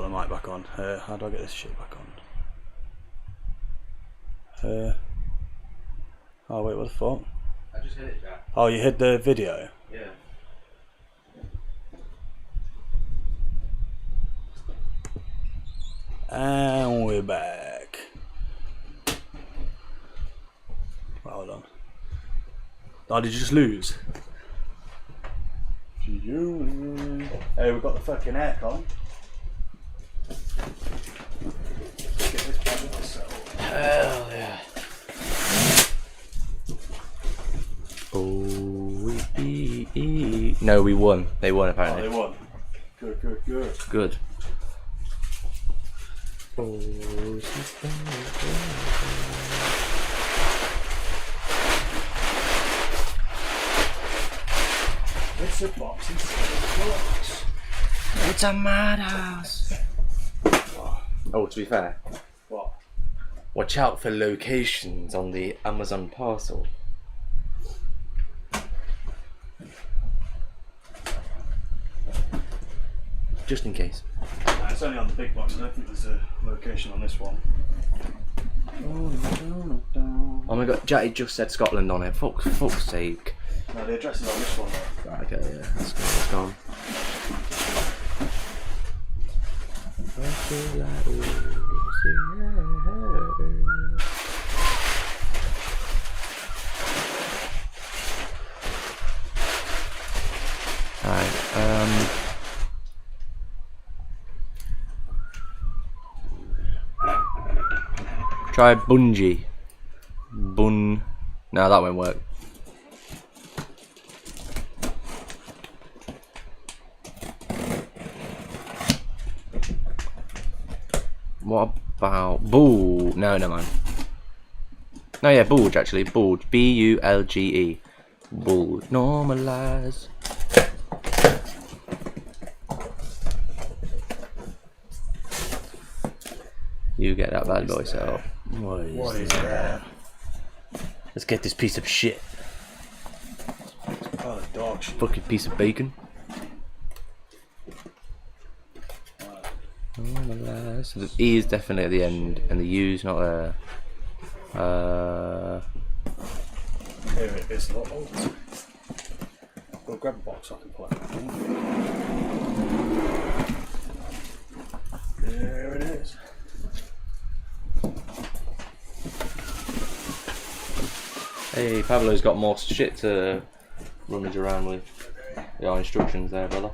put the mic back on. How do I get this shit back on? Oh wait, what the fuck? I just hit it, Jack. Oh, you hid the video? Yeah. And we're back. Right, hold on. Oh, did you just lose? Hey, we've got the fucking aircon. Hell yeah. Oh, no, we won. They won Oh, apparently. they won. Good. Good. It's a box inside a box. It's a madhouse. Oh, to be fair, What? watch out for locations on the Amazon parcel. Just in case. Nah, it's only on the big box. I don't think there's a location on this one. Oh my god, Jatty just said Scotland on it. Fuck's sake. No, the address is on this one though. Right, okay, yeah, it's gone. Alright, try bungee. No, that won't work. What about bulge? No, never mind. No, yeah, bulge actually. Bulge. B-U-L-G-E. Bulge. Normalize. You get that bad boy set up. What is that? Let's get this piece of shit. Oh, the dog shit. Fucking piece of bacon. So the E is definitely at the end, and the U's not there. Here it is. We'll grab a box so I can pull it. There it is. Hey, Pablo's got more shit to rummage around with. Your instructions there, brother.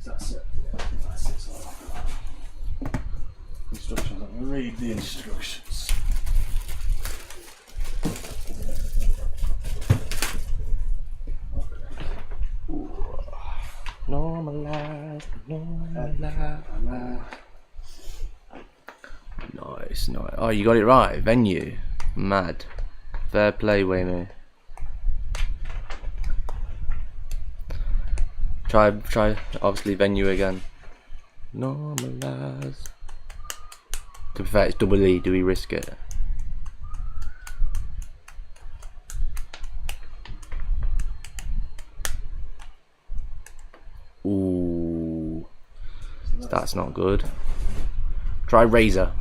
That's it. Yeah, that's it. So instructions. Let me read the instructions. Normalize. Nice. Oh, you got it right. Venue. Mad. Fair play, Waymo. Try. Obviously, venue again. Normalize. To be fair, it's double E. Do we risk it? Ooh, that's not good. Try razor.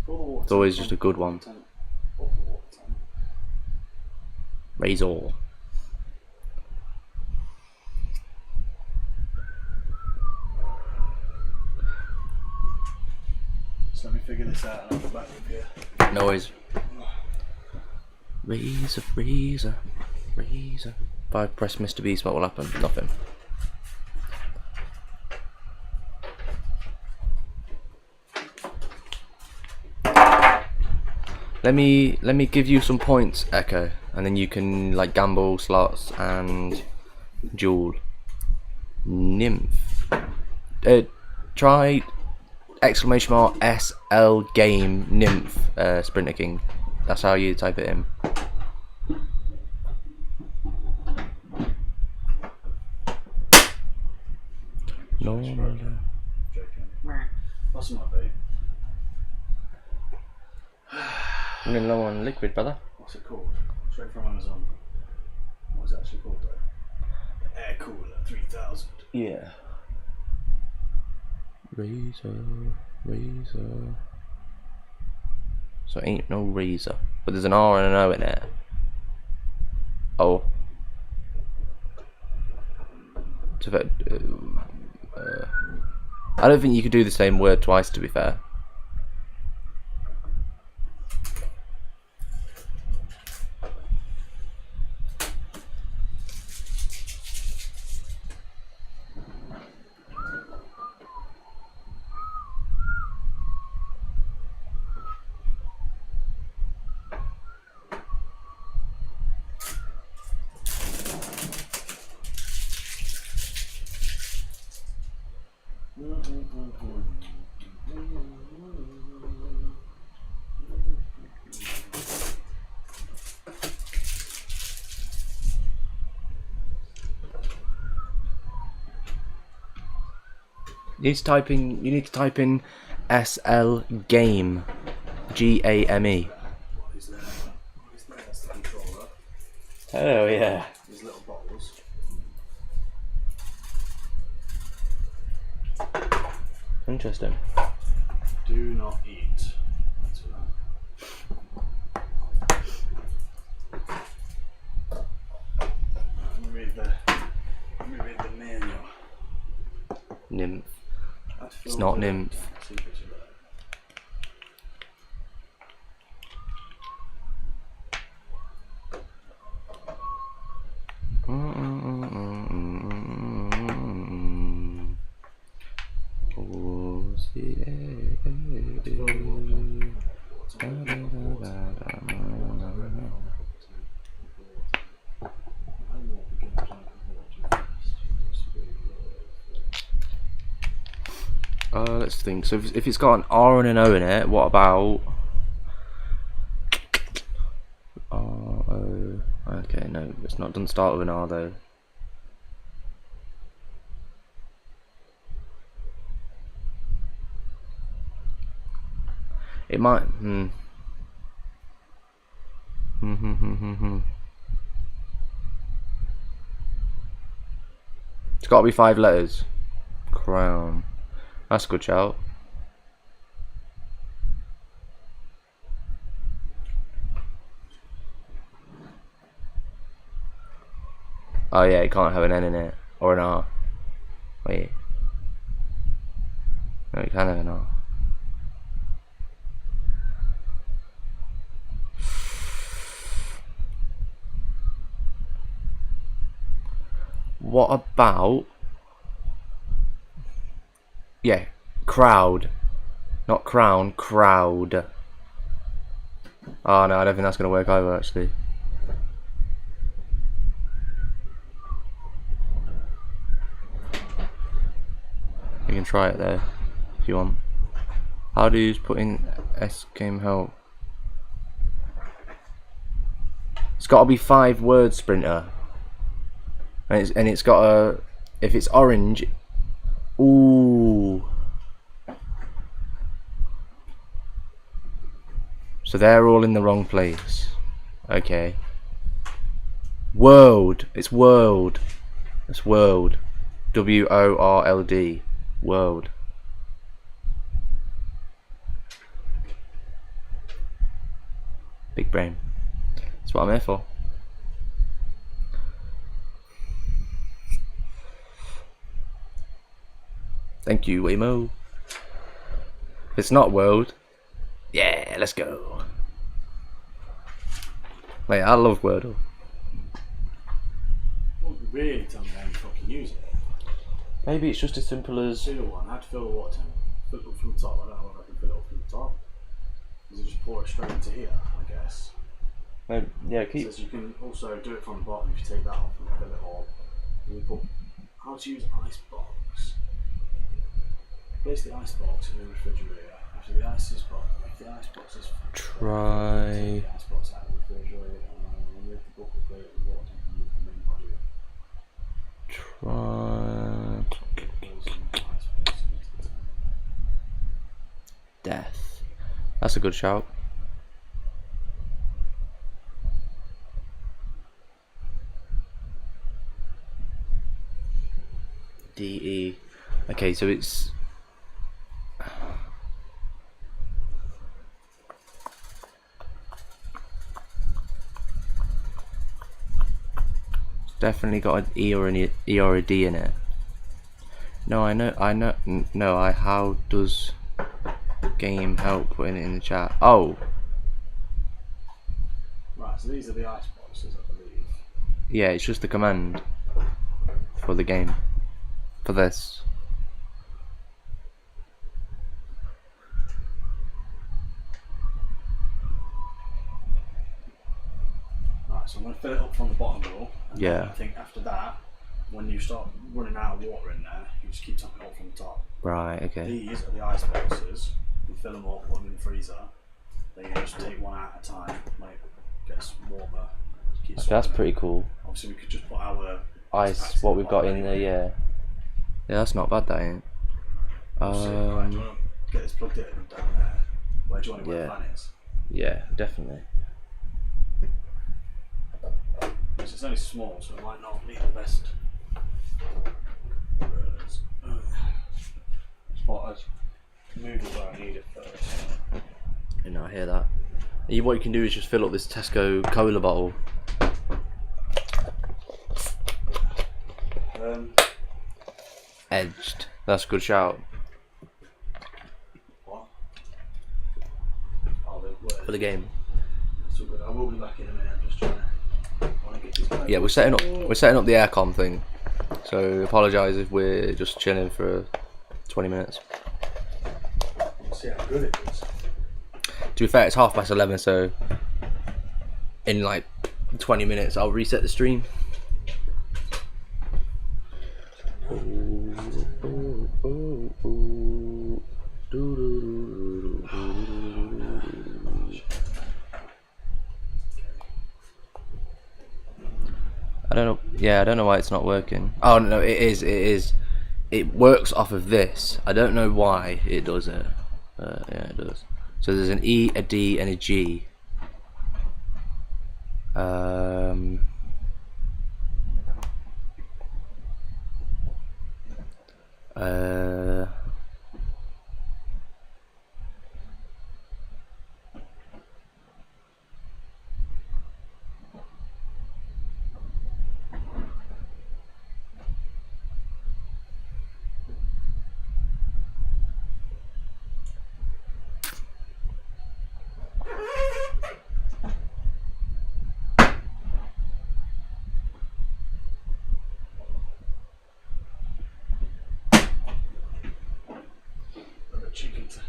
It's always just a good one. Razor. So let me figure this out and I'll go back with you. No worries. Razor. If I press Mrbeast, what will happen? Nothing. Let me give you some points, Echo, and then you can like gamble slots and duel. Nymph. Try !SL game nymph Sprinter King. That's how you type it in. Normal. That's my babe. I'm running low on liquid, brother. What's it called? Straight from Amazon. What's it actually called though? Air Cooler 3000. Yeah. razor. So it ain't no razor, but there's an R and an O in it. Oh. I don't think you could do the same word twice, to be fair. You need to type in SL game, GAME. What is there? That's the controller. Oh yeah. These little bottles. Interesting. Do not eat. That's what Let me read the manual. Nymph. It's not nymph. Let's think. So if it's got an R and an O in it, what about R O? Okay, no, it's not. Doesn't start with an R though. It might. It's got to be 5 letters. Crown. That's a good shout. Oh yeah, it can't have an N in it or an R. Wait. No, it can have an R. What about? Yeah, crowd. Not crown, crowd. Oh no, I don't think that's going to work either actually. You can try it there if you want. How do you put in S game help? It's got to be 5 words, Sprinter. And it's got a, if it's orange, ooh. So they're all in the wrong place. Okay. World. It's world. It's world. WORLD. World. Big brain. That's what I'm here for. Thank you, Waymo. If it's not world, yeah, let's go. Mate, I love Wordle. Well, really tell me how you fucking use it. Maybe it's just as simple as. Fill one. I had to fill the water tank. Fill it up from the top. I don't know if I can fill it up from the top. Does it just pour it straight into here? I guess. Maybe, yeah, It keep. says you can also do it from the bottom if you take that off and fill it all. And you put how to use icebox. Place the icebox in the refrigerator. After the ice is put, if the icebox is Try. take the icebox out of the refrigerator and remove the bucket plate and water tank and remove the main body. Try. Death. That's a good shout. DE. Okay, so it's definitely got an E or a D in it. No, I know. No, how does game help putting it in the chat? Oh, Right, so these are the ice boxes, I believe. yeah, it's just the command for the game. For this. Right, so I'm going to fill it up from the bottom row. And Yeah. then I think after that, when you start running out of water in there, you just keep topping it up from the top. Right, okay. These are the ice boxes. You fill them up, put them in the freezer. Then you just take one out at a time, like gets warmer. Keep Okay, that's pretty cool. Obviously, we could just put our Ice, what we've got in there, yeah. Yeah, that's not bad, that ain't. Right, do you want to get this plugged in down there? Where do you want it where the fan is? Yeah, definitely. It's only small, so it might not be the best. But I'd move it where I need it first. You know, I hear that. What you can do is just fill up this Tesco cola bottle. Edged. That's a good shout. What? Oh, For the game. So good. I will be back in a minute. I'm just trying to get this guy. Yeah, we're setting up the aircon thing. So apologise if we're just chilling for 20 minutes. See how good it is. To be fair, it's 11:30, so in like 20 minutes I'll reset the stream. I don't know. Yeah, I don't know why it's not working. Oh no, it is. It is. It works off of this. I don't know why it does it. Yeah, it does. So there's an E, a D, and a G.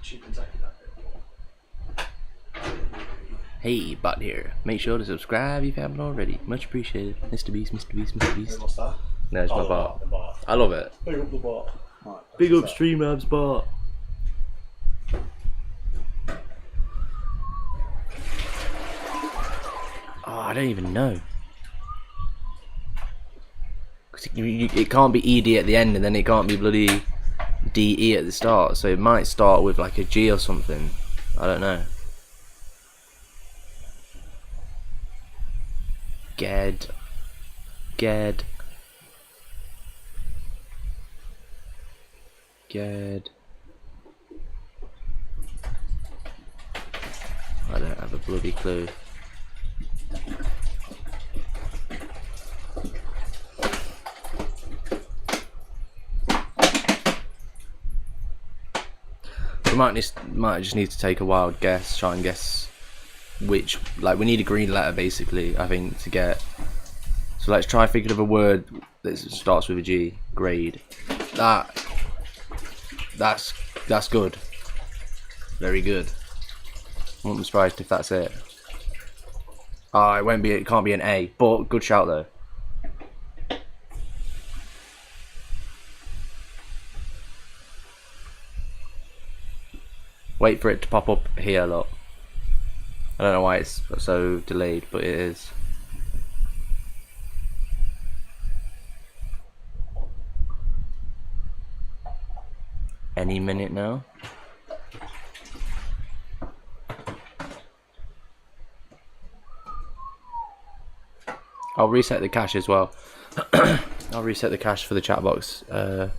Cheap and tacky that bit. Hey, bot here. Make sure to subscribe if you haven't already. Much appreciated. Mrbeast, Mrbeast. What's that? No, it's my the bot. The bar. I love it. Big up the bar. Right, Big up Streamlabs bot. Oh, I don't even know. 'Cause it can't be ED at the end, and then it can't be bloody DE at the start. So it might start with like a G or something. I don't know. Ged. I don't have a bloody clue. We might just need to take a wild guess, try and guess which, like we need a green letter basically, I think, to get. So let's try thinking of a word that starts with a G. Grade. That's good. Very good. I won't be surprised if that's it. Oh, it can't be an A, but good shout though. Wait for it to pop up here, look. I don't know why it's so delayed, but it is. Any minute now. I'll reset the cache as well. I'll reset the cache for the chat box because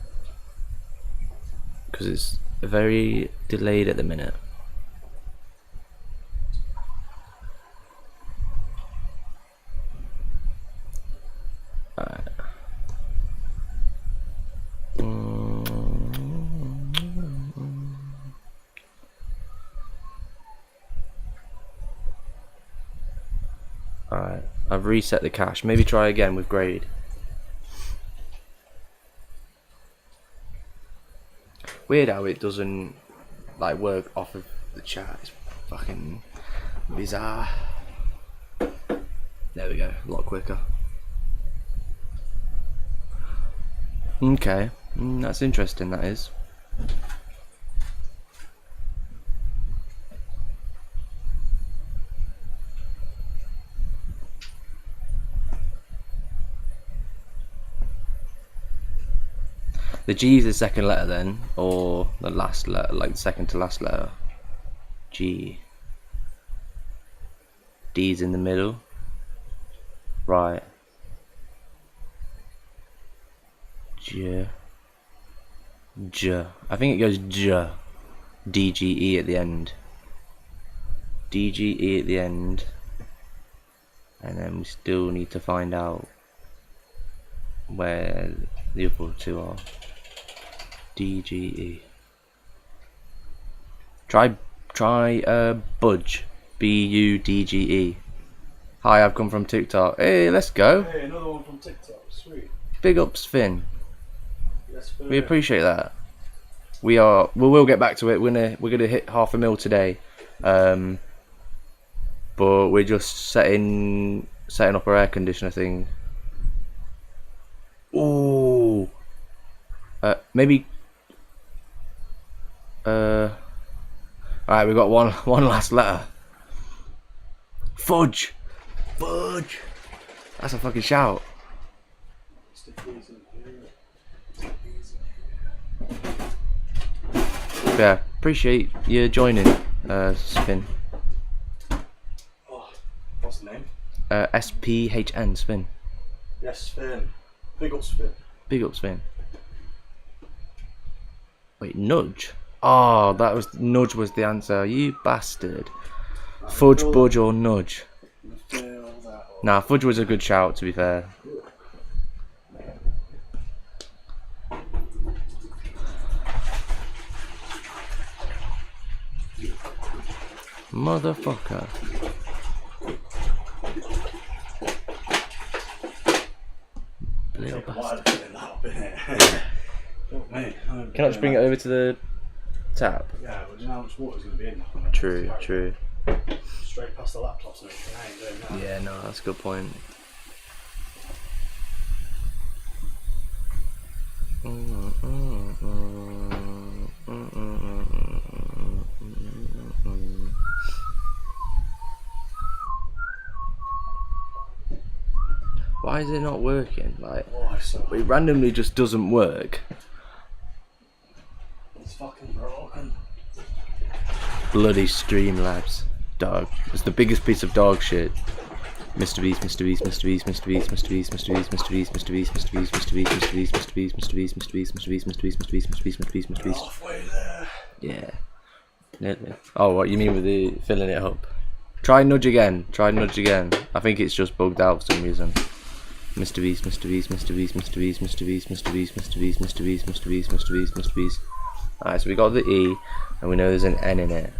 it's very delayed at the minute. Alright, I've reset the cache. Maybe try again with grade. Weird how it doesn't like work off of the chat. It's fucking bizarre. There we go, a lot quicker. Okay, that's interesting, that is. The G is the second letter then, or the last letter, like the second to last letter. G. D's in the middle. Right. J. J. I think it goes J. D, G, E at the end. D, G, E at the end. And then we still need to find out where the other two are. D, G, E. Try Budge. B-U-D-G-E. Hi, I've come from TikTok. Hey, let's go. Hey, another one from TikTok. Sweet. Big ups, Finn. Yes, We appreciate that. We will get back to it. We're gonna hit 500,000 today. But we're just setting up our air conditioner thing. Ooh. Maybe. Alright, we've got one last letter. Fudge. Fudge. That's a fucking shout. Yeah, appreciate you joining, Spin. Oh, what's the name? SPHN, Spin. Yes, Spin. Big up, Spin. Big up, Spin. Wait, Nudge? Oh, that was Nudge was the answer. You bastard. Fudge, Budge, or Nudge? Nah, Fudge was a good shout, to be fair. Motherfucker. Little bastard. Can I just bring it over to the tap? Yeah, but do you know how much water's going to be in that? True, true. Straight past the laptops and everything. I ain't doing that. Yeah, no, that's a good point. Why is it not working? Like, it randomly just doesn't work. It's fucking broken. Bloody Streamlabs. Dog. It's the biggest piece of dog shit. Mrbeast, Mrbeast, Mrbeast, Mrbeast, Mrbeast, Mrbeast, Mrbeast, Mrbeast, Mrbeast, Mrbeast, Mrbeast, Mrbeast, Mrbeast, Mrbeast, Mrbeast, Mrbeast, Mrbeast, Mrbeast, Mrbeast, Mrbeast. Halfway there. Yeah. Nearly. Oh, what you mean with the filling it up? Try Nudge again. Try Nudge again. I think it's just bugged out for some reason. Mrbeast, Mrbeast, Mrbeast, Mrbeast, Mrbeast, Mrbeast, Mrbeast, Mrbeast, Mrbeast, Mrbeast, Mrbeast. Alright, so we got the E, and we know there's an N in it.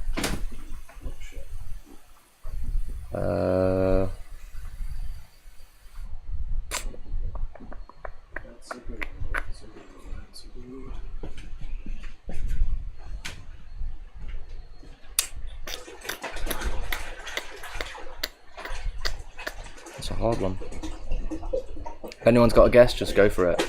It's a hard one. If anyone's got a guess, just go for it.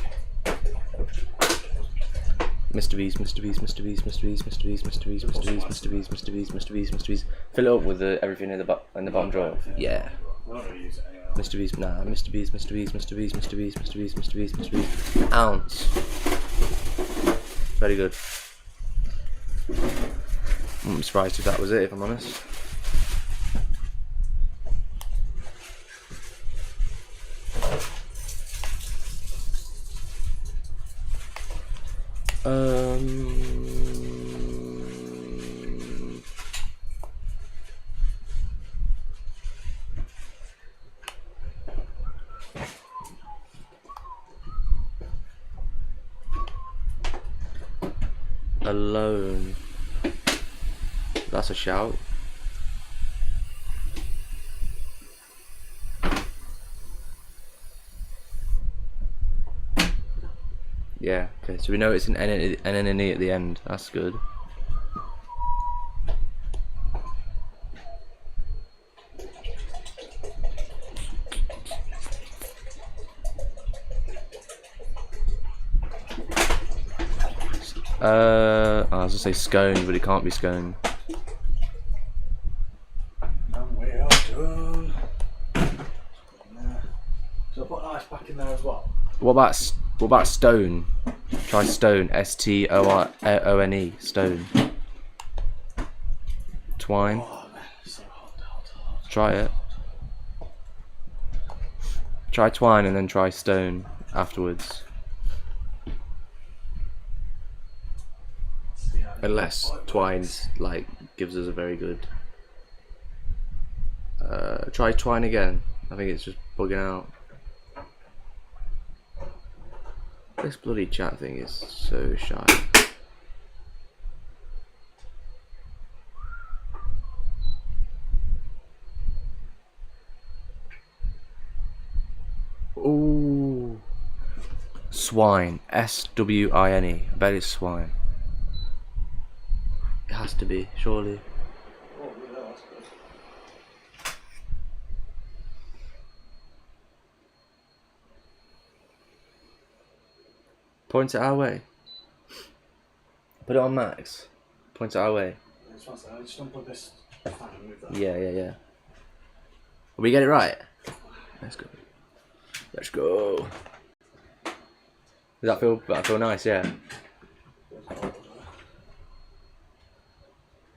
Mrbeast, Mrbeast, Mrbeast, Mrbeast, Mrbeast, Mrbeast, Mrbeast, Mrbeast, Mrbeast, Mrbeast, Mrbeast. Fill it up with everything in the bottom drawer. Yeah. Mrbeast, nah, Mrbeast, Mrbeast, Mrbeast, Mrbeast, Mrbeast, Mrbeast, Mrbeast. Ounce. Very good. I'm surprised if that was it, if I'm honest. Alone. That's a shout. Okay, so we know it's an N and an E at the end. That's good. I was gonna say scone, but it can't be scone. And we are done. So I put an ice pack in there as well. What about stone? Try stone. STONE. Stone. Twine. Oh man, it's so hot. Try it. Try twine and then try stone afterwards. Unless twine's like gives us a very good. Try twine again. I think it's just bugging out. This bloody chat thing is so shy. Ooh. Swine. SWINE. I bet it's swine. It has to be, surely. Oh, yeah, that's good. Point it our way. Put it on max. Point it our way. Just one second, I just unplug this fan and move that. Yeah. We get it right. Let's go. Let's go. Does that feel nice? Yeah.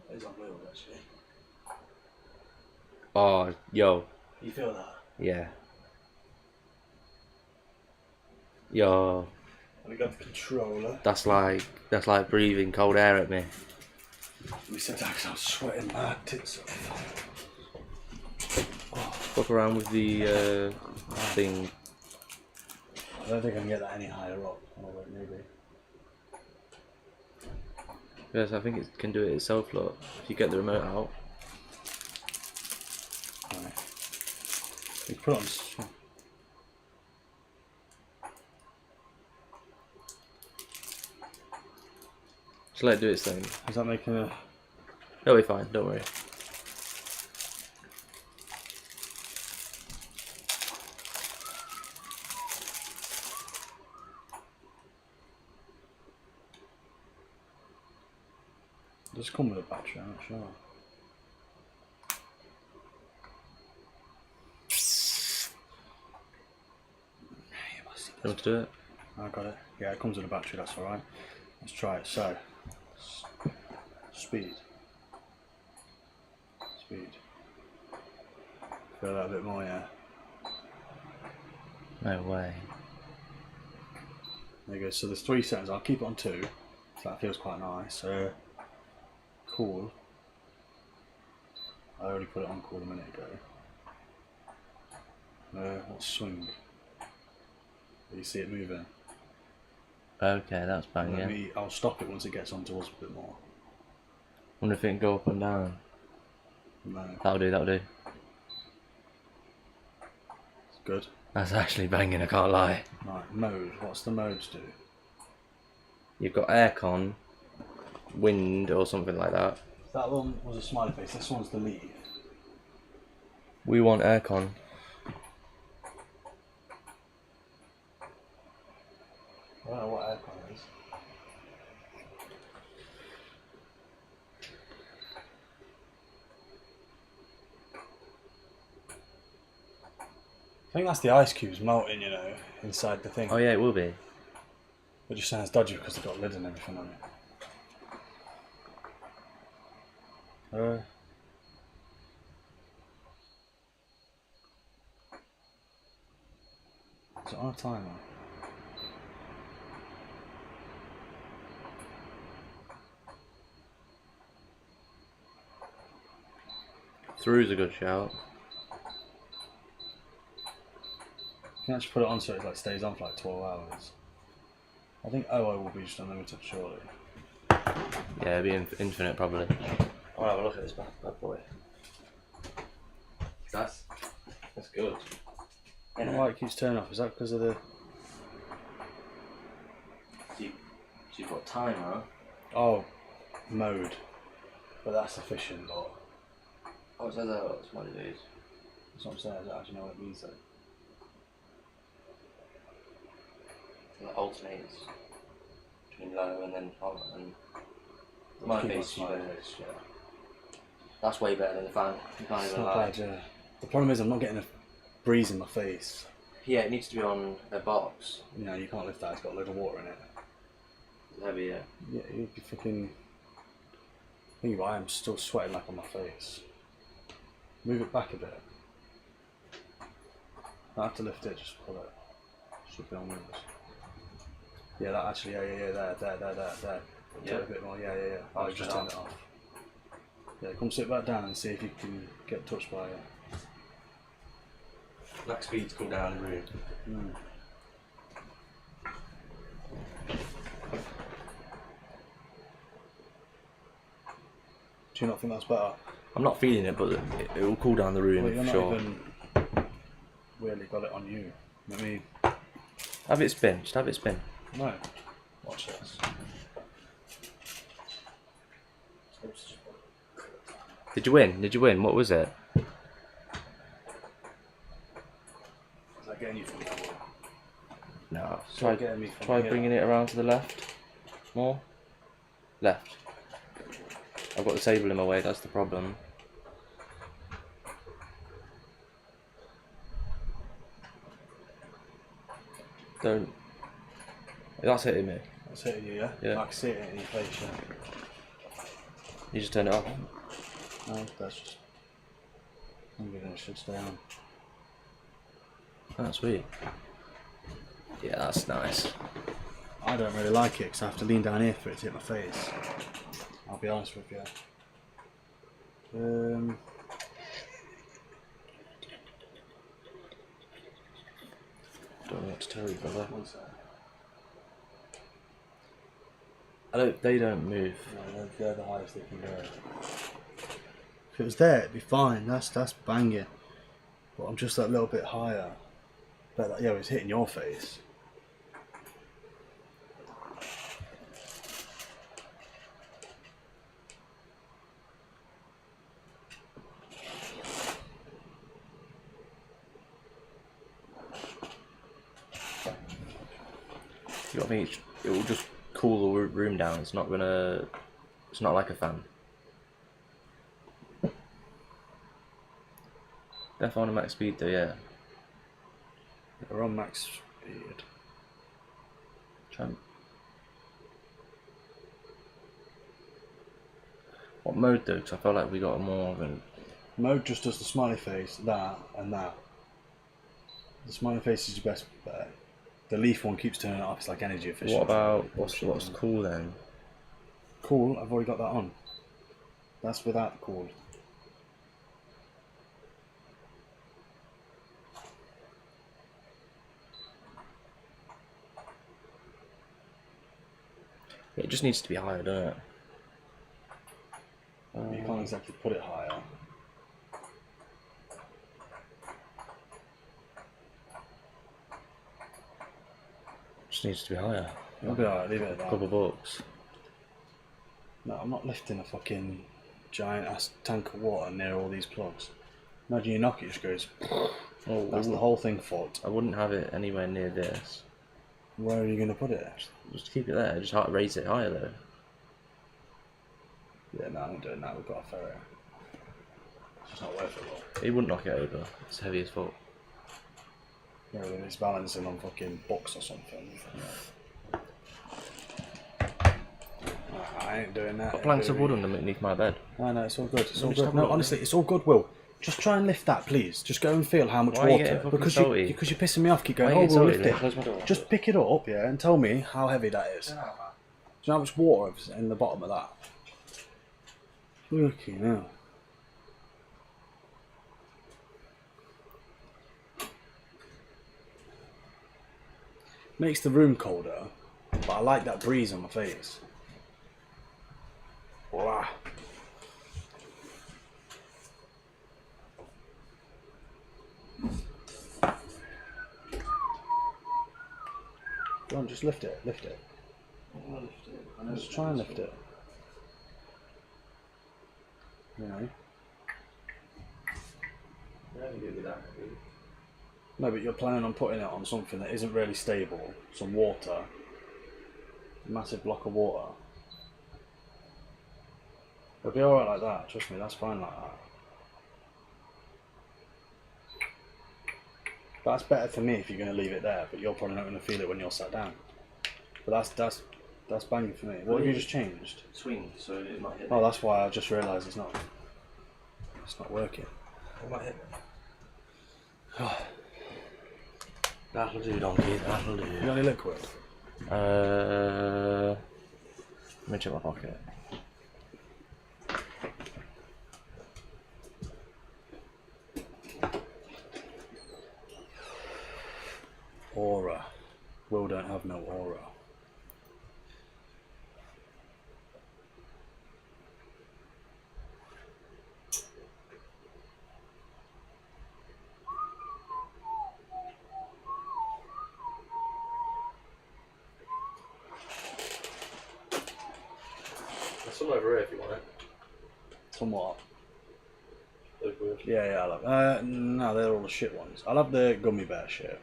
It's unreal, actually. Oh, yo. You feel that? Yeah. Yo. And we got the controller. That's like breathing cold air at me. We said that because I was sweating my tits off. Fuck around with the thing. I don't think I can get that any higher up. Oh wait, maybe. Yes, I think it can do it itself, look. If you get the remote out. Right. We put it on. Just let it do its thing. Is that making a? It'll be fine, don't worry. Does it come with a battery? I'm not sure. You want to do it? I got it. Yeah, it comes with a battery. That's all right. Let's try it. So, speed. Feel that a bit more, yeah. No way. There you go. So there's 3 settings. I'll keep it on 2. So that feels quite nice. Cool. I already put it on cool a minute ago. What's swing? You see it moving. Okay, that's bang, I'll stop it once it gets onto us a bit more. Wonder if it can go up and down. No, That'll do. it's good. That's actually banging, I can't lie. Right, mode. What's the modes do? You've got aircon, wind or something like that. That one was a smiley face. This one's the leave. We want aircon. I don't know what aircon is. I think that's the ice cubes melting, you know, inside the thing. Oh yeah, it will be. It just sounds dodgy because they've got lid and everything on it. Is it on a timer? Through's a good shout. You can actually put it on so it like stays on for like 12 hours. I think OO will be just unlimited, surely. Yeah, it'll be infinite probably. I'll have a look at this bad boy. That's good. I don't know why it keeps turning off. Is that because of the... So you've got timer. Oh, mode. But that's sufficient, but Oh, so that's what it is. that's what I'm saying. I don't actually know what it means though. And it alternates between low and then on and Let's keep face, on smiley face, yeah. that's way better than the fan. You can't It's even not lie. bad, yeah. The problem is I'm not getting a breeze in my face. Yeah, it needs to be on a box. You know, you can't lift that, it's got a load of water in it. Heavy, yeah. Yeah, you'd be fucking... Think about it, I'm still sweating like on my face. Move it back a bit. I have to lift it, just pull it. Should be on wheels. Yeah, that actually, yeah, there. Yeah. Do it a bit more, yeah. Oh, I've just turned it off. Yeah, come sit back down and see if you can get touched by it. Max speeds come down in the room. Do you not think that's better? I'm not feeling it, but it will cool down the room Well, you're for not sure. even really got it on you. Let me... Have it spin, just have it spin. No. Watch this. Did you win? Did you win? What was it? Is that getting you from that one? No. Try getting me from Try here. bringing it around to the left. More. Left. I've got the table in my way, that's the problem. Don't. That's hitting me. That's hitting you, yeah? Yeah. I can see it in your face, yeah. You just turn it off. No, that's just... I'm gonna should stay on. Oh, sweet. Yeah, that's nice. I don't really like it because I have to lean down here for it to hit my face. I'll be honest with you. Don't know what to tell you, brother. One sec. They don't move. No, they're the highest they can go. If it was there, it'd be fine. That's banging. But I'm just that little bit higher. But yeah, it's hitting your face. You gotta think it will just cool the room down. It's not gonna. It's not like a fan. Definitely on a max speed though, yeah. We're on max speed. Try and... What mode though? Because I felt like we got more of an. Mode just does the smiley face, that, and that. The smiley face is your best bet. The leaf one keeps turning it off, it's like energy efficient. What about what's cool then? Cool, I've already got that on. That's without the cool. It just needs to be higher, doesn't it? You can't exactly put it higher. Just needs to be higher. It'll be alright, leave it at that. Couple bucks. No, I'm not lifting a fucking giant ass tank of water near all these plugs. Imagine you knock it, it just goes. Oh, That's the whole thing fucked. I wouldn't have it anywhere near this. Where are you going to put it? Just keep it there. Just raise it higher though. Yeah, no, I'm not doing that. We've got a ferret. It's just not worth it, though. He wouldn't knock it over. It's heavy as fuck. Yeah, then it's balancing on fucking books or something. I ain't doing that. Got planks of wood underneath my bed. No, it's all good. It's all just good. have a No, look. honestly, it's all good, Will. Just try and lift that, please. Just go and feel how much Why are you getting water. fucking Because salty? because you're pissing me off. Keep Why going. are Oh, you we'll getting lift salty? it. Close my door. Just pick it up, yeah, and tell me how heavy that is. Do you know how much water is in the bottom of that? Fucking hell. Makes the room colder, but I like that breeze on my face. Voila. Go on, just lift it, lift it. Let's try and lift it. You know. No, but you're planning on putting it on something that isn't really stable. Some water. A massive block of water. It'll be alright like that, trust me, that's fine like that. But that's better for me if you're going to leave it there, but you're probably not going to feel it when you're sat down. But that's banging for me. What have you just changed? Swing, so it might hit. Oh, that's why I just realised it's not working. It might hit. That'll do, donkey. That'll do. You got any liquid? Let me check my pocket. Aura. Will don't have no aura. There's some over here if you want it. Somewhat. Liquid. Yeah, I'll have. No, they're all the shit ones. I'll have the gummy bear shit.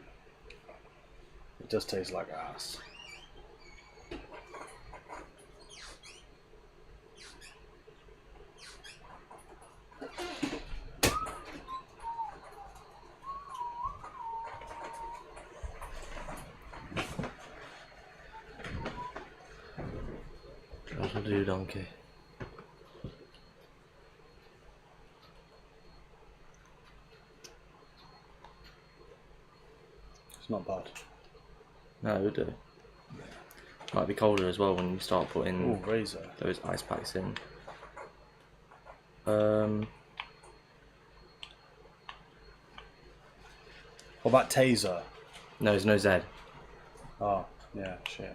It does taste like ass. That'll do, donkey. It's not bad. No, it would do. Might be colder as well when you start putting Oh, razor. those ice packs in. What about taser? No, there's no Z. Oh, yeah, shit.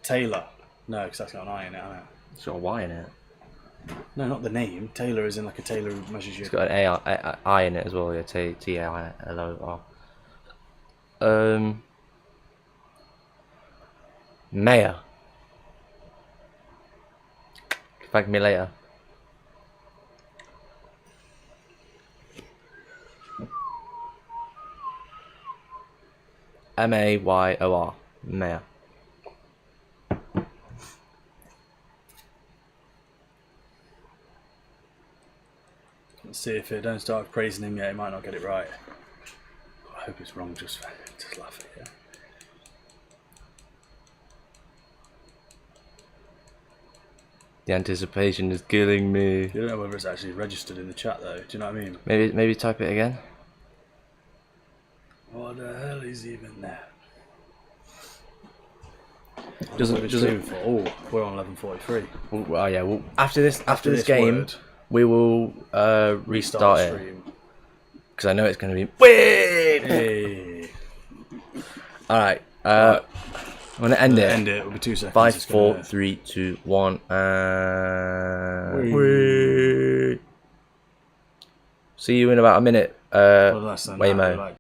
Taylor. No, because that's got an I in it, hasn't it? It's got a Y in it. No, not the name. Taylor is in like a tailor who measures you. It's got an I in it as well. Yeah, T-A-I-L-O-R. Mayor. Thank me later. M-A-Y-O-R. Mayor. Let's see if it don't start praising him yet, he might not get it right. I hope it's wrong, just laugh at it, yeah. The anticipation is killing me. You don't know whether it's actually registered in the chat though, do you know what I mean? Maybe type it again. What the hell is even there? Doesn't For? Oh, we're on 11:43. Oh yeah. Well, after this game, word, we will restart it stream. because I know it's going to be. Wait. Hey. All right. I'm gonna end it. End it. It'll be 2 seconds. 5, It's 4, gonna- 3, 2, 1, and Whee. see you in about a minute. Well, less than that, Waymo. like